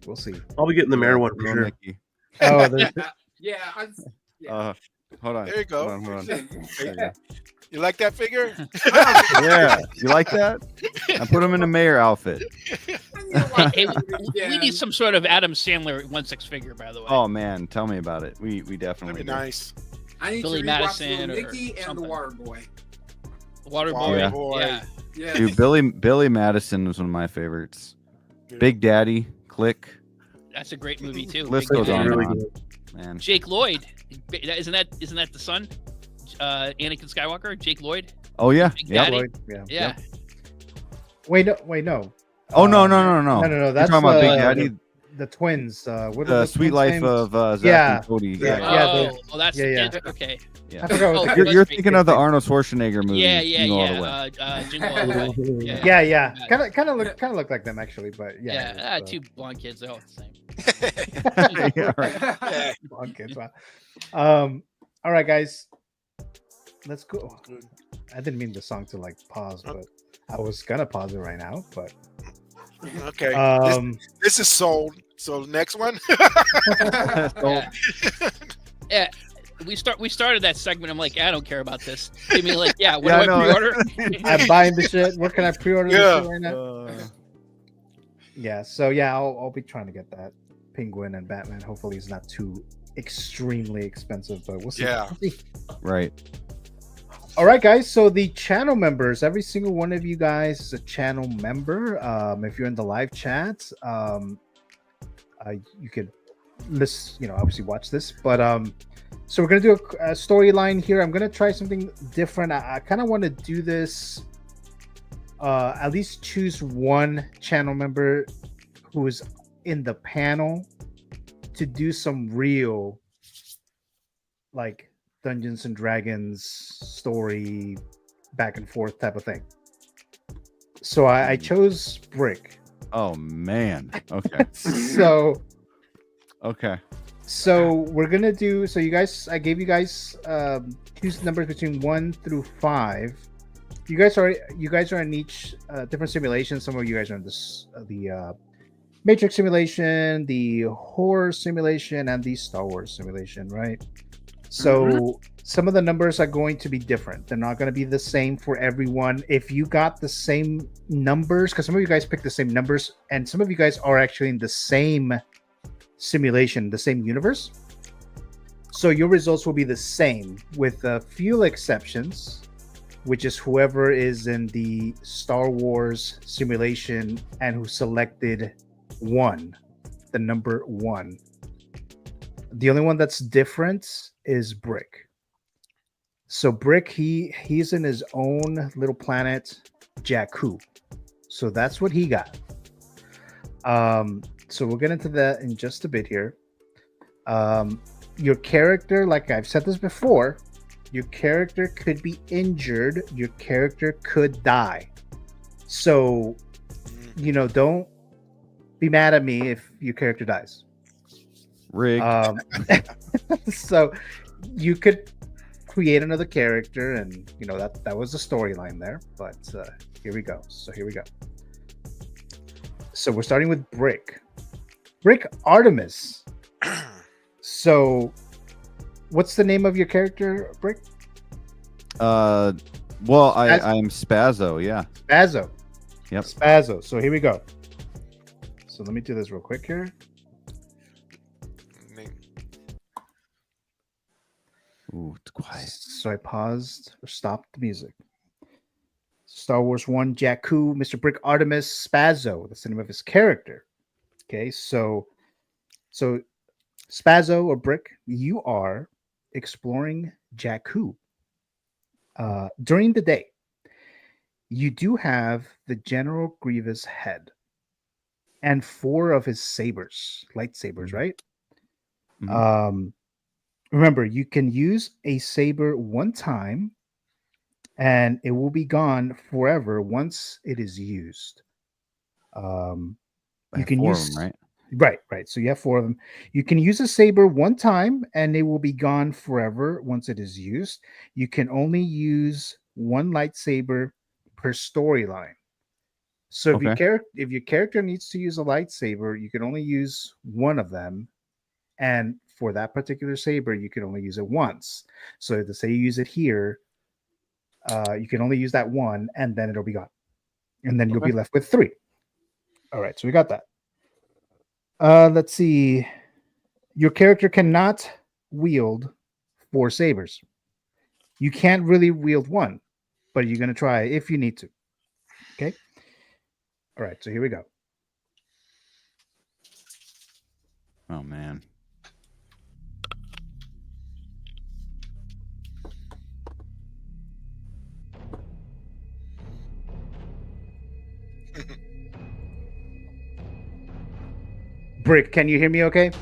we'll see. I'll be getting the mayor one for sure. Oh, hold on. There you go. Hold on. You like that figure? Yeah, you like that? I put him in a mayor outfit. Hey, we need some sort of Adam Sandler 1/6 figure, by the way. Oh man, tell me about it. We definitely That'd be nice. I need Billy to Madison Little or Nicky and something. the Water Boy. Water Boy. Boy. Yeah. Dude, Billy Madison was one of my favorites. Big Daddy, Click. That's a great movie too. List Big goes Daddy. on and on. Man. Jake Lloyd, isn't that the son? Anakin Skywalker, Jake Lloyd. Oh yeah, Big Daddy? Yeah. Yeah. Wait, no. Oh no. No. That's You're talking about Big Daddy. The twins. What The are Sweet Life of Zach and Cody. That's okay. Yeah. I forgot. You're thinking of the Arnold Schwarzenegger movie. Yeah. Jingle All the Way. Jingle All the Way. Yeah. Kind of look like them actually, but yeah. Two blonde kids, they're all the same. Yeah, right. Blonde kids. Wow. All right, guys. Let's go. I didn't mean the song to pause, but I was gonna pause it right now. But okay, this is sold. So next one. Yeah. We started that segment. I'm like, I don't care about this. Give me what do I pre-order? I'm buying the shit. Where can I pre-order this shit right now? So I'll be trying to get that Penguin and Batman. Hopefully, it's not too extremely expensive, but we'll see. Yeah. Right. All right, guys. So the channel members, every single one of you guys is a channel member. If you're in the live chat, you could obviously watch this. But so we're gonna do a storyline here. I'm gonna try something different. I kind of want to do this. At least choose one channel member who is in the panel to do some real, Dungeons and Dragons story back and forth type of thing. So I chose Brick. Oh man. Okay. Okay. So we're gonna do. So I gave you guys choose numbers between 1 through 5. You guys are in each different simulations. Some of you guys are in the Matrix simulation, the horror simulation, and the Star Wars simulation, right? So some of the numbers are going to be different. They're not going to be the same for everyone. If you got the same numbers, because some of you guys picked the same numbers, and some of you guys are actually in the same simulation, the same universe. So your results will be the same with a few exceptions, which is whoever is in the Star Wars simulation and who selected 1, the number 1. The only one that's different is Brick. So Brick, he's in his own little planet, Jakku. So that's what he got. So we'll get into that in just a bit here. Your character, like I've said this before, your character could be injured. Your character could die. So, don't be mad at me if your character dies. Rigged. So you could create another character, and that was the storyline there. But here we go. So we're starting with Brick Artemis. So what's the name of your character, Brick? I'm Spazzo. Yeah. Spazzo. Yep. Spazzo. So here we go. So let me do this real quick here. Ooh, it's quiet. So I paused or stopped the music. Star Wars 1, Jakku, Mr. Brick Artemis, Spazzo. That's the name of his character. Okay, so Spazzo or Brick, you are exploring Jakku. During the day, you do have the General Grievous head and 4 of his lightsabers, right? Mm-hmm. Remember, you can use a saber one time and it will be gone forever once it is used. You can use them, right? Right. So you have 4 of them. You can use a saber one time and it will be gone forever once it is used. You can only use 1 lightsaber per storyline. So if your character needs to use a lightsaber, you can only use 1 of them, and for that particular saber, you can only use it once. So to say you use it here, you can only use that 1, and then it'll be gone, and then you'll be left with 3. All right, so we got that. Let's see. Your character cannot wield 4 sabers. You can't really wield 1, but you're going to try if you need to. Okay? All right, so here we go. Oh, man. Brick, can you hear me okay? I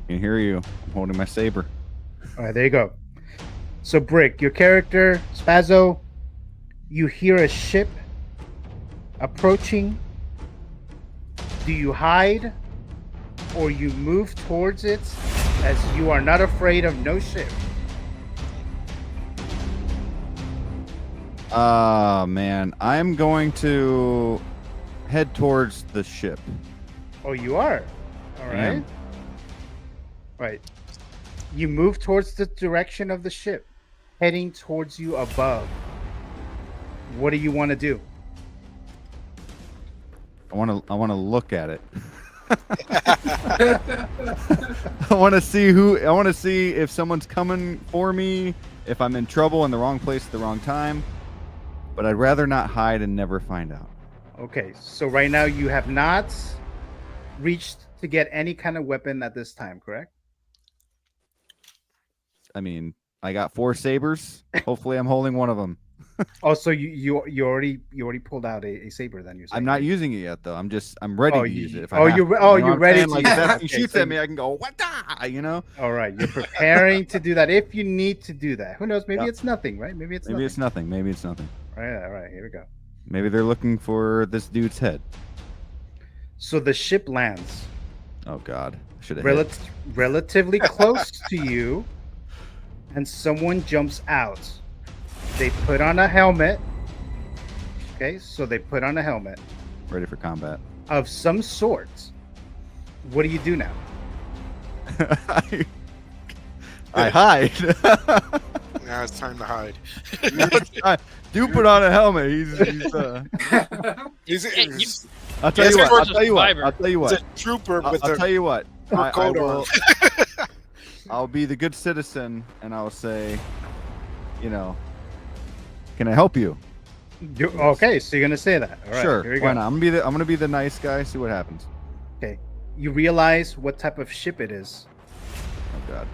can hear you. I'm holding my saber. All right, there you go. So, Brick, your character, Spazzo, you hear a ship approaching. Do you hide or you move towards it as you are not afraid of no ship? Man, I'm going to head towards the ship. Oh, you are? All right. Right. You move towards the direction of the ship, heading towards you above. What do you want to do? I want to look at it. I want to see if someone's coming for me, if I'm in trouble in the wrong place at the wrong time. But I'd rather not hide and never find out. Okay, so right now you have not reached to get any kind of weapon at this time, correct? I mean, I got 4 sabers. Hopefully, I'm holding one of them. Oh, so you already pulled out a saber then? You're saying? I'm not using it yet though. I'm ready to use it. If you're ready to. Like if he shoots at me, I can go what the, you know? All right, you're preparing to do that if you need to do that. Who knows? Maybe it's nothing, right? Maybe it's nothing. Maybe it's nothing. All right. Here we go. Maybe they're looking for this dude's head. So the ship lands. Oh God, should have relatively close to you, and someone jumps out. They put on a helmet. Okay, so they put on a helmet. Ready for combat. Of some sort. What do you do now? I hide. Now it's time to hide. Do put on a helmet. I'll tell you what. It's a trooper with I'll tell you what. I will, I'll be the good citizen, and I'll say, can I help you? Okay, so you're gonna say that. All right, sure. Here we Why go. not? I'm gonna be the nice guy. See what happens. Okay. You realize what type of ship it is. God.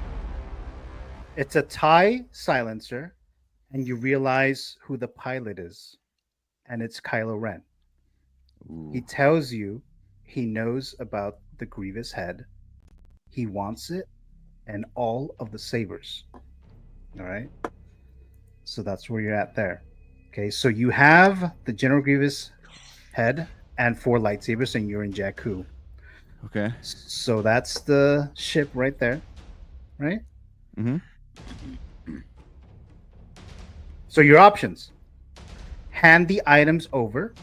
It's a TIE silencer, and you realize who the pilot is, and it's Kylo Ren. Ooh. He tells you he knows about the Grievous head. He wants it and all of the sabers. All right. So that's where you're at there. Okay. So you have the General Grievous head and 4 lightsabers, and you're in Jakku. Okay. So that's the ship right there. Right. Mm-hmm. So your options: hand the items over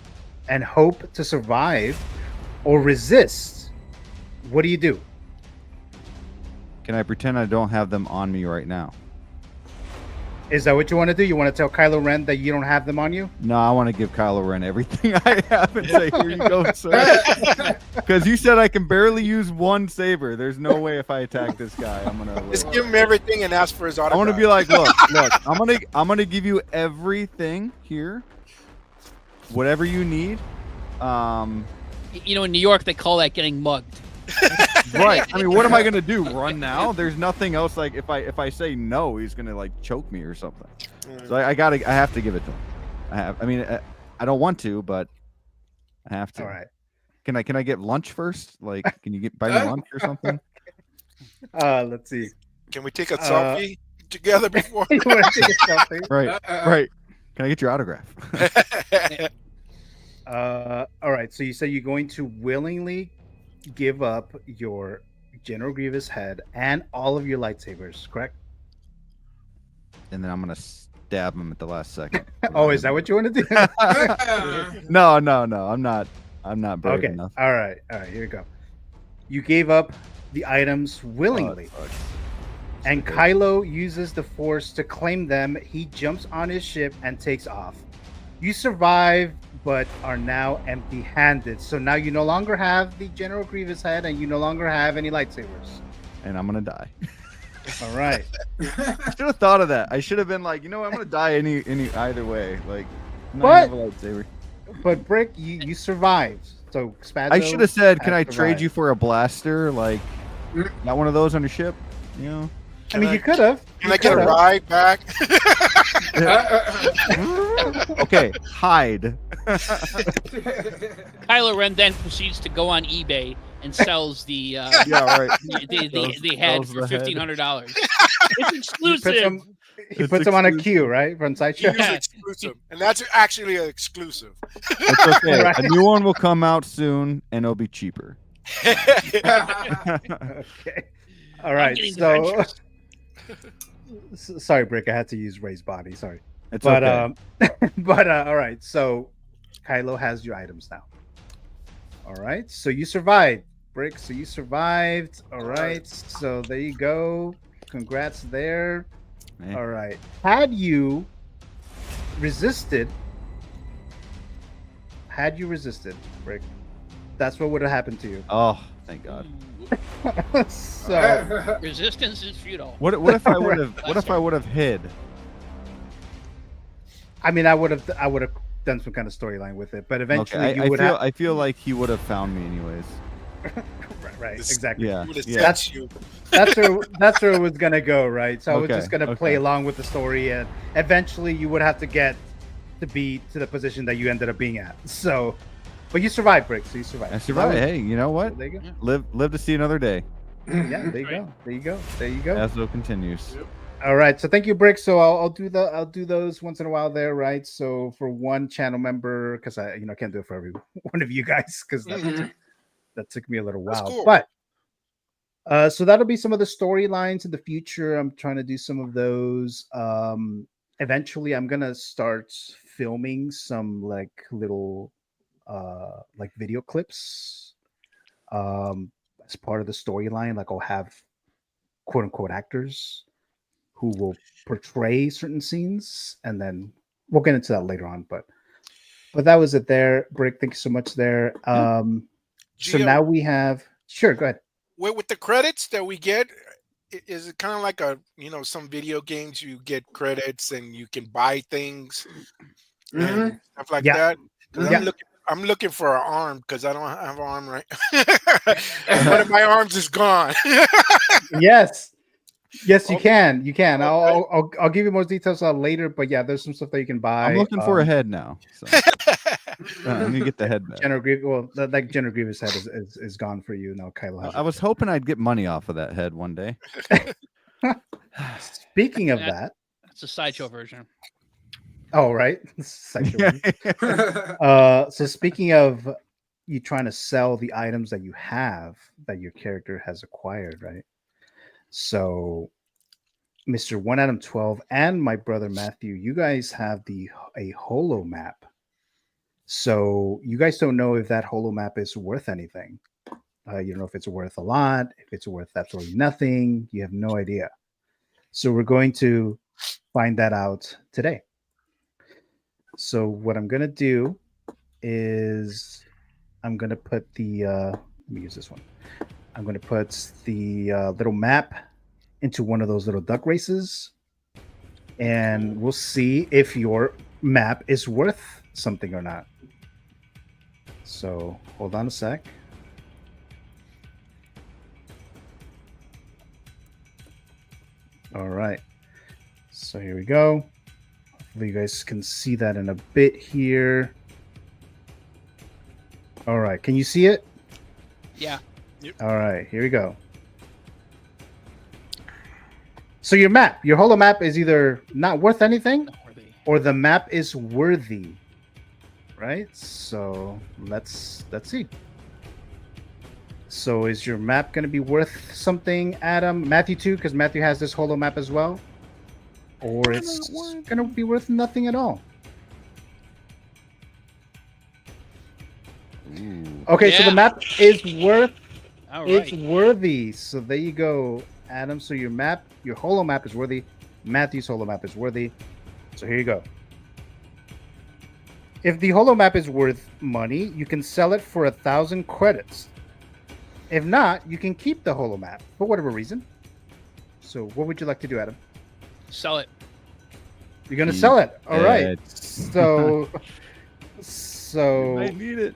and hope to survive, or resist. What do you do? Can I pretend I don't have them on me right now? Is that what you want to do? You want to tell Kylo Ren that you don't have them on you? No, I want to give Kylo Ren everything I have and say, here you go, sir. Because you said I can barely use one saber. There's no way if I attack this guy, I'm gonna just give him everything and ask for his autograph. I want to be like, look, I'm gonna give you everything here, whatever you need. You know, in New York, they call that getting mugged. Right. I mean, what am I gonna do? Run now? There's nothing else. Like if I say no, he's gonna like choke me or something. So I have to give it to him. I mean, I don't want to, but I have to. All right. Can I get lunch first? Like, can you buy me lunch or something? Let's see. Can we take a selfie together before? You want to take a selfie? Right. Right. Can I get your autograph? All right. So you say you're going to willingly give up your General Grievous head and all of your lightsabers, correct? And then I'm gonna stab him at the last second. Oh, is that what you want to do? No. I'm not brave enough. All right. Here we go. You gave up the items willingly, and Kylo uses the Force to claim them. He jumps on his ship and takes off. You survive, but are now empty-handed. So now you no longer have the General Grievous head, and you no longer have any lightsabers. And I'm gonna die. All right. I should have thought of that. I should have been like, you know, I'm gonna die any either way. Like, What? have a lightsaber. But Brick, you survived. So Spazzo I should have said, can I survived. trade you for a blaster? Like, not one of those on your ship? You know? I mean, you could have. Can I get a ride back? Okay, hide. Kylo Ren then proceeds to go on eBay and sells the yeah, right. the head for $1,500. It's exclusive. He puts them on a queue, right? From Sideshow. It's exclusive, and that's actually an exclusive. It's okay. Right. A new one will come out soon, and it'll be cheaper. Okay. All right. So, sorry, Brick. I had to use Ray's body. Sorry. It's okay. All right. So, Kylo has your items now. All right. So you survived, Brick. So you survived. All right. So there you go. Congrats there. Man. All right. Had you resisted, Brick, that's what would have happened to you. Oh, thank God. So resistance is futile. What if I would have? What if I would have hid? I mean, I would have done some kind of storyline with it, but eventually okay, you would have. I feel like he would have found me anyways. Right, exactly. Yeah. That's where it was gonna go, right? So I was just gonna play along with the story, and eventually you would have to get to be to the position that you ended up being at. So, but you survived, Brick. So you survived. I survived. Hey, you know what? There you go. Live to see another day. Yeah, there you go. AHSOKA continues. Yep. All right, so thank you, Brick. So I'll do those once in a while there, right? So for one channel member, because I can't do it for every one of you guys, because that took me a little while. Cool. But so that'll be some of the storylines in the future. I'm trying to do some of those. Eventually, I'm gonna start filming some like little like video clips as part of the storyline. Like I'll have quote unquote actors who will portray certain scenes, and then we'll get into that later on. But that was it there. Brick, thank you so much there. So now we have go ahead. With the credits that we get, is it kind of like some video games you get credits and you can buy things and stuff like that? I'm looking for an arm because I don't have an arm right. One of my arms is gone. Yes. Yes, you can. You can. I'll give you more details later. But yeah, there's some stuff that you can buy. I'm looking for a head now. So. I need to get the head back. General Grievous. Well, that General Grievous head is gone for you now. Kylo has. I was hoping I'd get money off of that head one day. Speaking of that, that's a sideshow version. Oh, right. So speaking of you trying to sell the items that you have that your character has acquired, right? So Mr. One Adam 12 and my brother Matthew, you guys have a holo map. So you guys don't know if that holo map is worth anything. You don't know if it's worth a lot, if it's worth absolutely nothing. You have no idea. So we're going to find that out today. So what I'm going to do is I'm going to put the, let me use this one. I'm going to put the little map into one of those little duck races. And we'll see if your map is worth something or not. So hold on a sec. All right. So here we go. Hopefully you guys can see that in a bit here. All right. Can you see it? Yeah. Yep. All right. Here we go. So your map, your holo map is either not worth anything or the map is worthy. Right? So let's see. So is your map going to be worth something, Adam? Matthew too, because Matthew has this holo map as well. Or it's going to be worth nothing at all. Ooh. Okay, so the map is worth. It's worthy. So there you go, Adam. So your map, your holo map is worthy. Matthew's holo map is worthy. So here you go. If the holo map is worth money, you can sell it for 1,000 credits. If not, you can keep the holo map for whatever reason. So what would you like to do, Adam? Sell it. You're gonna sell it. All right. So you might need it.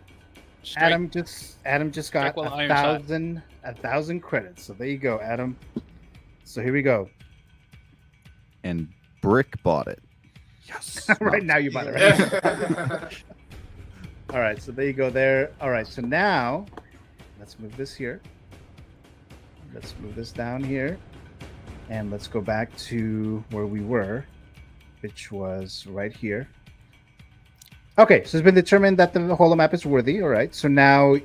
Adam just got 1,000 credits. So there you go, Adam. So here we go. And Brick bought it. Yes. Right now you bought it. Right? All right. So there you go. There. All right. So now let's move this here. Let's move this down here. And let's go back to where we were, which was right here. Okay, so it's been determined that the holo map is worthy. All right, so now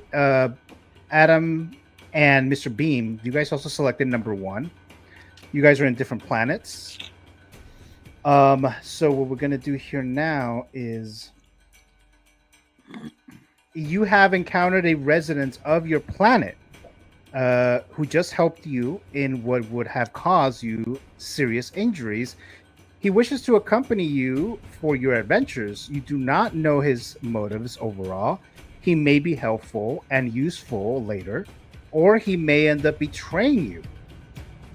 Adam and Mr. Beam, you guys also selected number 1. You guys are in different planets. So what we're going to do here now is you have encountered a resident of your planet who just helped you in what would have caused you serious injuries. He wishes to accompany you for your adventures. You do not know his motives overall. He may be helpful and useful later, or he may end up betraying you.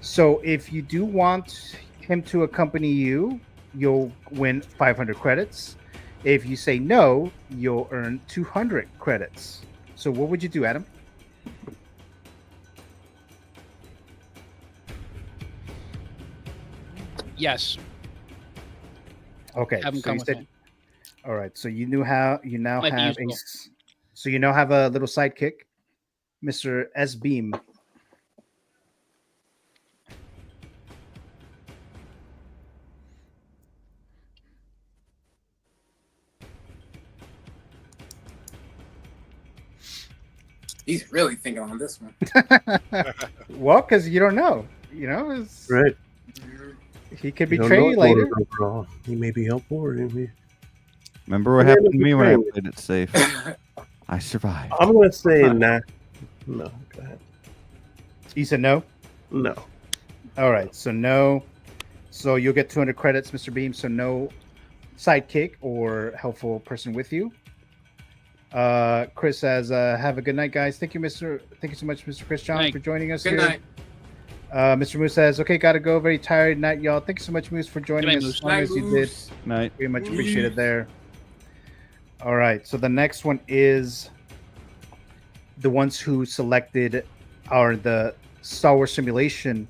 So if you do want him to accompany you, you'll win 500 credits. If you say no, you'll earn 200 credits. So what would you do, Adam? Yes. Okay. Have him come with me. All right. So you now have a little sidekick, Mr. S Beam. He's really thinking on this one. Well, because you don't know. You know, it's right. He could betray you later. He may be helpful, or he may... Remember what happened to me when I played it safe? I survived. I'm going to say nah. No, go ahead. You said no? No. All right, so no. So you'll get 200 credits, Mr. Beam. So no sidekick or helpful person with you. Chris says, "Have a good night, guys. Thank you so much, Mr. Chris John, for joining us. Good night. Mr. Moose says, "Okay, gotta go. Very tired night, y'all. Thank you so much, Moose, for joining us as long as you did. Night. Very much appreciated there." All right, so the next one is the ones who selected the Star Wars simulation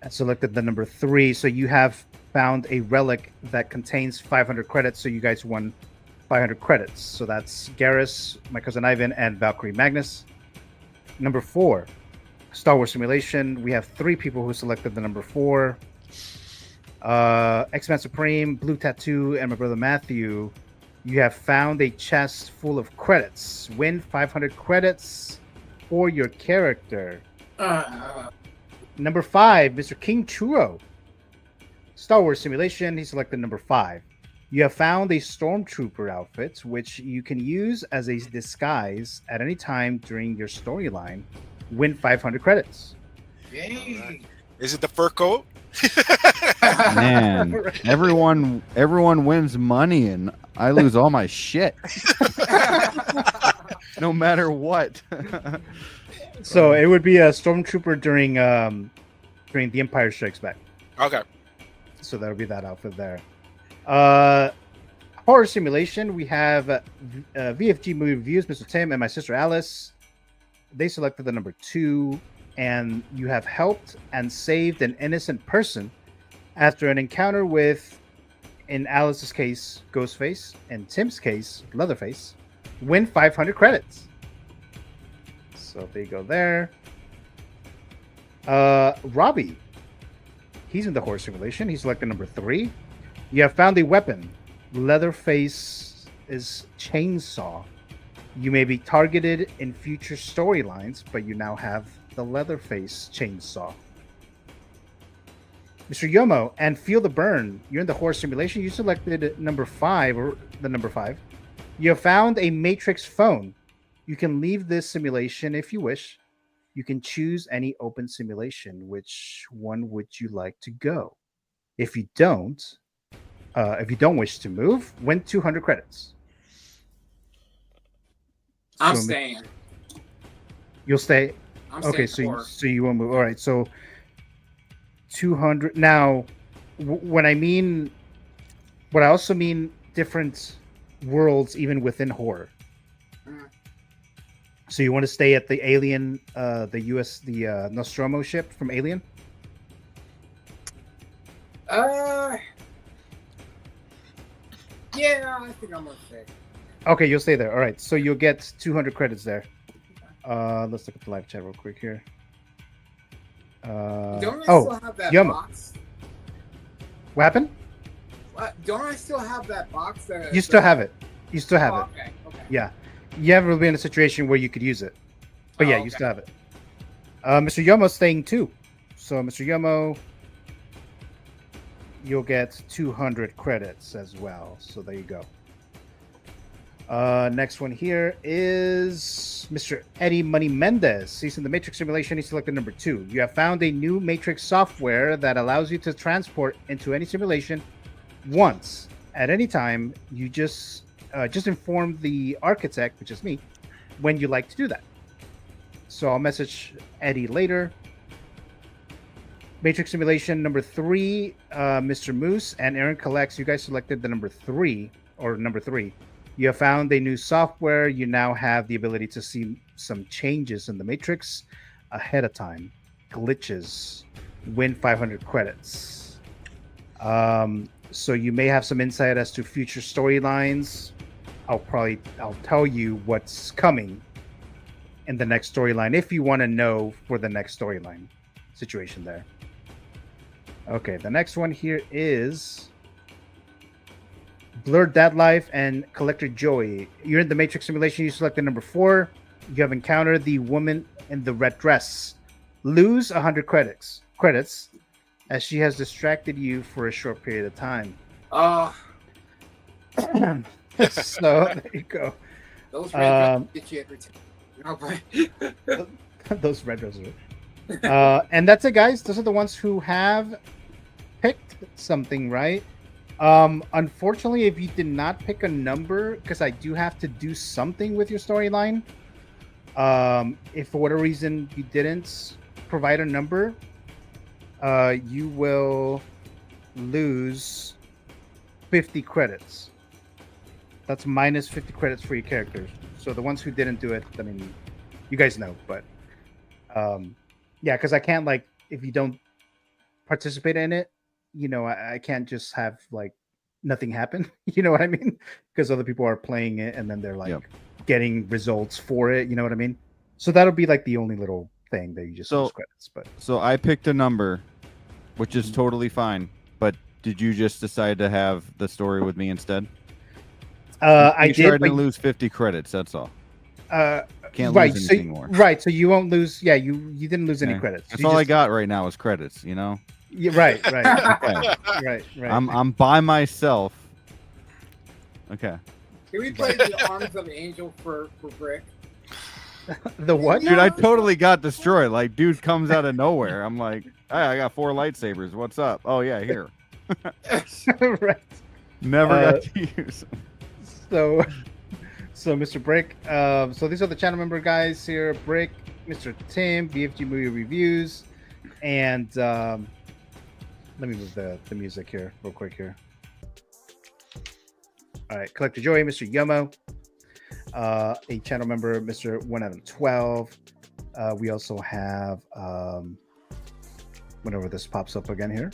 and selected the number 3. So you have found a relic that contains 500 credits. So you guys won 500 credits. So that's Garrus, my cousin Ivan, and Valkyrie Magnus. Number 4, Star Wars Simulation. We have 3 people who selected the number 4. X-Man Supreme, Blue Tattoo, and my brother Matthew. You have found a chest full of credits. Win 500 credits for your character. Number 5, Mr. King Churro. Star Wars Simulation. He selected number 5. You have found a Stormtrooper outfit, which you can use as a disguise at any time during your storyline. Win 500 credits. Yay. Is it the fur coat? Man, everyone wins money and I lose all my shit. No matter what. So it would be a Stormtrooper during The Empire Strikes Back. Okay. So that'll be that outfit there. Horror Simulation. We have VFG Movie Reviews, Mr. Tim and my sister Alice. They selected the number 2, and you have helped and saved an innocent person after an encounter with, in Alice's case, Ghostface, and Tim's case, Leatherface. Win 500 credits. So there you go there. Robbie. He's in the Horror Simulation. He selected number 3. You have found a weapon. Leatherface's chainsaw. You may be targeted in future storylines, but you now have the Leatherface chainsaw. Mr. Yomo and Feel the Burn. You're in the Horror Simulation. You selected number 5, or the number 5. You have found a Matrix phone. You can leave this simulation if you wish. You can choose any open simulation. Which one would you like to go? If you don't wish to move, win 200 credits. I'm staying. You'll stay. I'm okay, staying so you won't move. All right, so 200. Now, when I also mean different worlds, even within horror. So you want to stay at the Alien, the Nostromo ship from Alien? Yeah, I think I'm gonna stay. Okay, you'll stay there. All right, so you'll get 200 credits there. Let's look at the live chat real quick here. Don't I still have that box? What happened? Don't I still have that box? You still have it. You still have it. Okay. Yeah. You haven't really been in a situation where you could use it. But yeah, you still have it. Mr. Yomo's staying too. So, Mr. Yomo, you'll get 200 credits as well. So, there you go. Next one here is Mr. Eddie Money Mendez. He's in the Matrix Simulation. He selected number 2. You have found a new Matrix software that allows you to transport into any simulation once at any time. You just inform the architect, which is me, when you like to do that. So I'll message Eddie later. Matrix Simulation number 3, Mr. Moose and Aaron Collects. You guys selected the number 3. You have found a new software. You now have the ability to see some changes in the Matrix ahead of time. Glitches. Win 500 credits. So you may have some insight as to future storylines. I'll tell you what's coming in the next storyline if you want to know for the next storyline situation there. Okay, the next one here is Blurred Dad Life and Collector Joey. You're in the Matrix Simulation. You selected number 4. You have encountered the woman in the red dress. Lose 100 credits as she has distracted you for a short period of time. So there you go. Those red get you every time. Those red roses. And that's it, guys. Those are the ones who have picked something, right? Unfortunately, if you did not pick a number, because I do have to do something with your storyline. If for whatever reason you didn't provide a number, you will lose 50 credits. That's minus 50 credits for your characters. So the ones who didn't do it, I mean, you guys know, but yeah, because I can't, like, if you don't participate in it, I can't just have like nothing happen. You know what I mean? Because other people are playing it and then they're like getting results for it. You know what I mean? So that'll be like the only little thing that you just lose credits. But so I picked a number, which is totally fine. But did you just decide to have the story with me instead? I did. I didn't lose 50 credits. That's all. Can't lose anything more. Right. So you won't lose. Yeah, you didn't lose any credits. That's all I got right now is credits. You know. Yeah. Right. Okay. Right. I'm by myself. Okay. Can we play the Arms of an Angel for Brick? The what? Dude, I totally got destroyed. Like, dude comes out of nowhere. I'm like, hey, I got 4 lightsabers. What's up? Oh yeah, here. Right. Never got to use them. So Mr. Brick. So these are the channel member guys here: Brick, Mr. Tim, BFG Movie Reviews, and let me move the music here real quick here. All right, Collector Joey, Mr. Yomo, a channel member, Mr. 1 out of 12. We also have whenever this pops up again here.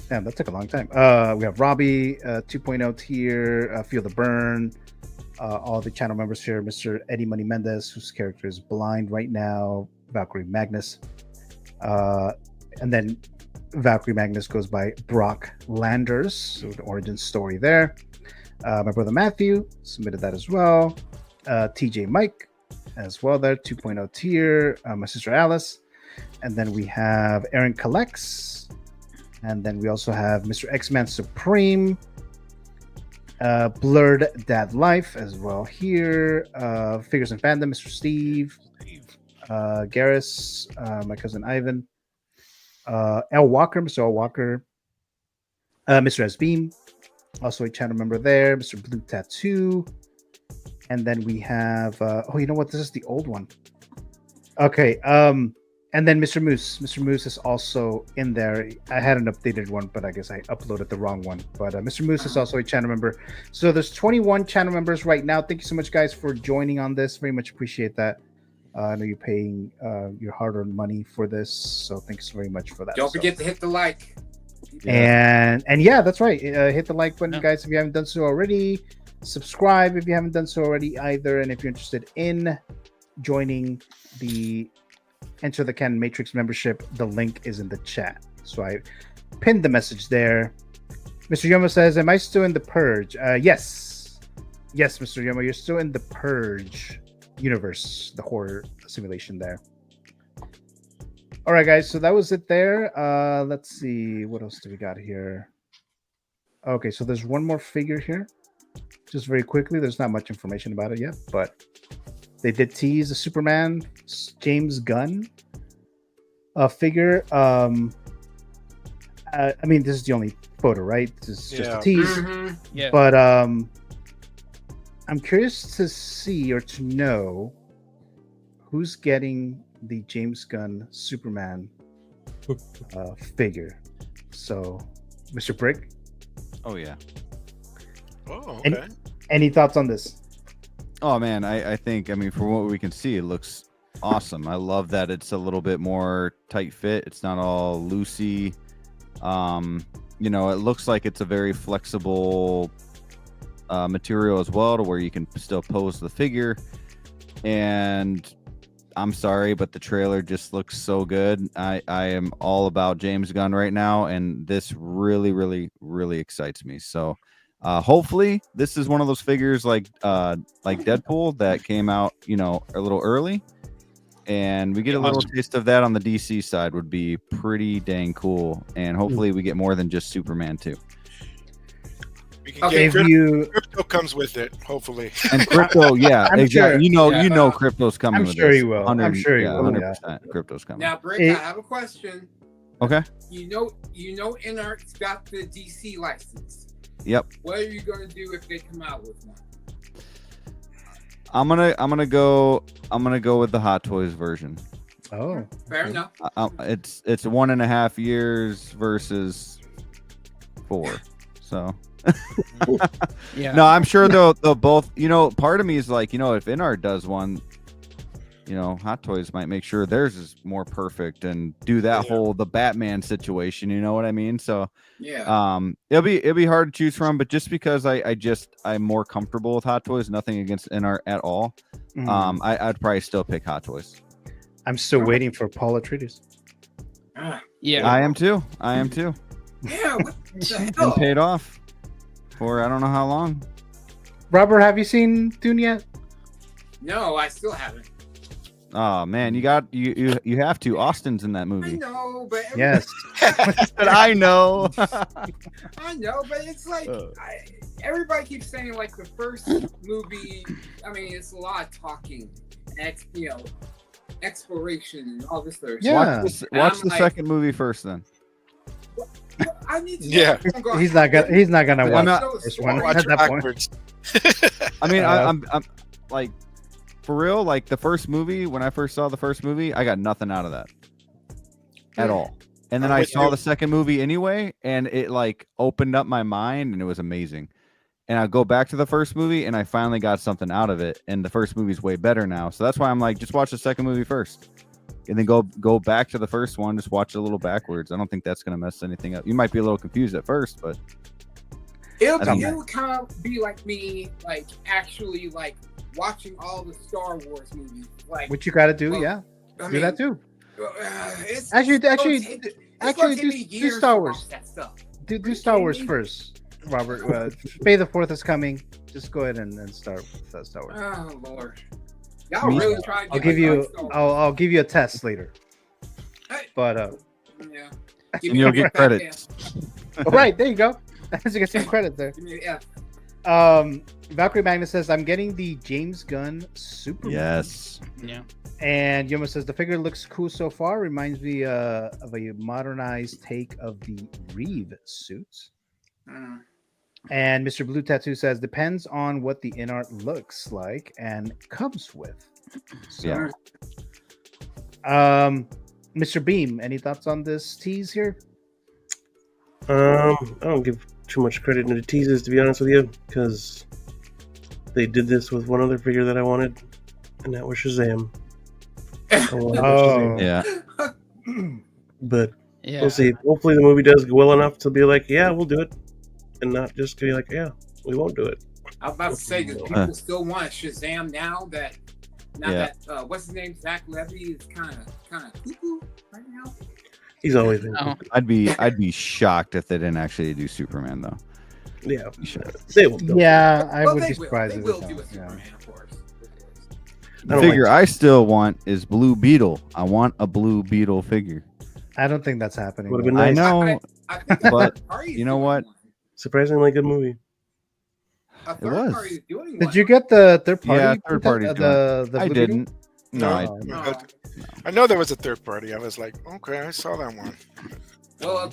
Damn, that took a long time. We have Robbie, 2.0 tier, Feel the Burn. All the channel members here, Mr. Eddie Money Mendez, whose character is blind right now, Valkyrie Magnus. And then Valkyrie Magnus goes by Brock Landers, so the origin story there. My brother Matthew submitted that as well. TJ Mike as well there, 2.0 tier. My sister Alice. And then we have Aaron Collects. And then we also have Mr. X-Man Supreme, Blurred Dad Life as well here, Figures and Fandom, Mr. Steve, Garrus, my cousin Ivan, L. Walker, Mr. L. Walker, Mr. S. Beam, also a channel member there, Mr. Blue Tattoo, and then we have, oh, you know what? This is the old one. Okay, and then Mr. Moose. Mr. Moose is also in there. I had an updated one, but I guess I uploaded the wrong one. But Mr. Moose is also a channel member. So there's 21 channel members right now. Thank you so much, guys, for joining on this. Very much appreciate that. I know you're paying your hard-earned money for this, so thanks very much for that. Don't forget to hit the like. And yeah, that's right. Hit the like button, guys, if you haven't done so already. Subscribe if you haven't done so already either. And if you're interested in joining the Enter the Canon Matrix membership, the link is in the chat. So I pinned the message there. Mr. Yomo says, am I still in the Purge? Yes, Mr. Yomo, you're still in the Purge universe, the horror simulation there. All right, guys, so that was it there. Let's see, what else do we got here? Okay, so there's one more figure here. Just very quickly, there's not much information about it yet, but they did tease the Superman James Gunn figure. I mean, this is the only photo, right? This is just a tease. Mm-hmm. Yeah. But I'm curious to see or to know who's getting the James Gunn Superman figure. So, Mr. Brick? Oh, yeah. Oh, okay. Any thoughts on this? Oh man, I think, I mean, from what we can see, it looks awesome. I love that it's a little bit more tight fit. It's not all loosey. You know, it looks like it's a very flexible material as well, to where you can still pose the figure. And I'm sorry, but the trailer just looks so good. I am all about James Gunn right now, and this really, really, really excites me. So hopefully this is one of those figures like Deadpool that came out, you know, a little early, and we get a little taste of that on the DC side. Would be pretty dang cool. And hopefully we get more than just Superman too. We can get crypto comes with it, hopefully. And crypto, yeah, exactly. Sure. You know, crypto's coming. I'm with sure this. he will. I'm sure he will. 100%. Crypto's coming. Now, Brick, I have a question. Okay. You know, Inart's got the DC license. Yep. What are you gonna do if they come out with one? I'm gonna go with the Hot Toys version. Oh, fair enough. It's 1.5 years versus 4. So yeah. No, I'm sure they'll both, you know, part of me is like, you know, if Inart does one, Hot Toys might make sure theirs is more perfect and do that whole the Batman situation. You know what I mean? So it'll be hard to choose from, but just because I'm more comfortable with Hot Toys, nothing against NR at all. I'd probably still pick Hot Toys. I'm still waiting for Paul Atreides. Yeah, I am too. Yeah, what the Been hell? paid off for I don't know how long. Robert, have you seen Dune yet? No, I still haven't. Oh man, you have to. Austin's in that I movie. know, but Yes. But I know. I know, but it's like everybody keeps saying like the first movie. I mean, it's a lot of talking, exploration, and all this other Yeah. stuff. Watch the second movie first, then. I need to Yeah. He's not gonna watch not- the first one Watch at that point. backwards. I mean, I'm like, for real. Like the first movie, when I first saw the first movie, I got nothing out of that at all. And then I'm I with saw you. the second movie anyway, and it like opened up my mind, and it was amazing. And I go back to the first movie, and I finally got something out of it. And the first movie's way better now, so that's why I'm like, just watch the second movie first, and then go back to the first one. Just watch it a little backwards. I don't think that's gonna mess anything up. You might be a little confused at first, but It'll I don't kind of be like me, like actually like watching all the Star Wars movies. Like, What you got to do, well, yeah, I do that too. It's Actually, gonna actually, take- it's actually, gonna take do me do years Star to Wars. watch that stuff. Do Star Wars first, Robert. May the 4th is coming. Just go ahead and start with Star Wars. Oh Lord, y'all Me- really trying to I'll get give me you. on Star Wars. I'll give you a test later. Hey. But Yeah. and you'll get credits. all right, there you go. You get some credit there. Give me an F. Valkyrie Magnus says, "I'm getting the James Gunn Superman." Yes. yeah. And Yoma says the figure looks cool so far. Reminds me of a modernized take of the Reeve suits. And Mr. Blue Tattoo says depends on what the in art looks like and comes with. So, Mr. Beam, any thoughts on this tease here? I don't give too much credit to the teases, to be honest with you, because they did this with one other figure that I wanted, and that was Shazam. Oh, Yeah. But Yeah. we'll see. Hopefully the movie does well enough to be like, yeah, we'll do it, and not just be like, yeah, we won't do it. I was about to say, because people still want Shazam now that that what's his name, Zach Levy is kind of cuckoo right now. He's always been. Oh. I'd be shocked if they didn't actually do Superman though. Yeah, they will. yeah, I Well, would they be will. surprised They if will they do a don't. Yeah. Superman, of course. The figure I still want is Blue Beetle. I want a Blue Beetle figure. I don't think that's happening. Would've though. been I nice. know, I think but Atari's you know doing what? one. Surprisingly good movie. A It third was. party is doing Did one. you get the third party? Yeah, third party's the I Blue Beetle? didn't. No, I Oh, No. I know there was a third party. I was like, okay, I saw that one. Well,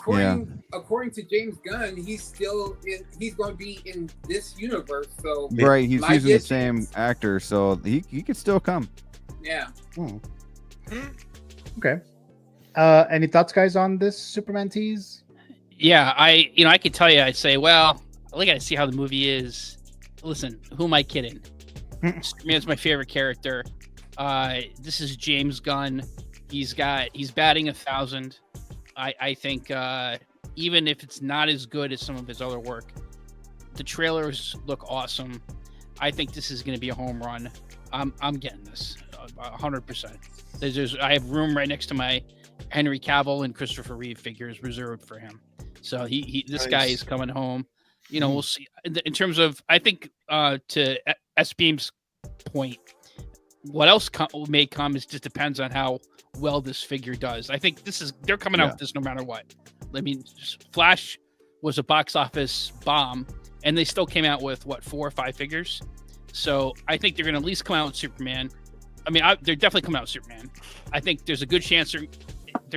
according to James Gunn, he's going to be in this universe. So right. He's might using the get same chance. actor, so he could still come. Yeah. Okay. Any thoughts, guys, on this Superman tease? Yeah, I could tell you, I'd say, well, I gotta see how the movie is. Listen, who am I kidding? Superman's my favorite character. This is James Gunn. He's batting 1,000. I think even if it's not as good as some of his other work, the trailers look awesome. I think this is going to be a home run. I'm getting this 100%. I have room right next to my Henry Cavill and Christopher Reeve figures reserved for him. So this guy is coming home. You know, we'll see. In terms of, I think to S Beam's point, what else may come is just depends on how well this figure does. I think they're coming out with this no matter what. I mean, Flash was a box office bomb, and they still came out with 4 or 5 figures. So I think they're going to at least come out with Superman. I mean, they're definitely coming out with Superman. I think there's a good chance they're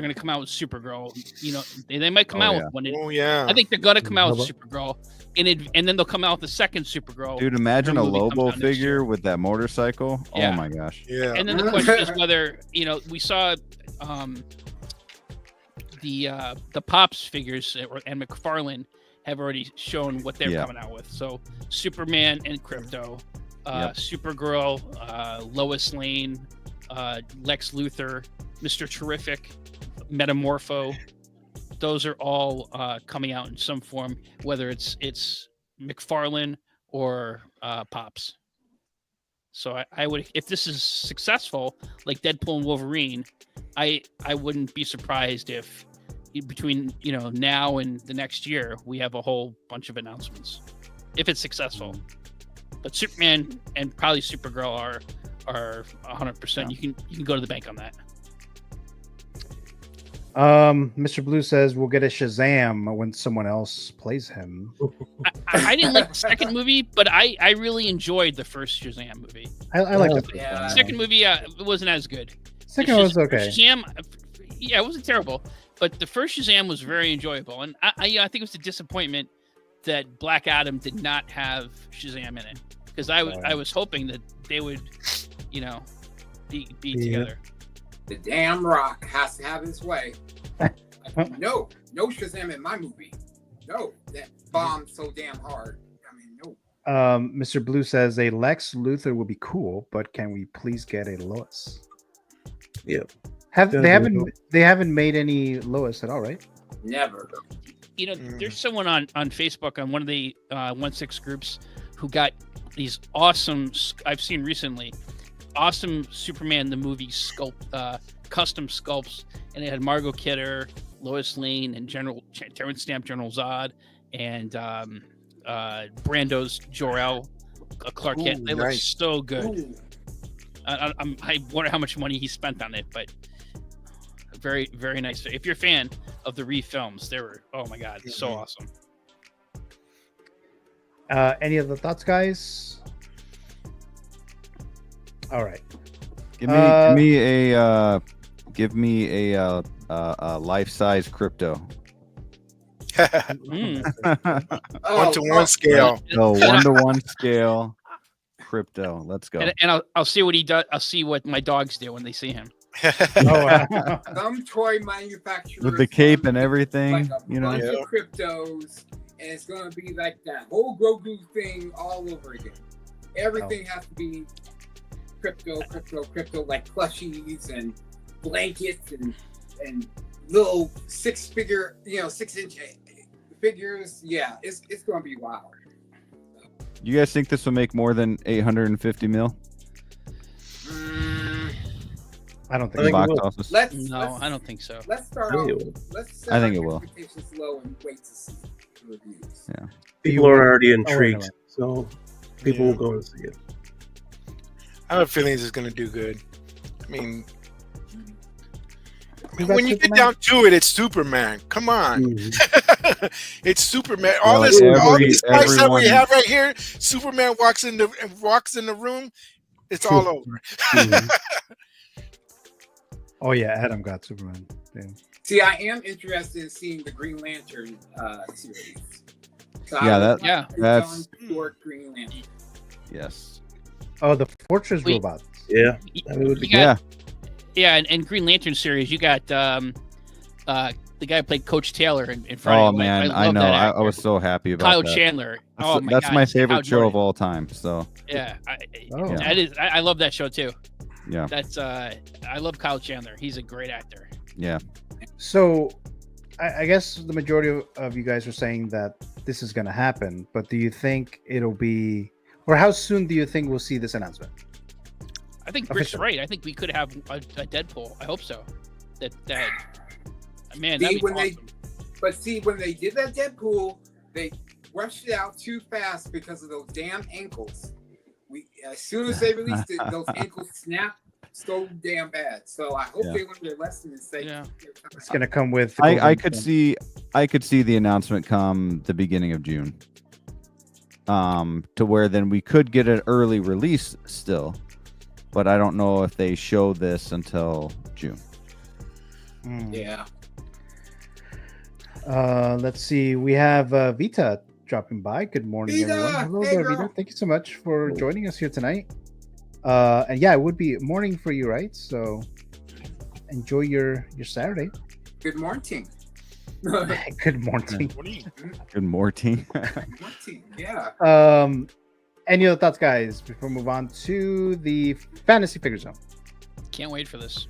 going to come out with Supergirl. You know, they might come out with one. Oh yeah. I think they're going to come out with Supergirl, and then they'll come out with the second Supergirl. Dude, imagine a Her movie comes Lobo out next year. figure with that motorcycle. Yeah. Oh my gosh. Yeah. And then the question is whether, we saw the Pops figures and McFarlane have already shown what they're coming out with. So Superman and Crypto, Supergirl, Lois Lane, Lex Luthor, Mr. Terrific, Metamorpho. Those are all coming out in some form, whether it's McFarlane or Pops. So I would, if this is successful, like Deadpool and Wolverine, I wouldn't be surprised if between now and the next year we have a whole bunch of announcements if it's successful. But Superman and probably Supergirl are 100%. You can go to the bank on that. Mr. Blue says we'll get a Shazam when someone else plays him. I didn't like the second movie, but I really enjoyed the first Shazam movie. I like the second movie. It wasn't as good. Second was okay. Shazam, yeah, it wasn't terrible, but the first Shazam was very enjoyable, and I think it was a disappointment that Black Adam did not have Shazam in it, because I was hoping that they would, be together. The damn Rock has to have his way. No Shazam in my movie. No, that bombed so damn hard. I mean, no. Mr. Blue says a Lex Luthor will be cool, but can we please get a Lois? Yep. They haven't made any Lois at all, right? Never. There's someone on Facebook on one of the 1/6 groups who got these awesome, I've seen recently, awesome Superman the movie custom sculpts, and it had Margot Kidder, Lois Lane, and Terrence Stamp General Zod, and Brando's Jor-El, Clark Kent. They look so good. I wonder how much money he spent on it, but very, very nice. If you're a fan of the re-films, they were, oh my god, so awesome. Any other thoughts, guys? All right. Give me a life-size crypto. 1-to-1 scale. No, 1-to-1 scale. Crypto. Let's go. And I'll see what he does. I'll see what my dogs do when they see him. Some toy manufacturers with the cape and everything, like a bunch of cryptos, and it's gonna be like that whole Grogu thing all over again. Everything has to be crypto, like plushies and blankets and little 6-figure, 6-inch figures. Yeah, it's gonna be wild. You guys think this will make more than 850 mil? I don't think it will. I don't think so. Let's start off. Let's I think it will. Expectations low and wait to see the reviews. Yeah. People are already intrigued, so people will go and see it. I have a feeling this is going to do good. I mean, when you get down to it, it's Superman. Come on. It's Superman. All this spice that we have right here, Superman walks in the room, it's all over. Oh yeah, Adam got Superman. Damn. See, I am interested in seeing the Green Lantern series. So that's John Stewart Green Lantern. Yes. Oh, the Fortress robots. Yeah. And Green Lantern series, you got the guy who played Coach Taylor in Friday. Oh man, I know. I was so happy about Kyle that. Chandler. That's my favorite show of all time. So I love that show too. Yeah, that's I love Kyle Chandler. He's a great actor. Yeah. So, I guess the majority of you guys are saying that this is going to happen, but do you think it'll be, or how soon do you think we'll see this announcement? I think Brick's right. I think we could have a Deadpool. I hope so. That man. That'd be awesome. When they did that Deadpool, they rushed it out too fast because of those damn ankles. As soon as they released it, those ankles snapped so damn bad. So I hope they learned their lesson and say it's going to come with. I could see the announcement come the beginning of June. To where then we could get an early release still, but I don't know if they show this until June. Yeah. Let's see. We have Vita dropping by. Good morning, everyone. Hello there, Vita. Thank you so much for joining us here tonight. And yeah, it would be morning for you, right? So enjoy your Saturday. Good morning. Good morning. Good morning. Yeah. Any other thoughts, guys, before we move on to the fantasy figure zone? Can't wait for this.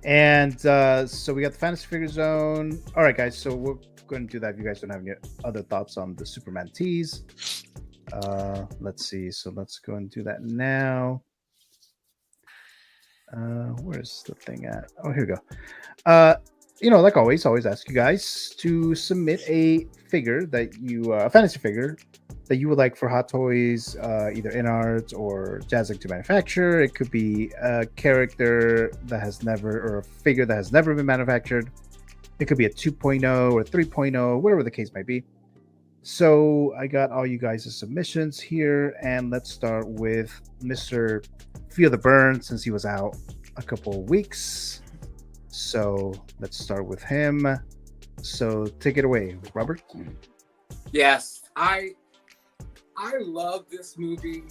And so we got the Fantasy Figure Zone. All right, guys. So we're going to do that. If you guys don't have any other thoughts on the Superman tease, let's see. So let's go and do that now. Where's the thing at? Oh, here we go. Like always ask you guys to submit a figure that you, a fantasy figure that you would like for Hot Toys, either in art or Jazzinc to manufacture. It could be a character that has never, or a figure that has never been manufactured. It could be a 2.0 or 3.0, whatever the case might be. So I got all you guys' submissions here, and let's start with Mr. Feel the Burn, since he was out a couple of weeks. So let's start with him. So take it away, Robert. Yes, I love this movie.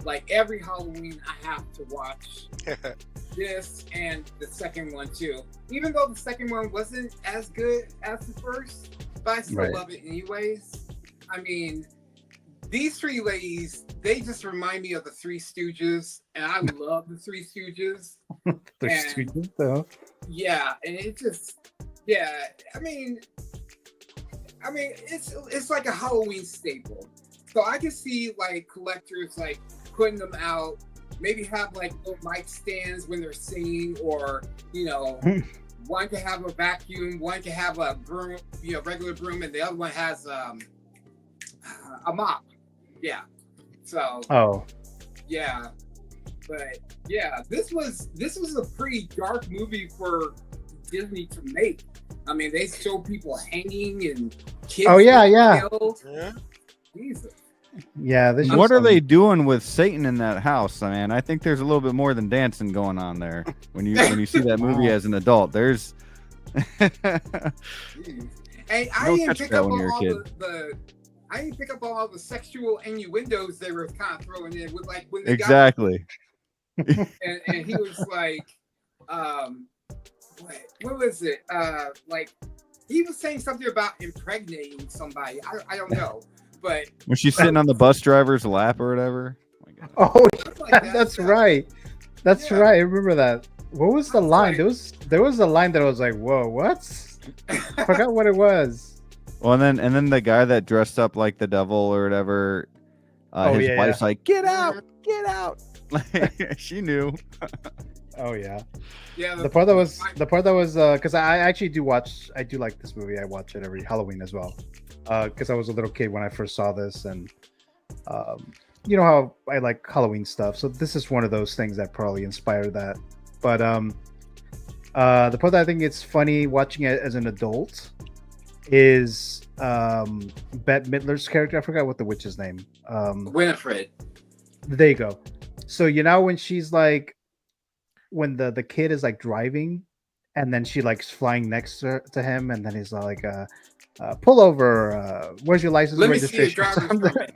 Like every Halloween, I have to watch this and the second one too. Even though the second one wasn't as good as the first, but I still love it anyways. I mean, these three ladies, they just remind me of the Three Stooges, and I love the Three Stooges. Stooges, though. Yeah, and it just, I mean, it's like a Halloween staple. So I can see like collectors like putting them out, maybe have like little mic stands when they're singing, or one can have a vacuum, one can have a broom, regular broom, and the other one has a mop. Yeah. So. Oh. Yeah. But yeah, this was a pretty dark movie for Disney to make. I mean, they show people hanging and kids. Oh yeah. Jesus. Yeah. What are they doing with Satan in that house? I mean, I think there's a little bit more than dancing going on there. When you see that movie as an adult, there's. And I didn't pick up on all I didn't pick up on all the sexual innuendos they were kind of throwing in with, like, when they exactly. and he was like, what was it? Like, he was saying something about impregnating somebody. I don't know, but when she's sitting on the bus driver's lap or whatever. Oh, that's right. That's right. I remember that. What was the line? There was a line that I was like, "Whoa, what?" I forgot what it was. Well, and then the guy that dressed up like the devil or whatever, his wife's like, "Get out, get out!" She knew. Oh yeah. Yeah. The part that was because I actually do like this movie. I watch it every Halloween as well. Because I was a little kid when I first saw this, and you know how I like Halloween stuff. So this is one of those things that probably inspired that. But the part that I think it's funny watching it as an adult is Bette Midler's character. I forgot what the witch's name. Winifred. There you go. So when she's like, when the kid is like driving, and then she likes flying next to him, and then he's like, pull over. Where's your license and registration?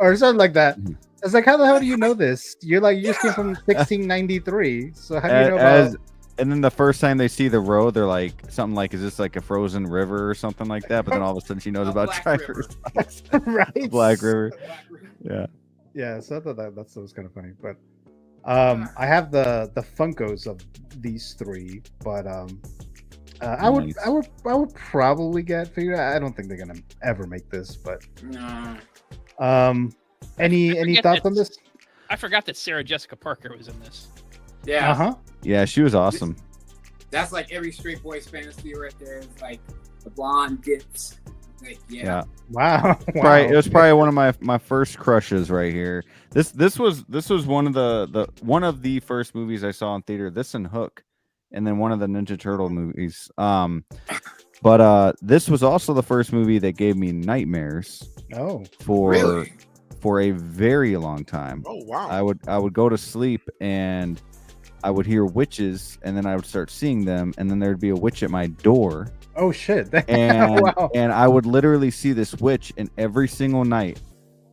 Or something like that. It's like, how the hell do you know this? You just came from 1693. So how do you know about? And then the first time they see the road, they're like something like, "Is this like a frozen river or something like that?" But then all of a sudden, she knows about drivers. Right. Black River. Yeah. Yeah. So I thought that was kind of funny. But I have the Funkos of these three, but I would probably get figured out. I don't think they're gonna ever make this, but any thoughts on this? I forgot that Sarah Jessica Parker was in this. Yeah. Yeah, she was awesome. That's like every straight boy's fantasy right there. It's like the blonde gets. Like, yeah. Wow. Right. It was probably one of my first crushes right here. This was one of the first movies I saw in theater. This and Hook, and then one of the Ninja Turtle movies. But this was also the first movie that gave me nightmares. Oh. For a very long time. Oh wow. I would go to sleep and I would hear witches, and then I would start seeing them, and then there'd be a witch at my door. Oh shit! And wow. And I would literally see this witch, and every single night,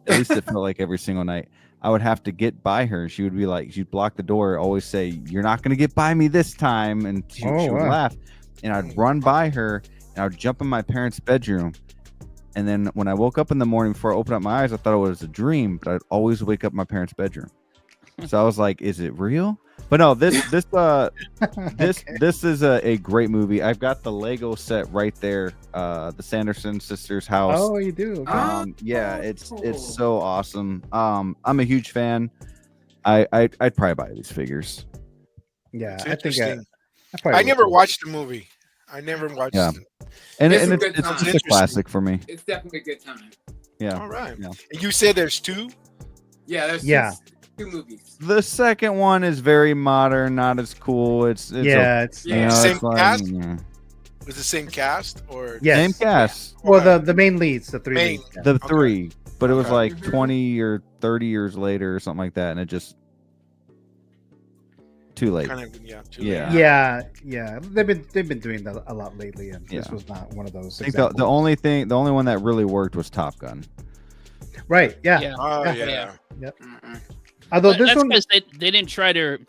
at least it felt like every single night, I would have to get by her. She would be like, she'd block the door, always say, "You're not gonna get by me this time," and she would laugh, and I'd run by her, and I would jump in my parents' bedroom. And then when I woke up in the morning, before I opened up my eyes, I thought it was a dream, but I'd always wake up in my parents' bedroom. So I was like, is it real? But no, this Okay. this is a great movie. I've got the Lego set right there, the Sanderson sisters house. Oh, you do. Okay. Yeah, it's so awesome. I'm a huge fan. I'd probably buy these figures. Yeah, It's I think interesting. probably I never would. watched the movie. I never watched Yeah. it. And It's a it's, good it's time. just a classic for me. It's definitely a good time. Yeah. All right. Yeah. And you said there's two? Yeah, there's Yeah. two movies. The second one is very modern, not as cool. It's Yeah, okay, it's you know, Same it's like, cast? yeah. Was the same cast or Yes. Same cast. Well, the main leads, the three Main. leads. Yeah. The three, but it was Okay. like 20 or 30 years later or something like that, and it just too late. kind of too Yeah. late. Yeah. They've been doing that a lot lately, and this Yeah. was not one of those. I think the examples. the only one that really worked was Top Gun. Right. Yeah. Yeah. Oh Yeah. yeah. Although But this that's one, because they didn't try to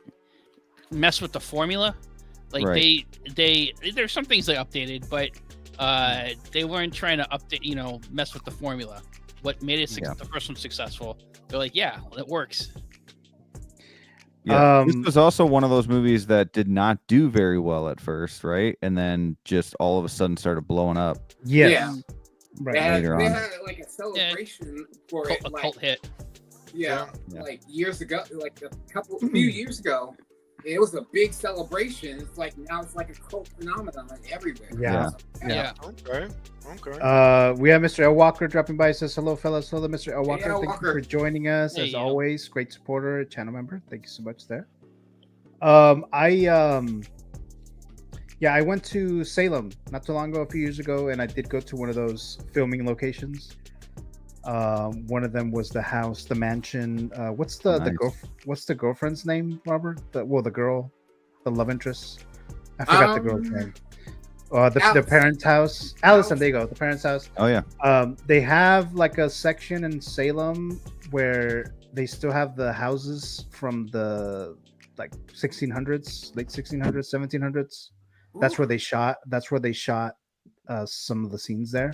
mess with the formula. Like Right. there's some things they updated, but they weren't trying to update, mess with the formula. What made it Yeah. the first one successful? They're like, yeah, it works. Yeah, this Um, was also one of those movies that did not do very well at first, right? And then just all of a sudden started blowing up. yes. Yeah. Right. They had, Later they on. had like a celebration for Cult, it, a like cult hit. yeah, Yeah. like years ago, like a few years ago. It was a big celebration. It's like now it's like a cult phenomenon everywhere. Yeah. Yeah. Okay. Okay. We have Mr. L. Walker dropping by. Says hello, fellas. Hello, Mr. L. Hey, Walker. L. Thank Walker. you for joining us Hey, as L. always. Great supporter, channel member. Thank you so much there. I went to Salem not too long ago, a few years ago, and I did go to one of those filming locations. One of them was the house, the mansion. What's the Nice. what's the girlfriend's name, Robert? The girl, the love interest. I forgot the girl's name. The Allison. parents' house. Allison, there you go. The parents' house. Oh yeah. They have like a section in Salem where they still have the houses from the like 1600s, late 1600s, 1700s. That's where they shot. That's where they shot some of the scenes there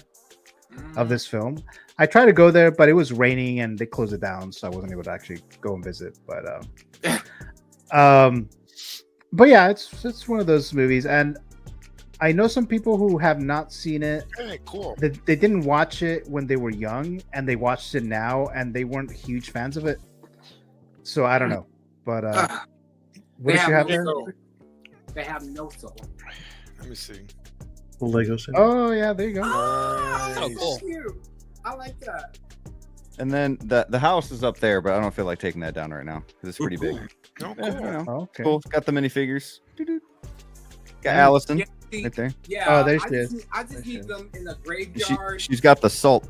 of this film. I tried to go there, but it was raining and they closed it down, so I wasn't able to actually go and visit. But yeah, it's one of those movies, and I know some people who have not seen it. Hey, cool. They didn't watch it when they were young, and they watched it now, and they weren't huge fans of it. So I don't know, but what They did you have no there? soul. They have no soul. Let me see. The Lego set. Oh yeah, there you go. Oh, Nice. cool. Cute. I like that. And then the house is up there, but I don't feel like taking that down right now because it's pretty big. No, Yeah, cool. you know, Okay. cool. Got the minifigures. Got Yeah. Allison Yeah, see, right there. yeah. Oh, there she I just, is. I just There she need is. them in the graveyard. She's got the salt.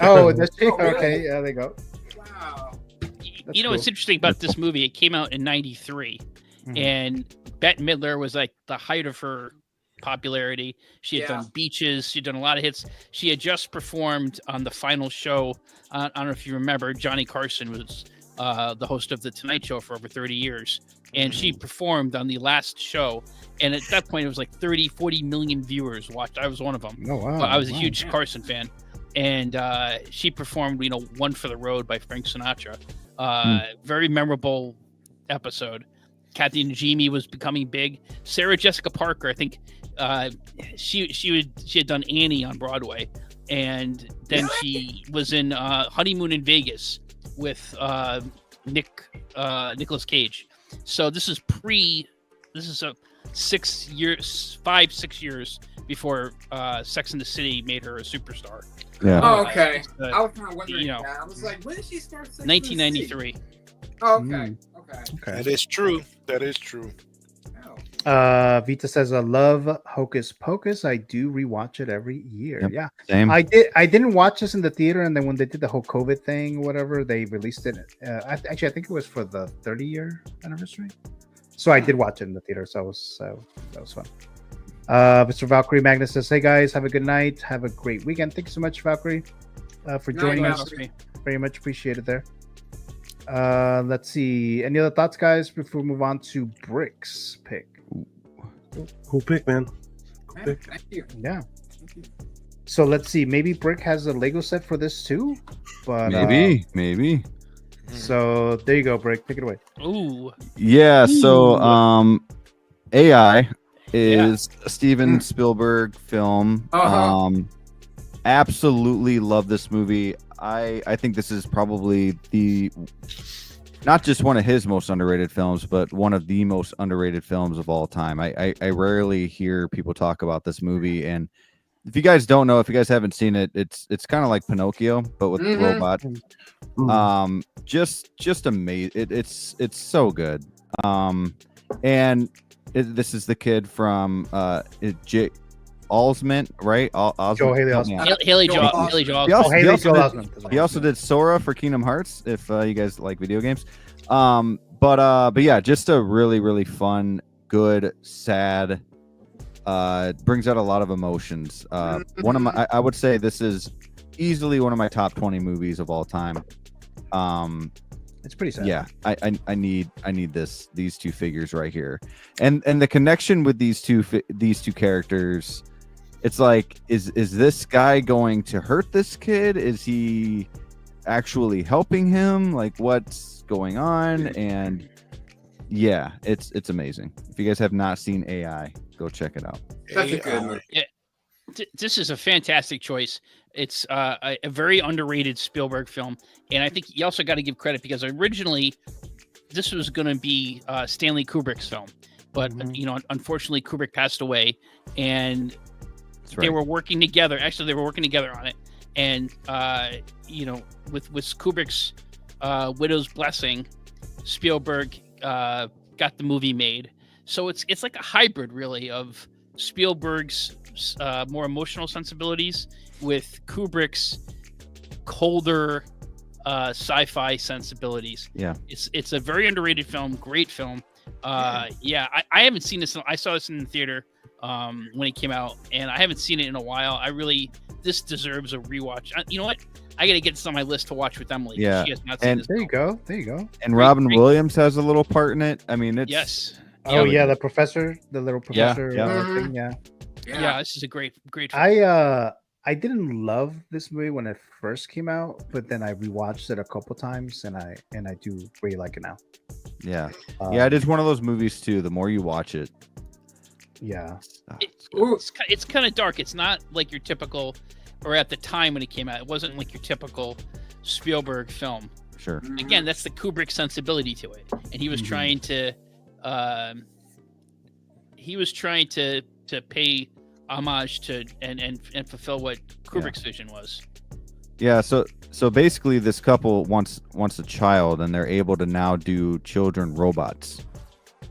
Oh, that's Oh, really? okay. Yeah, there you go. Wow. That's What's cool. interesting about this movie? It came out in '93, Mhm. and Bette Midler was like the height of her popularity. She had Yeah. done Beaches. She'd done a lot of hits. She had just performed on the final show. I don't know if you remember. Johnny Carson was the host of the Tonight Show for over 30 years, and she performed on the last show. And at that point, it was like 30, 40 million viewers watched. I was one of them. Oh wow. I was a wow. huge Carson fan, and she performed, "One for the Road" by Frank Sinatra. Very memorable episode. Kathy Najimy was becoming big. Sarah Jessica Parker, I think, she had done Annie on Broadway, and then she was in Honeymoon in Vegas with Nicolas Cage. So this is a 6 years before Sex and the City made her a superstar. Yeah. Oh, okay. Uh, I was kind of wondering you know. that. I was like, when did she start? Sex and the City? 1993. Oh, okay. Okay. Okay. That is true. That is true. Oh. Vita says, "I love Hocus Pocus. I do rewatch it every year." Yep. Yeah, Same. I did. I didn't watch this in the theater, and then when they did the whole COVID thing, whatever, they released it. I think it was for the 30-year anniversary. So I did watch it in the theater. So that was fun. Mr. Valkyrie Magnus says, "Hey guys, have a good night. Have a great weekend. Thank you so much, Valkyrie, for Night, joining us. Valkyrie. Very much appreciated there." Let's see. Any other thoughts, guys, before we move on to Brick's pick? Cool pick, man. Cool Man, pick. thank you. Yeah. So let's see. Maybe Brick has a Lego set for this too, but Maybe. So there you go, Brick. Take it away. Ooh. Yeah. So AI is a Steven Spielberg film. Absolutely love this movie. I think this is probably not just one of his most underrated films, but one of the most underrated films of all time. I rarely hear people talk about this movie, and if you guys don't know, if you guys haven't seen it, it's kind of like Pinocchio, but with robots. Just amazing. It's so good. And this is the kid from Osment, right? Haley Osment. Haley Joel Osment. He also did Sora for Kingdom Hearts, if you guys like video games. But yeah, just a really, really fun, good, sad. Brings out a lot of emotions. One of my, I would say this is easily one of my top 20 movies of all time. It's pretty sad. Yeah, I need these two figures right here, and the connection with these two characters. It's like, is this guy going to hurt this kid? Is he actually helping him? Like, what's going on? And yeah, it's amazing. If you guys have not seen AI, go check it out. That's a good one. Yeah, this is a fantastic choice. It's a very underrated Spielberg film, and I think you also got to give credit because originally this was going to be Stanley Kubrick's film, but unfortunately Kubrick passed away, and they were working together. Actually, they were working together on it, and with Kubrick's widow's blessing, Spielberg got the movie made. So it's like a hybrid, really, of Spielberg's more emotional sensibilities with Kubrick's colder sci-fi sensibilities. Yeah, it's a very underrated film, great film. I haven't seen this. I saw this in the theater when it came out, and I haven't seen it in a while. This deserves a rewatch. You know what? I gotta get this on my list to watch with Emily. Yeah, she has not seen this. There you go. And Robin Williams has a little part in it. I mean, it's the professor, the little professor. Yeah, this is a great film. I didn't love this movie when it first came out, but then I rewatched it a couple times, and I do really like it now. Yeah, it is one of those movies too. The more you watch it, it's kind of dark. It's not like your typical, or at the time when it came out, it wasn't like your typical Spielberg film. Sure. Again, that's the Kubrick sensibility to it, and he was trying to, pay homage to and fulfill what Kubrick's vision was. Yeah, so basically this couple wants a child, and they're able to now do children robots.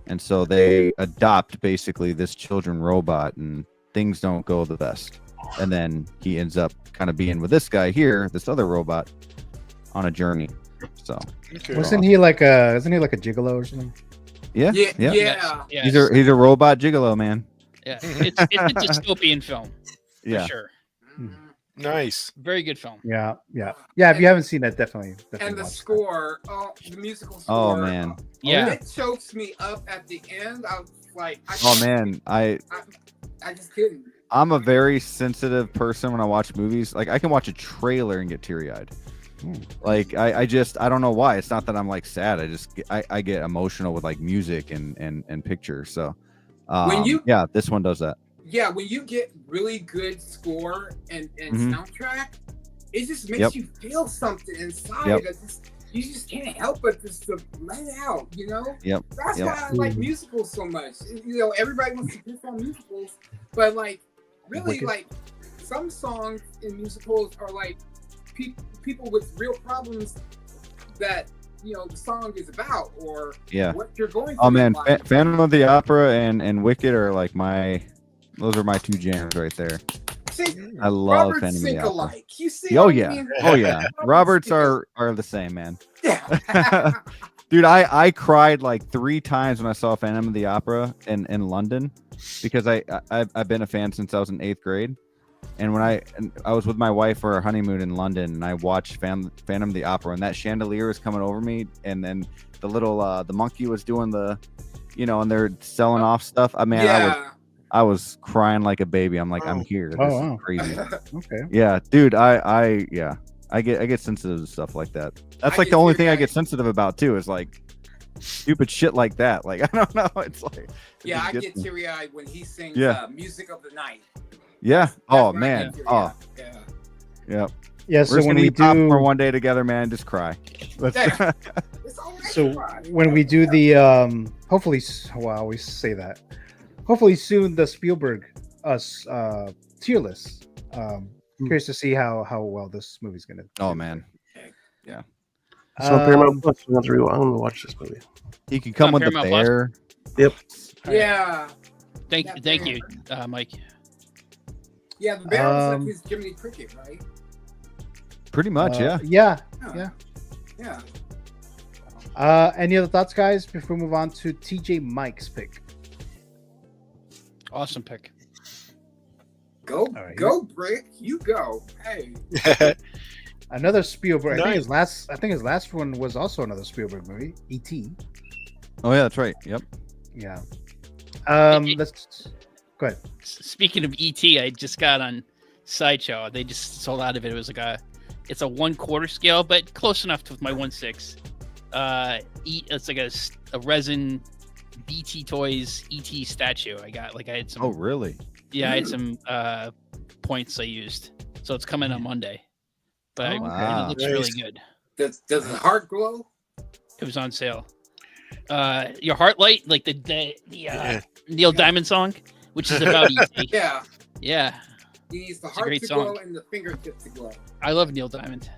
And so they adopt basically this children robot, and things don't go the best. And then he ends up kind of being with this guy here, this other robot, on a journey. So isn't he like a gigolo or something? Yeah. Yes. He's a robot gigolo, man. Yeah, it's a dystopian film. For sure. Nice. Very good film. Yeah. If you haven't seen that, definitely and the watch score, the musical score. Oh man. It chokes me up at the end. I was like, I just couldn't. I'm a very sensitive person when I watch movies. Like, I can watch a trailer and get teary-eyed. Like, I don't know why. It's not that I'm like sad. I get emotional with like music and pictures. So this one does that. Yeah, when you get really good score and soundtrack, it just makes you feel something inside. You just can't help but just to let it out, you know? That's why I like musicals so much. You know, everybody wants to pick on musicals, but like, really, like, some songs in musicals are like people with real problems that, you know, the song is about, or what you're going through. Oh man, Phantom of the Opera and Wicked are like those are my two jams right there. See, I love Roberts Phantom of the Opera. Alike. You see? Oh yeah. Roberts are the same, man. Yeah. Dude, I cried like 3 times when I saw Phantom of the Opera in London, because I've been a fan since I was in 8th grade. And when I was with my wife for our honeymoon in London, and I watched Phantom of the Opera, and that chandelier was coming over me, and then the little the monkey was doing the, you know, and they're selling off stuff. I mean, I was crying like a baby. I'm like, I'm here. This is crazy. Okay. Yeah, dude, I I get sensitive to stuff like that. That's like the only thing I get sensitive about too. Is like stupid shit like that. Like I don't know. It's like I get teary-eyed when he sings "Music of the Night." Yeah. Oh man. Oh. Yeah. Yeah. Yeah. We're So when we do popcorn one day together, man, just cry. So when we do the hopefully, well, I always say that. Hopefully soon the Spielberg tier list. Curious to see how well this movie's gonna. Oh man. Yeah. So Paramount Plus, I'm gonna watch this movie. He can come with the bear. Yep. Yeah. Thank you, Mike. Yeah, the bear was like his Jiminy Cricket, right? Pretty much, yeah. Yeah. Any other thoughts, guys, before we move on to TJ Mike's pick? Awesome pick. Go Brick, you go. Hey. Another Spielberg. Nice. I think his last one was also another Spielberg movie, E.T. Oh yeah, that's right. Yep. Yeah. Let's go ahead. Speaking of E.T., I just got on Sideshow. They just sold out of it. It was like it's a 1/4 scale, but close enough with my 1/6. It's like a resin BT Toys ET statue. I had some. Oh really? Yeah, I had some points I used, so it's coming on Monday. But it looks really good. Does the heart glow? It was on sale. Your heart light, like the Neil Diamond song, which is about E.T. Yeah. He needs the heart to glow and the fingertip to glow. I love Neil Diamond.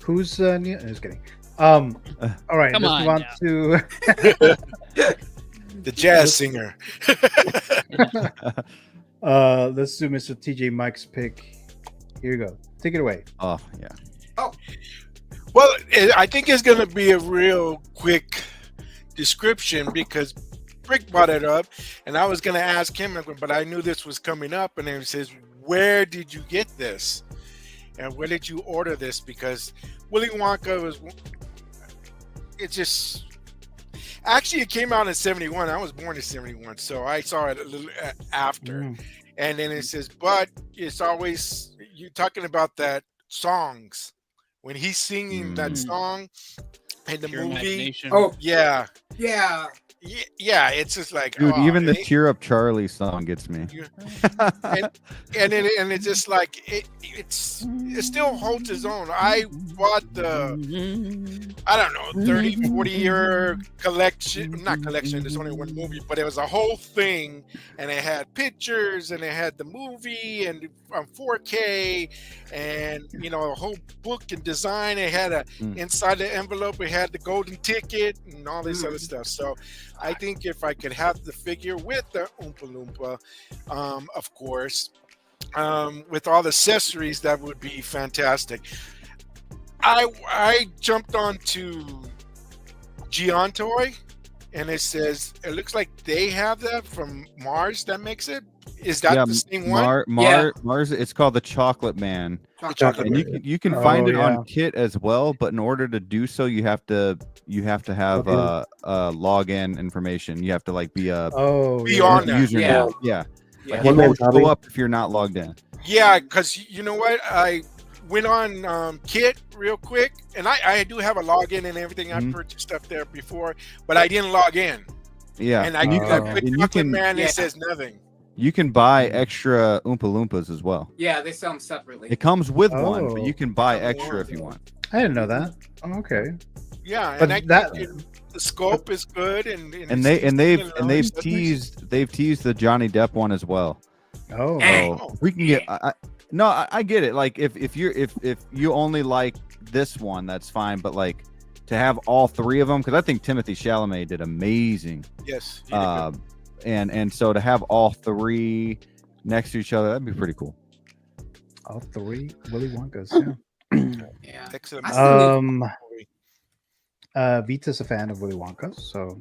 Who's Neil? Just kidding. All right, let's move on to the jazz singer. Let's do Mr. TJ Mike's pick. Here you go. Take it away. Oh yeah. Oh. Well, I think it's going to be a real quick description because Rick brought it up, and I was going to ask him, but I knew this was coming up, and then he says, "Where did you get this? And where did you order this?" Because Willy Wonka it came out in 71. I was born in 71, so I saw it a little after. And then it says, but it's always, you're talking about that songs. When he's singing that song in the Pure movie. imagination. Oh, yeah. Yeah. Yeah, it's just like, dude, even the Cheer Up Charlie song gets me. and it's just like it still holds its own. I bought the 30-40 year collection, not collection, there's only one movie, but it was a whole thing, and it had pictures, and it had the movie and 4K, and a whole book and design. It had inside the envelope, it had the golden ticket and all this other stuff. So I think if I could have the figure with the Oompa Loompa, of course, with all the accessories, that would be fantastic. I jumped onto Giantoy, and it says it looks like they have that from Mars. That makes it. Is that the same one? Mars. It's called the Chocolate Man. And you can find it on Kit as well, but in order to do so, you have to have login information. You have to be on that. User. Yeah. Like, it won't go up if you're not logged in. Yeah, because you know what? I went on Kit real quick, and I do have a login and everything. I purchased stuff there before, but I didn't log in. Yeah, and I clicked man. It says nothing. You can buy extra Oompa Loompas as well. Yeah, they sell them separately. It comes with one, but you can buy extra if you want. I didn't know that. Oh, okay. Yeah, but and the scope is good, and they've teased the Johnny Depp one as well. Oh, so we can get. I get it. Like if you only like this one, that's fine. But like to have all three of them, because I think Timothée Chalamet did amazing. Yes. And so to have all three next to each other, that'd be pretty cool. All three Willy Wonkas. Yeah. Vita's a fan of Willy Wonka, so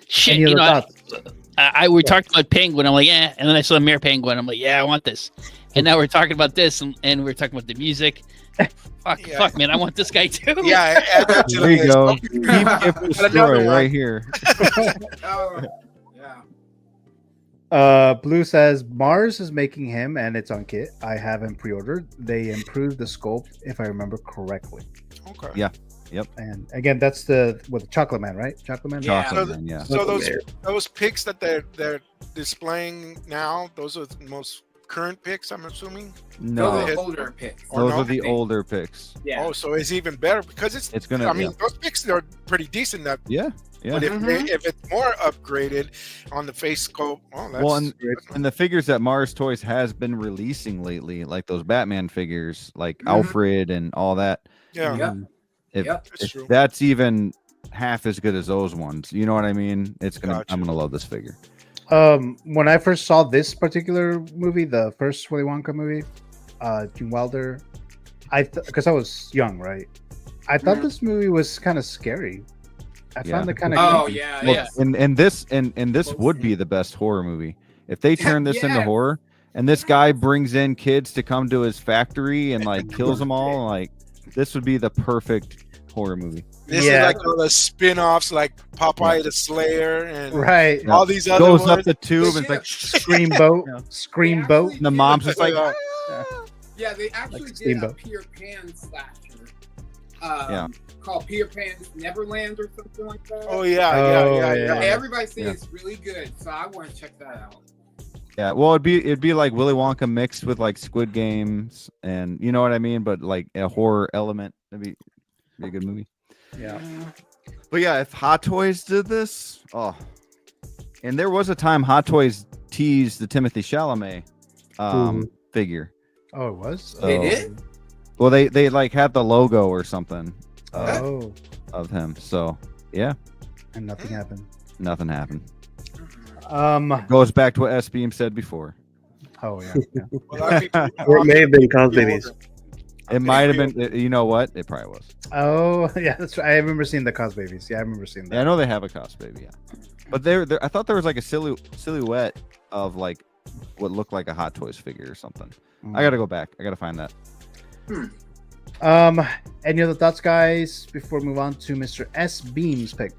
shit. We talked about Penguin. I'm like, yeah, and then I saw Mayor Penguin. I'm like, yeah, I want this. And now we're talking about this, and we're talking about the music. Fuck, man, I want this guy too. Yeah, there you go. Keep the story right here. Oh, yeah. Blue says Mars is making him, and it's on kit. I haven't pre-ordered. They improved the sculpt, if I remember correctly. Okay. Yeah. Yep. And again, that's the Chocolate Man, right? Chocolate Man. Chocolate Man, yeah. So those pics that they're displaying now, those are the most current pics, I'm assuming. No, those are older pics. Those are the older pics. Yeah. Oh, so it's even better because it's gonna. I mean, those pics are pretty decent. That yeah. But if it's more upgraded on the face sculpt, and the figures that Mars Toys has been releasing lately, like those Batman figures, like Alfred and all that. Yeah. If that's even half as good as those ones, you know what I mean? I'm gonna love this figure. When I first saw this particular movie, the first Willy Wonka movie, Gene Wilder, because I was young, right? I thought this movie was kind of scary. I found it kind of And this would be the best horror movie if they turn this into horror. And this guy brings in kids to come to his factory and like kills them all. Like this would be the perfect horror movie. This is like all the spin-offs, like Popeye the Slayer and all these other goes ones. up the tube and it's like Screamboat. And the mom's just like, yeah, they actually did a Peter Pan slasher. Called Peter Pan's Neverland or something like that. Oh yeah. Everybody's saying it's really good, so I want to check that out. Yeah, well, it'd be like Willy Wonka mixed with like Squid Games, and you know what I mean, but like a horror element. That'd be a good movie. Yeah, but yeah, if Hot Toys did this, and there was a time Hot Toys teased the Timothy Chalamet figure. Oh, it was. They did. Well, they like had the logo or something. Of him. So yeah, and nothing happened. Nothing happened. Goes back to what S Beam said before. Oh yeah. Or it may have been Cos Babies. It might have been. You know what? It probably was. Oh yeah, that's right. I remember seeing the Cos Babies. Yeah, I remember seeing that. Yeah, I know they have a Cos Baby. Yeah, but there. I thought there was like a silhouette of like what looked like a Hot Toys figure or something. I gotta go back. I gotta find that. Any other thoughts, guys, before we move on to Mr. S Beam's pick?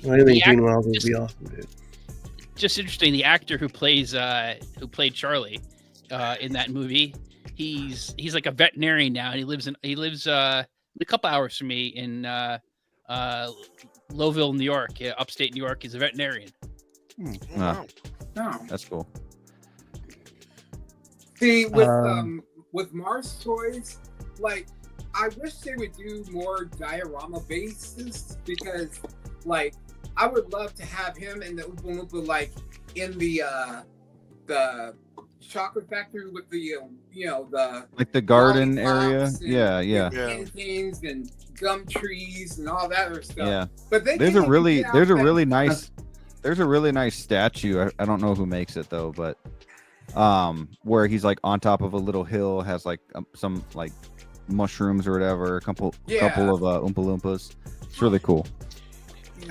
Anything Gene Wilder would be awesome, dude. Just interesting. The actor who played Charlie in that movie, he's like a veterinarian now, and he lives a couple hours from me in Lowville, New York, upstate New York. He's a veterinarian. Wow. That's cool. See, with Mars Toys, like, I wish they would do more diorama bases, because like I would love to have him in the Oompa Loompa, like in the chocolate factory with the the like the garden area. Yeah. Paintings and gum trees and all that other stuff. Yeah. But there's a really nice statue. I don't know who makes it though, but where he's like on top of a little hill, has like some like mushrooms or whatever, a couple of Oompa Loompas. It's really cool.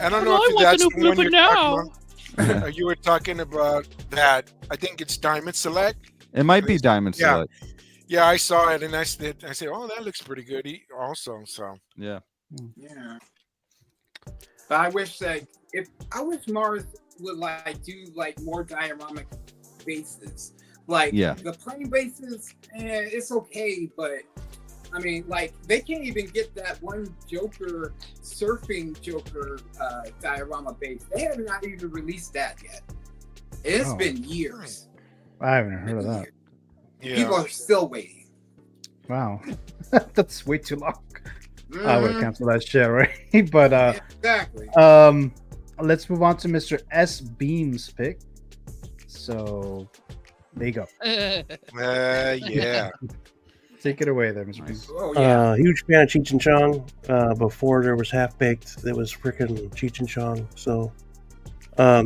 I don't know if that's the one you're talking about. You were talking about that. I think it's Diamond Select. It might be Diamond Select. Yeah, I saw it and I said, oh, that looks pretty good also. So yeah. But I wish Mars would like do like more dioramic bases. Like the plain bases, it's okay, but I mean, like, they can't even get that one surfing Joker diorama base. They have not even released that yet. It's been years. I haven't heard of that. Yeah. People are still waiting. Wow. That's way too long. I would have canceled that shit, right? But exactly. Let's move on to Mr. S Beam's pick. So there you go. Yeah. Take it away there, Mr. Beam. Oh, yeah. Huge fan of Cheech and Chong. Before there was Half Baked, there was freaking Cheech and Chong. So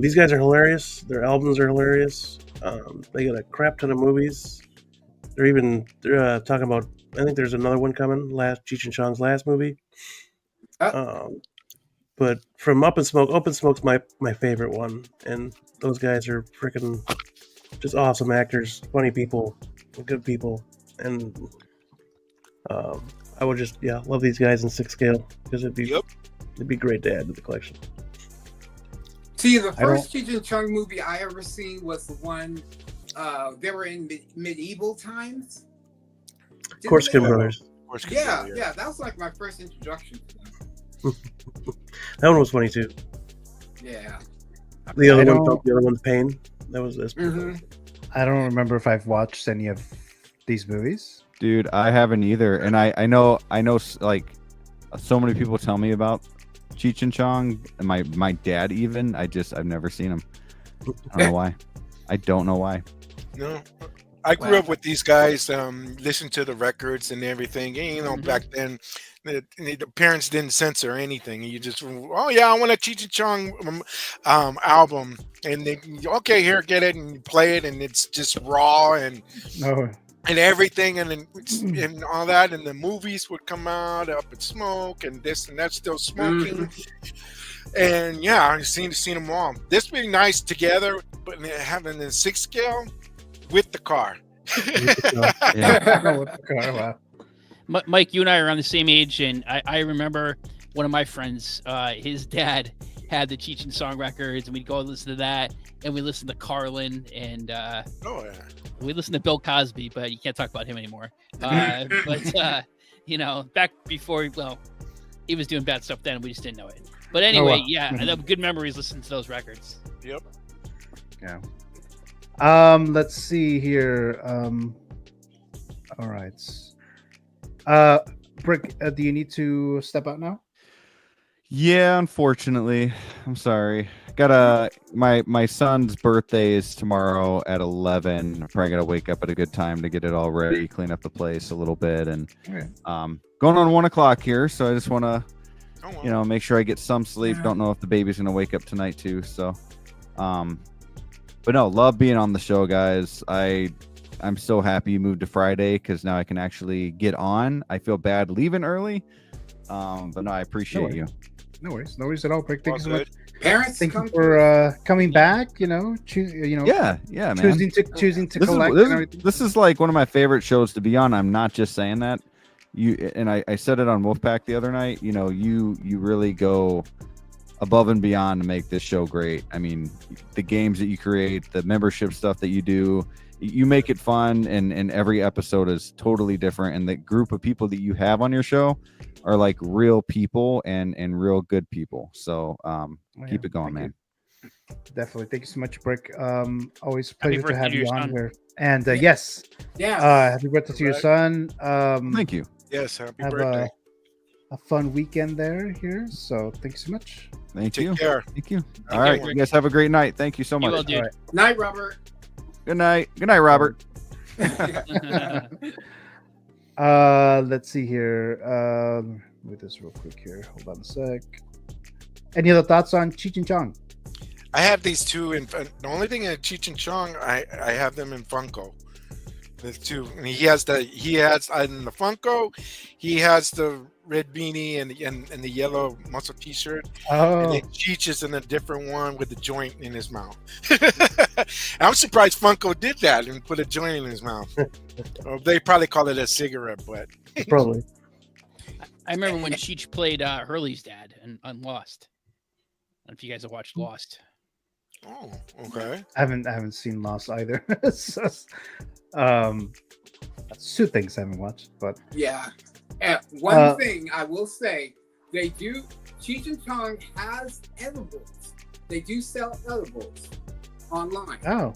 these guys are hilarious. Their albums are hilarious. They got a crap ton of movies. They're talking about, I think there's another one coming, Cheech and Chong's last movie. But from Up in Smoke's my favorite one. And those guys are freaking just awesome actors, funny people, good people. And I would just love these guys in 6 scale, because it'd be great to add to the collection. See, the first Cheech and Chong movie I ever seen was the one they were in medieval times. Corsican Brothers. Yeah, that was like my first introduction to them. That one was funny too. Yeah. The other one's Pain. That was this. I don't remember if I've watched any of these movies. Dude, I haven't either, and I know like so many people tell me about Cheech and Chong, and my dad even. I've never seen them. I don't know why. I don't know why. No, I grew up with these guys. Listened to the records and everything. And, you know, back then, the parents didn't censor anything. You just, oh yeah, I want a Cheech and Chong album, and they, okay, here, get it, and you play it, and it's just raw and everything, and then and all that, and the movies would come out, Up in Smoke, and this and that, Still Smoking. And yeah, I've seen them all. This would be nice together, but having the 6 scale with the car. Mike, you and I are around the same age, and I remember one of my friends, his dad had the Cheech and Chong records, and we'd go listen to that, and we listened to Carlin, and we listened to Bill Cosby, but you can't talk about him anymore. But you know, back before, well, he was doing bad stuff then, we just didn't know it. But anyway, I have good memories listening to those records. Yep. Yeah. Let's see here. All right. Brick, do you need to step out now? Yeah, unfortunately. I'm sorry. Got my son's birthday is tomorrow at 11. I'm probably gotta wake up at a good time to get it all ready, clean up the place a little bit, and going on 1 o'clock here, so I just wanna make sure I get some sleep. Don't know if the baby's gonna wake up tonight too, so but no, love being on the show, guys. I'm so happy you moved to Friday because now I can actually get on. I feel bad leaving early, but no, I appreciate you. No worries at all, Brick. Thank you so much. Parents, thank you for coming back. You know, yeah, man. Choosing to collect. This is like one of my favorite shows to be on. I'm not just saying that. I said it on Wolfpack the other night. You know, you really go above and beyond to make this show great. I mean, the games that you create, the membership stuff that you do, you make it fun, and every episode is totally different. And the group of people that you have on your show are like real people and real good people. So keep it going, man. Definitely. Thank you so much, Brick. Always a pleasure to have you on here. And yes. Happy birthday to your son. Thank you. Yes, happy birthday. A fun weekend here. So thank you so much. Thank you. Take care. Thank you. All right. You guys have a great night. Thank you so much. Well, dude. Right. Night, Robert. Good night. Good night, Robert. Let's see here. With this real quick here. Hold on a sec. Any other thoughts on Cheech and Chong? I have these two, and the only thing in Cheech and Chong, I have them in Funko. The two, and he has in the Funko, he has the red beanie and the yellow muscle T-shirt. And then Cheech is in a different one with the joint in his mouth. I'm surprised Funko did that and put a joint in his mouth. They probably call it a cigarette butt. Probably. I remember when Cheech played Hurley's dad on Lost. I don't know if you guys have watched Lost. Oh, okay. I haven't seen Lost either. So, that's two things I haven't watched, but yeah. And one thing I will say, Cheech and Chong has edibles. They do sell edibles online. Oh.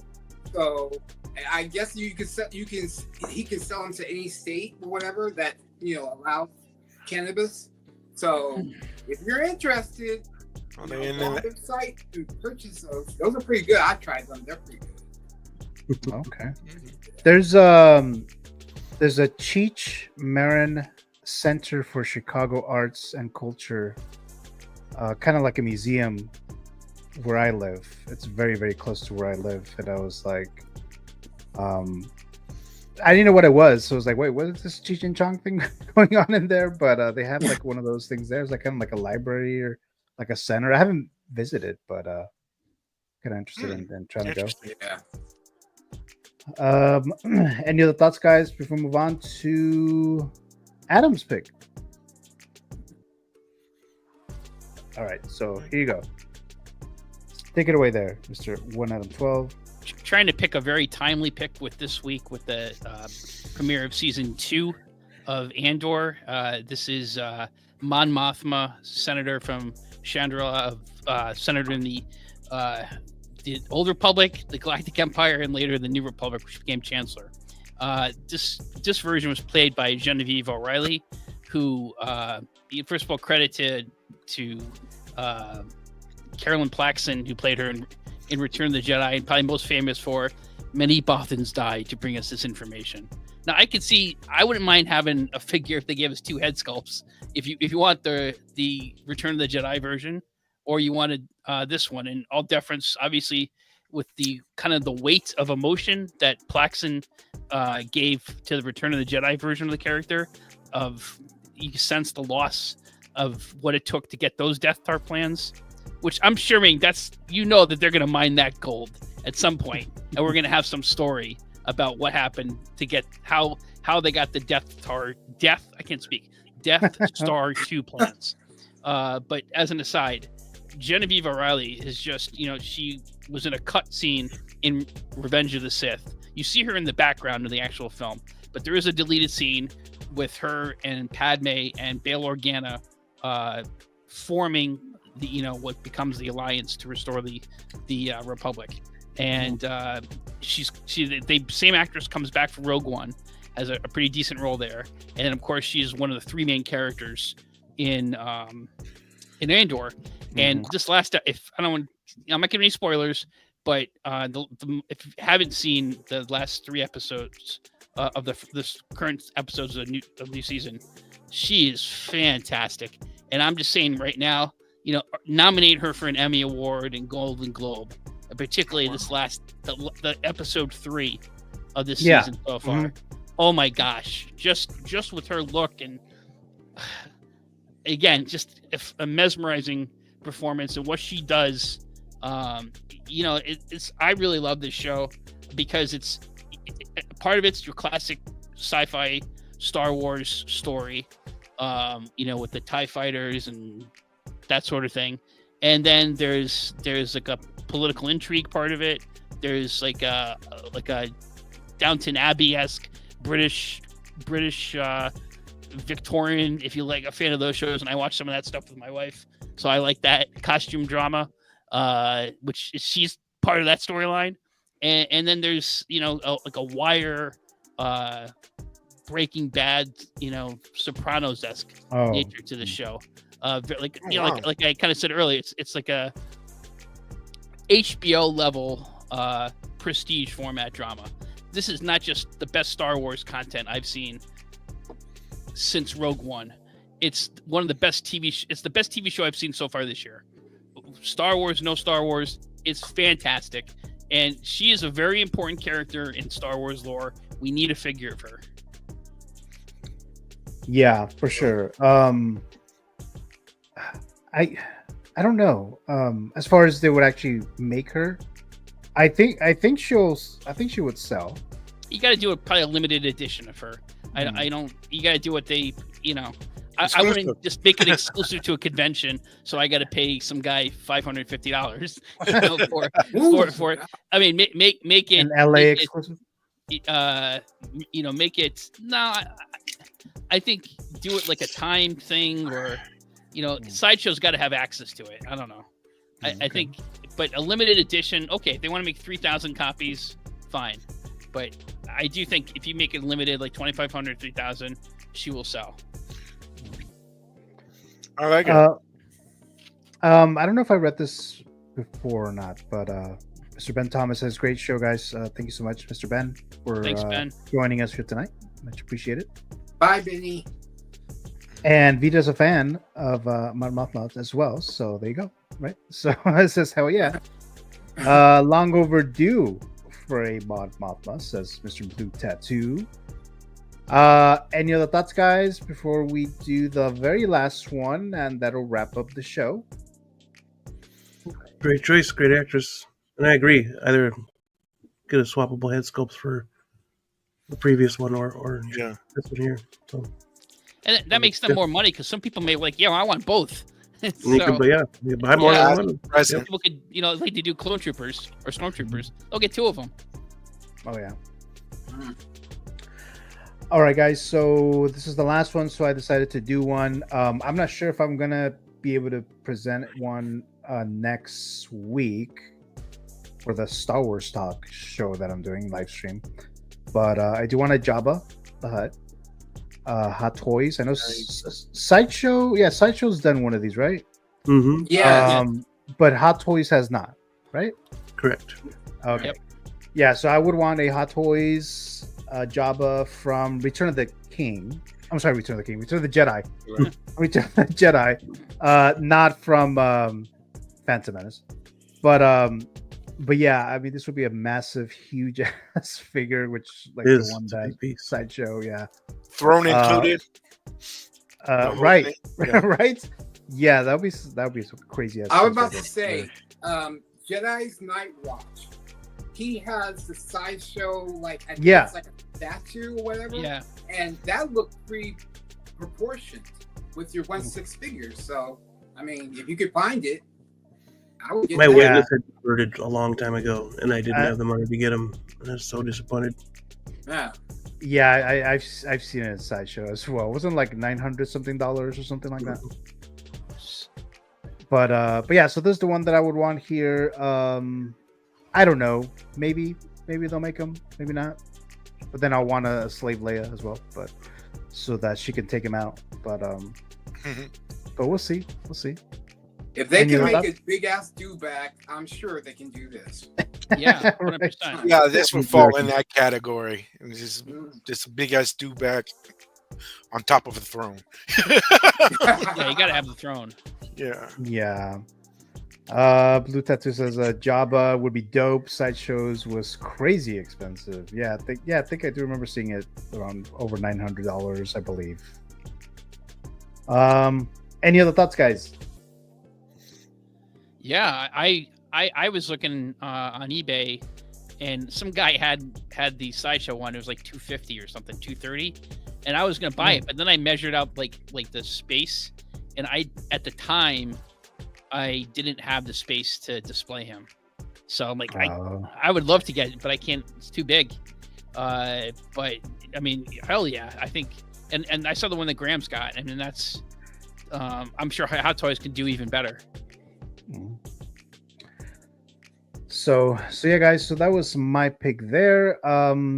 So I guess he can sell them to any state or whatever that allows cannabis. So if you're interested, on the website to purchase those. Those are pretty good. I tried them. They're pretty good. Okay. There's a Cheech Marin Center for Chicago Arts and Culture, kind of like a museum where I live. It's very, very close to where I live, and I was like, I didn't know what it was, so I was like, wait, what is this Cheech and Chong thing going on in there? But they have like one of those things there. It's like kind of like a library or like a center. I haven't visited, but kind of interested in trying to go. Yeah. Any other thoughts, guys, before we move on to Adam's pick? All right, so here you go. Take it away there, Mr. 1 out of 12. Trying to pick a very timely pick with this week with the premiere of season 2 of Andor. This is Mon Mothma, senator from Chandrila, senator in the Old Republic, the Galactic Empire, and later the New Republic, which became Chancellor. This version was played by Genevieve O'Reilly, who, first of all, credit to Carolyn Plaxton, who played her in Return of the Jedi, and probably most famous for Many Bothans Died to bring us this information. Now, I wouldn't mind having a figure if they gave us 2 head sculpts. If you want the Return of the Jedi version, or you wanted this one, in all deference, obviously, with the kind of the weight of emotion that Plaxton gave to the Return of the Jedi version of the character, you sense the loss of what it took to get those Death Star plans, which I'm sure that they're going to mine that gold at some point, and we're going to have some story about what happened to get how they got the Death Star 2 plans. But as an aside, Genevieve O'Reilly is just, she was in a cut scene in Revenge of the Sith. You see her in the background of the actual film, but there is a deleted scene with her and Padme and Bail Organa forming what becomes the Alliance to restore the Republic. And the same actress comes back for Rogue One, has a pretty decent role there, and of course she's one of the 3 main characters in Andor. And this last, I'm not giving any spoilers, but if you haven't seen the last 3 episodes of this current episodes of the new season, she is fantastic. And I'm just saying right now, nominate her for an Emmy Award and Golden Globe, particularly this last the episode 3 of this season so far. Oh my gosh, just with her look, and again, just a mesmerizing performance, and what she does. It's I really love this show because it's part of it's your classic sci-fi Star Wars story, with the TIE fighters and that sort of thing, and then there's like a political intrigue part of it. There's like a Downton Abbey-esque British Victorian, if you like, a fan of those shows, and I watch some of that stuff with my wife, so I like that costume drama, which she's part of that storyline, and then there's like a Wire, Breaking Bad, Sopranos-esque nature to the show, like I kind of said earlier, it's like a HBO level prestige format drama. This is not just the best Star Wars content I've seen since Rogue One. It's one of the best it's the best TV show I've seen so far this year. Star Wars, no Star Wars, it's fantastic. And she is a very important character in Star Wars lore. We need a figure of her. Yeah, for sure. I don't know. As far as they would actually make her, I think she would sell. You got to do probably a limited edition of her. I don't. You got to do what they. I wouldn't just make it exclusive to a convention, so I got to pay some guy $550 for it. I mean, make it an LA exclusive. Make it. No, I think do it like a time thing, or Sideshow's got to have access to it. I don't know. I think, but a limited edition. Okay, if they want to make 3,000 copies, fine. But I do think if you make it limited, like 2,500, 3,000, she will sell. I like it. I don't know if I read this before or not, but Mr. Ben Thomas says, "Great show, guys. Thank you so much, Mr. Ben, for joining us here tonight. Much appreciated." Bye, Benny. And Vita's a fan of Mon Mothma as well, so there you go. Right? So it says, "Hell yeah." Long overdue for a Mon Mothma, says Mr. Blue Tattoo. Any other thoughts, guys, before we do the very last one, and that'll wrap up the show? Great choice, great actress, and I agree. Either get a swappable head sculpt for the previous one, or this one here. So, and that makes them more money, because some people may be like, "Yeah, I want both." You buy more than one. People could, like they do clone troopers or stormtroopers. They'll get 2 of them. Oh yeah. All right, guys. So this is the last one. So I decided to do one. I'm not sure if I'm gonna be able to present one next week for the Star Wars Talk show that I'm doing live stream, but I do want a Jabba the Hutt. Hot Toys. I know Sideshow. Yeah, Sideshow's done one of these, right? Mm-hmm. Yeah. But Hot Toys has not, right? Correct. Okay. Yep. Yeah, so I would want a Hot Toys Jabba from Return of the King. I'm sorry, Return of the King. Return of the Jedi. Right. Return of the Jedi. Not from Phantom Menace. But yeah, I mean, this would be a massive, huge ass figure, which like the one that Sideshow, yeah. Throne included. Right. Yeah. Right. Yeah, that'd be some crazy ass. I was about to say, Jedi's Night Watch. He has the Sideshow, like I think it's like a statue or whatever. Yeah. And that looked pretty proportioned with your 1/6 figures. So I mean, if you could find it, I would get my witness had converted a long time ago, and I didn't have the money to get them. I was so disappointed. Yeah, I've seen it at Sideshow as well. It wasn't like $900 something or something like that. But yeah, so this is the one that I would want here. I don't know. Maybe they'll make them. Maybe not. But then I'll want a Slave Leia as well, but so that she can take him out. But we'll see. We'll see. If they can make a big ass dewback, I'm sure they can do this. Yeah, 100%. Yeah, this would fall in that category. Just a big ass dewback on top of a throne. Yeah, you gotta have the throne. Yeah. Yeah. Blue Tattoo says Jabba would be dope. Sideshows was crazy expensive. Yeah, I think I do remember seeing it around over $900, I believe. Any other thoughts, guys? Yeah, I was looking on eBay, and some guy had the Sideshow one. It was like $250 or something, $230, and I was gonna buy it, but then I measured out like the space, and at the time I didn't have the space to display him. So I'm like, I would love to get it, but I can't. It's too big. But I mean, hell yeah, I think. And I saw the one that Graham's got. I mean, that's. I'm sure Hot Toys can do even better. So yeah, guys. So that was my pick there.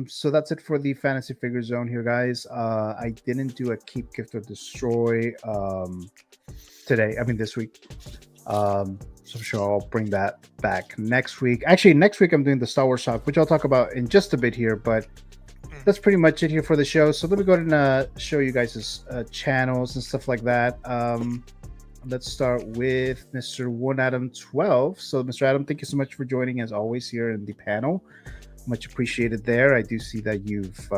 So that's it for the Fantasy Figure Zone here, guys. I didn't do a Keep, Gift, or Destroy today. I mean, this week. So I'm sure I'll bring that back next week. Actually, next week I'm doing the Star Wars Talk, which I'll talk about in just a bit here, but that's pretty much it here for the show. So let me go ahead and show you guys' channels and stuff like that. Let's start with Mr. One Adam 12. So Mr. Adam, thank you so much for joining as always here in the panel. Much appreciated there. I do see that you've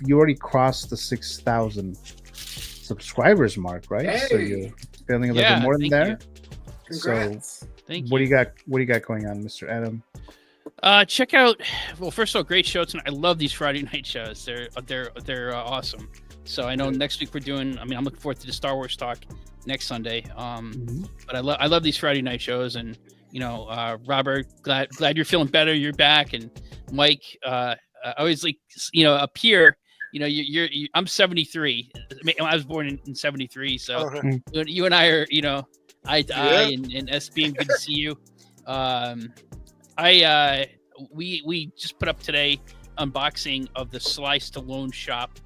you already crossed the 6,000 subscribers mark, right? Hey. So you're feeling a little bit more than there. Congrats. So, Thank you. What do you got going on, Mr. Adam? Check out. Well, first of all, great show tonight. I love these Friday night shows. They're awesome. So I know next week we're doing. I mean, I'm looking forward to the Star Wars Talk next Sunday. But I love these Friday night shows, and Robert, glad you're feeling better. You're back, and Mike, I always up here. I'm 73. I was born in 73, so you and I are eye to eye, and SB, good to see you. We just put up today unboxing of the Sly Stallone shop,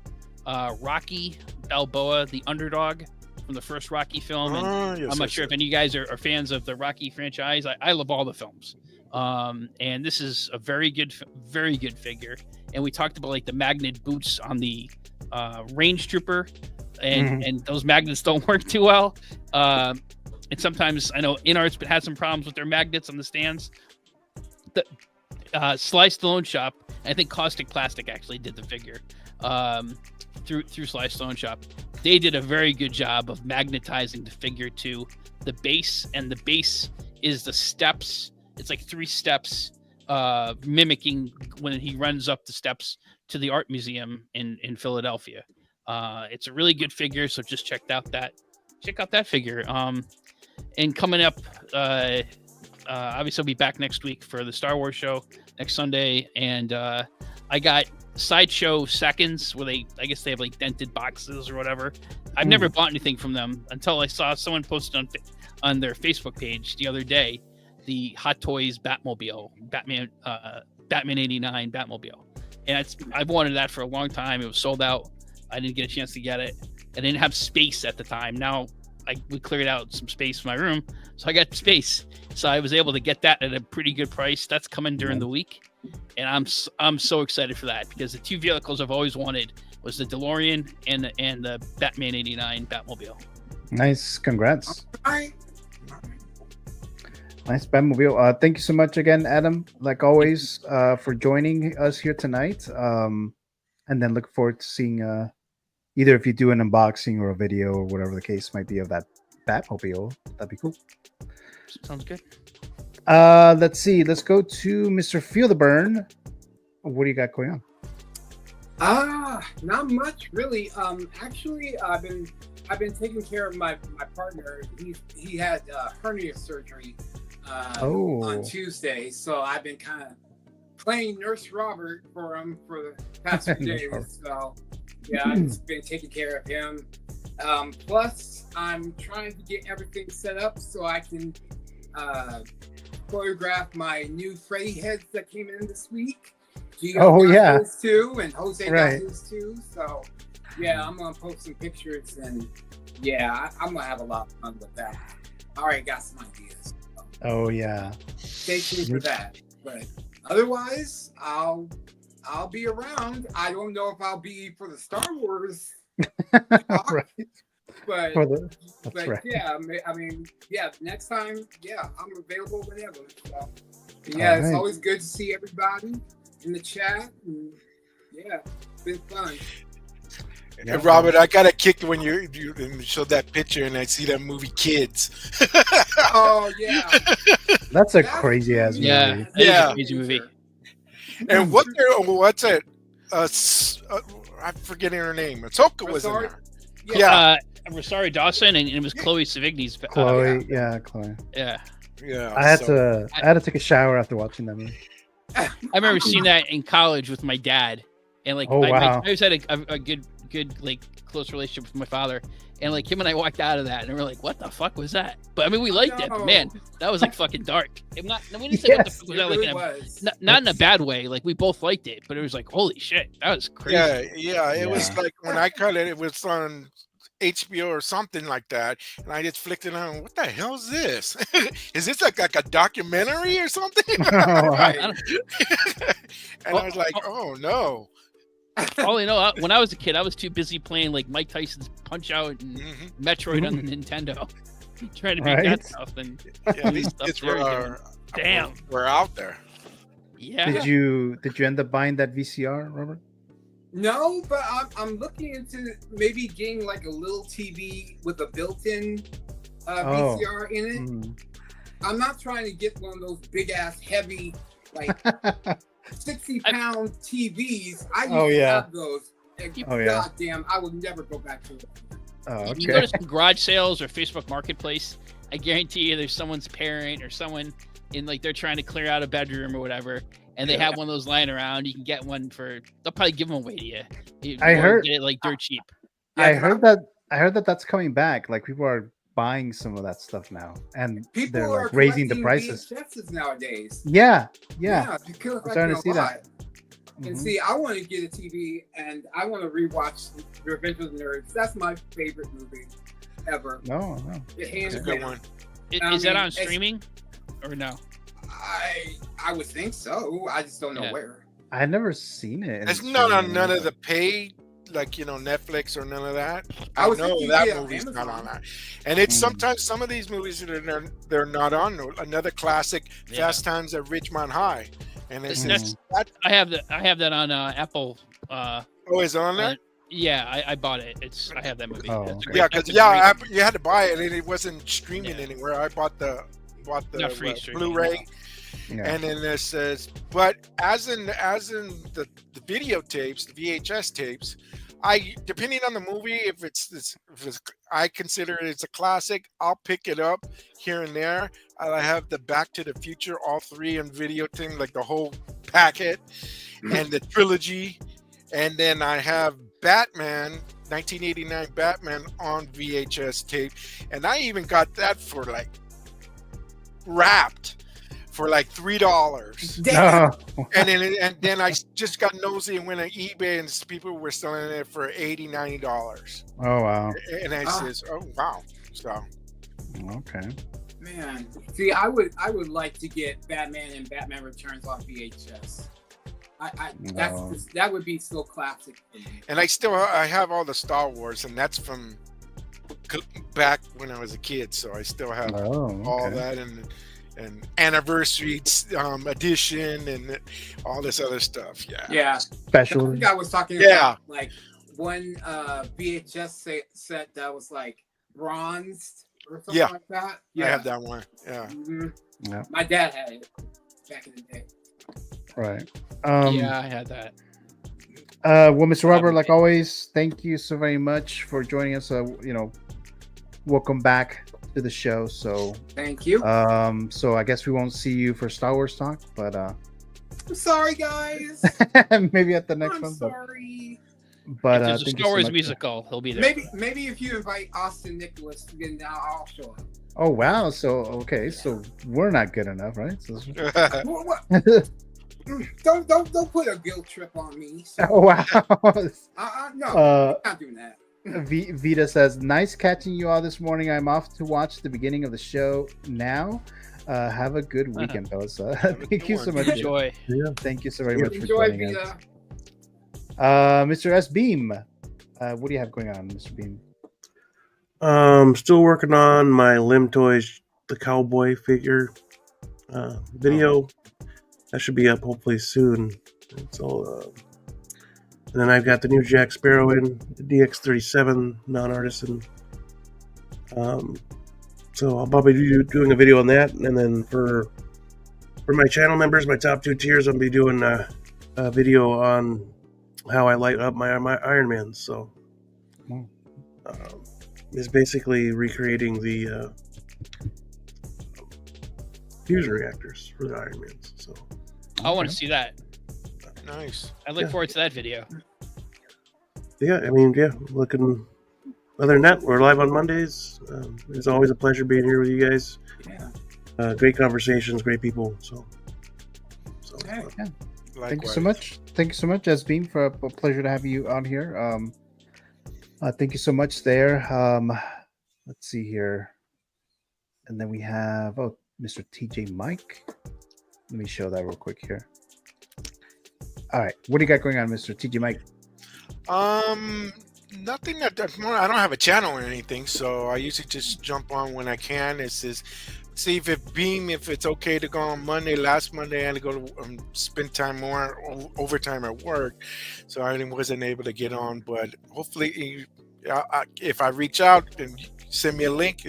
Rocky Balboa, the underdog from the first Rocky film. And I'm not sure if any of you guys are fans of the Rocky franchise. I love all the films. And this is a very good figure. And we talked about like the magnet boots on the Range Trooper, and those magnets don't work too well. And sometimes I know InArts but had some problems with their magnets on the stands. The Sly Stallone shop, I think Caustic Plastic actually did the figure through Sly Stallone shop. They did a very good job of magnetizing the figure to the base, and the base is the steps. It's like 3 steps, mimicking when he runs up the steps to the art museum in Philadelphia. It's a really good figure, so just check out that figure. And coming up, obviously I'll be back next week for the Star Wars show next Sunday, and I got Sideshow Seconds where I guess they have like dented boxes or whatever. I've never bought anything from them until I saw someone posted on their Facebook page the other day the Hot Toys Batmobile, Batman 89 Batmobile, and I've wanted that for a long time. It was sold out. I didn't get a chance to get it. I didn't have space at the time. Now we cleared out some space for my room, so I got space. So I was able to get that at a pretty good price. That's coming during the week, and I'm so excited for that because the two vehicles I've always wanted was the DeLorean and the Batman 89 Batmobile. Nice, congrats. Nice Batmobile. Thank you so much again, Adam, like always, for joining us here tonight. And then look forward to seeing either if you do an unboxing or a video or whatever the case might be of that Batmobile. That'd be cool. Sounds good. Let's see. Let's go to Mr. Feel the Burn. What do you got going on? Not much really. Actually, I've been taking care of my partner. He had hernia surgery on Tuesday, so I've been kind of playing Nurse Robert for him for the past few days. So yeah, I've just been taking care of him. Plus, I'm trying to get everything set up so I can photograph my new Freddy heads that came in this week. Yeah, his too, and Jose got his too. So yeah, I'm gonna post some pictures, and yeah, I'm gonna have a lot of fun with that. I already got some ideas. So oh yeah, stay tuned for that. But otherwise, I'll be around. I don't know if I'll be for the Star Wars talk, right. but right. yeah, I mean, yeah, next time, yeah, I'm available whenever. So yeah, it's always good to see everybody in the chat. And, yeah, it's been fun. Yeah, Robert, I got a kick when you showed that picture and I see that movie Kids. Oh yeah, that's a crazy ass movie. Yeah, a crazy movie. And what's it? I'm forgetting her name. AHSOKA was in there. Yeah, Rosario Dawson, and it was Chloe Sevigny's. Chloe. Yeah. I had to take a shower after watching that movie. I remember seeing that in college with my dad, and like I always had a good like close relationship with my father, and like him and I walked out of that and we were like, what the fuck was that? But I mean, we liked it, but man, that was like fucking dark. We didn't say what the fuck was that, like not in a bad way, like we both liked it, but it was like, holy shit, that was crazy. Yeah, it was like when I cut it was on HBO or something like that, and I just flicked it on. What the hell is this? Is this like a documentary or something? And I was like, oh no. All I know, when I was a kid, I was too busy playing like Mike Tyson's Punch Out and Metroid on the Nintendo, trying to beat that stuff. And these kids were out there. Yeah. Did you end up buying that VCR, Robert? No, but I'm looking into maybe getting like a little TV with a built-in VCR in it. I'm not trying to get one of those big ass heavy like 60-pound TVs. I used to have those. And God damn, I would never go back to it. You go to some garage sales or Facebook Marketplace, I guarantee you there's someone's parent or someone in like they're trying to clear out a bedroom or whatever, and they have one of those lying around. You can get one they'll probably give them away to you. I heard get it like dirt cheap. I heard that that's coming back. Like people are buying some of that stuff now, and people they're are like raising the prices nowadays. Yeah. I'm starting to see that. And see, I want to get a TV, and I want to rewatch Revenge of the Nerds. That's my favorite movie ever. No. It's a good one. Is that on streaming or no? I would think so. I just don't know where. I had never seen it. It's none of the paid, like Netflix or none of that. I know that movie's not on that. And it's sometimes some of these movies they're not on. Another classic, Fast Times at Ridgemont High, and it's I have that on Apple. Is it on there? Yeah, I bought it. I have that movie. Yeah, because you had to buy it, and it wasn't streaming anywhere. I bought the Blu-ray. Yeah. And then it says, but as in the videotapes, the VHS tapes, depending on the movie, if it's I consider it's a classic, I'll pick it up here and there. I have the Back to the Future, all three on video thing, like the whole packet, and the trilogy, and then I have Batman, 1989 Batman on VHS tape, and I even got that for like wrapped for like $3. And then I just got nosy and went on eBay, and people were selling it for $80-$90. Oh wow! And I says, oh wow. So okay, man. See, I would like to get Batman and Batman Returns on VHS. That would be so classic for me. And I have all the Star Wars, and that's from back when I was a kid, so I still have all that and anniversary edition and all this other stuff. Yeah. Special. I think I was talking about like one VHS set that was like bronzed or something like that. Yeah, I have that one. Yeah. Mm-hmm. Yeah. My dad had it back in the day. Right. Yeah, I had that. Well, Mr. Robert, like always, thank you so very much for joining us. Welcome back to the show. So thank you. So I guess we won't see you for Star Wars talk, but I'm sorry, guys. maybe at the next one. I'm sorry. But if there's a Star Wars musical, he'll be there. Maybe if you invite Austin Nicholas, then I'll show up. Oh wow! So okay, so we're not good enough, right? So, what? Don't put a guilt trip on me. So. Oh wow! No, I'm not doing that. Vita says, "Nice catching you all this morning. I'm off to watch the beginning of the show now. Have a good weekend, fellas. Thank you so much. Enjoy. Yeah. Thank you so very much for Enjoy, joining Vita. us. Mr. S. Beam, what do you have going on, Mr. Beam? Still working on my Limb Toys, the cowboy figure video. That should be up hopefully soon. So, and then I've got the new Jack Sparrow in the DX37 non-artisan. So I'll probably be doing a video on that, and then for my channel members, my top 2 tiers, I'll be doing a video on how I light up my Iron Man. So it's basically recreating the fusion reactors for the Iron Mans. So I want to see that. Nice. I look forward to that video. Yeah, I mean, looking. Other than that, we're live on Mondays. It's always a pleasure being here with you guys. Yeah. Great conversations, great people. So yeah. Thank you so much. Thank you so much, Beam, for a pleasure to have you on here. Thank you so much there. Let's see here. And then we have Mr. TJ Mike. Let me show that real quick here. All right, what do you got going on, Mr. TJ Mike? Nothing that's more. I don't have a channel or anything, so I usually just jump on when I can. It's just see if it's okay to go on Monday. Last Monday, I had to go to spend time more overtime at work, so I wasn't able to get on. But hopefully, if I reach out and send me a link,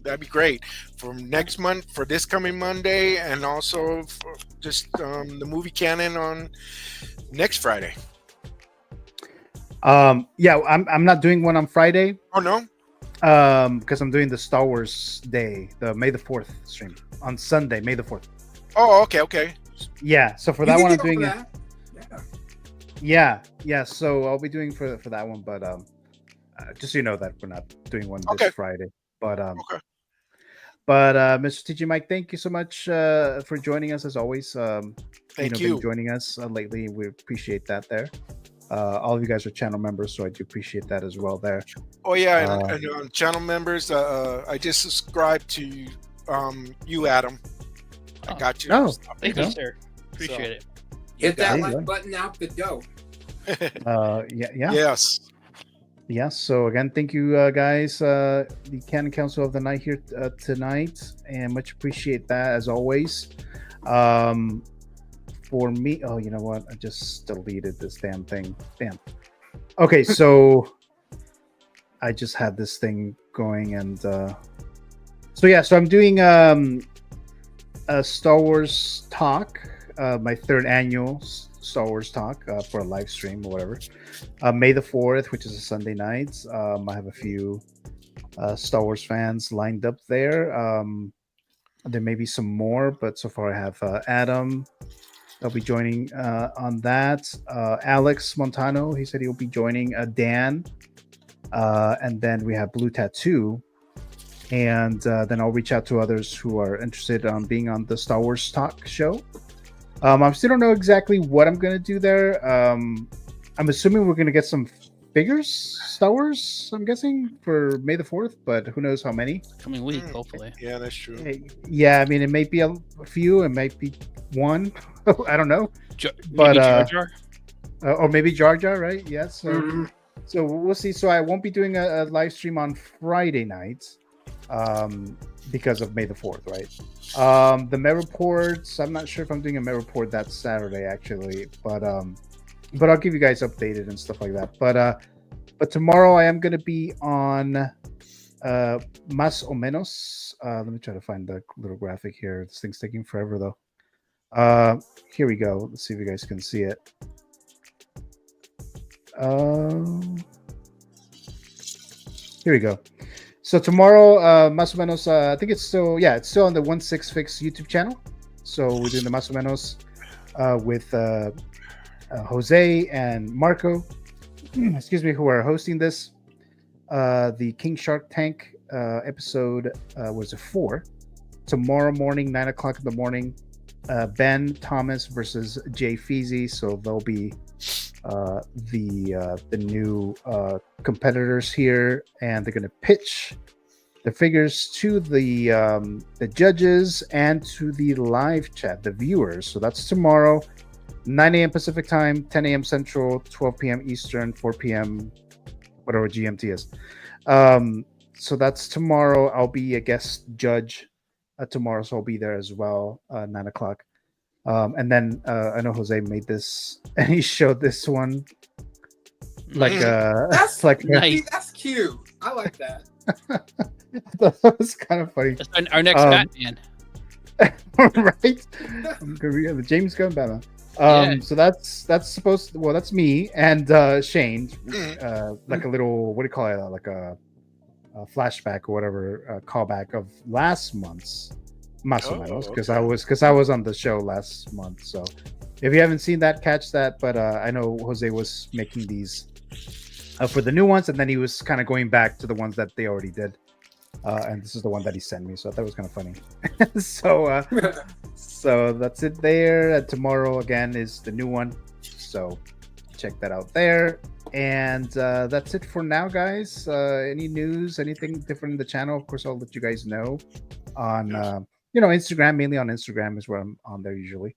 that'd be great for next month, for this coming Monday, and also for just the movie canon on next Friday. Yeah, I'm not doing one on Friday. Oh no. Because I'm doing the Star Wars Day, the May the 4th stream on Sunday, May the 4th. Oh, okay. Yeah, so for that one I'm doing it. Yeah. So I'll be doing for that one, but just so you know that we're not doing one this Friday. But But Mr. TJ Mike, thank you so much for joining us as always. Thank you. Been joining us lately. We appreciate that there. All of you guys are channel members, so I do appreciate that as well there. Oh yeah, and channel members, I just subscribed to you, Adam. I got you. Oh, thank you, sir. Appreciate it. Hit that like button out the dough. Yeah. Yes. Yes. So again, thank you guys. The Canon Council of the Night here tonight, and much appreciate that as always. For me, you know what? I just deleted this damn thing. Damn. Okay, so I just had this thing going, and so I'm doing a Star Wars talk my third annual Star Wars talk for a live stream or whatever. May the 4th, which is a Sunday night. I have a few Star Wars fans lined up there. There may be some more, but so far I have Adam. I'll be joining on that. Alex Montano, he said he'll be joining Dan. And then we have Blue Tattoo. And then I'll reach out to others who are interested on being on the Star Wars Talk show. I still don't know exactly what I'm going to do there. I'm assuming we're going to get some figures, Star Wars, I'm guessing, for May the 4th, but who knows how many. Coming week, hopefully. Yeah, that's true. Yeah, I mean, it may be a few, it might be one. I don't know. Maybe Jar Jar? Or maybe Jar Jar, right? Yes. So we'll see. So I won't be doing a live stream on Friday nights because of May the 4th, right? The Met reports, I'm not sure if I'm doing a Met report that Saturday, actually, but I'll give you guys updated and stuff like that. But tomorrow I am going to be on Más o Menos. Let me try to find the little graphic here. This thing's taking forever, though. Here we go. Let's see if you guys can see it. Here we go. So tomorrow, Más o Menos, I think it's still on the 16 Fix YouTube channel. So we're doing the Más o Menos with Jose and Marco, excuse me, who are hosting this. The King Shark Tank episode was a 4. Tomorrow morning, 9 o'clock in the morning, Ben Thomas versus Jay Feezy. So they'll be the new competitors here, and they're going to pitch the figures to the judges and to the live chat, the viewers. So that's tomorrow, 9 a.m. Pacific time, 10 a.m. Central, 12 p.m. Eastern, 4 p.m. whatever GMT is. So that's tomorrow. I'll be a guest judge tomorrow, so I'll be there as well, 9 o'clock. And then I know Jose made this, and he showed this one, like that's like nice. That's cute. I like that. That was kind of funny. That's our next Batman, right? The James Gunn Batman. So that's supposed to, well, that's me and Shane, like a little, what do you call it, like a flashback or whatever, callback of last month's Más o Menos, because I was on the show last month. So if you haven't seen that, catch that. But I know Jose was making these for the new ones, and then he was kind of going back to the ones that they already did. And this is the one that he sent me, so I thought it was kind of funny. So that's it there. Tomorrow again is the new one, so check that out there. And that's it for now, guys. Any news, anything different in the channel, of course I'll let you guys know on Instagram. Mainly on Instagram is where I'm on there usually.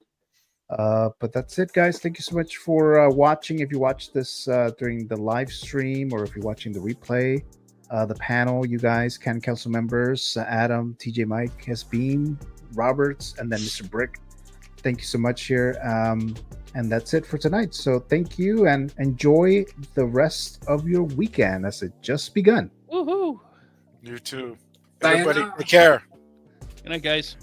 But that's it, guys. Thank you so much for watching. If you watched this during the live stream, or if you're watching the replay, the panel, you guys, Canon Council members, Adam, TJ Mike, Beam, Roberts, and then Mr. Brick, thank you so much here. And that's it for tonight. So thank you, and enjoy the rest of your weekend as it just begun. Woohoo! You too. Everybody, take care. Good night, guys.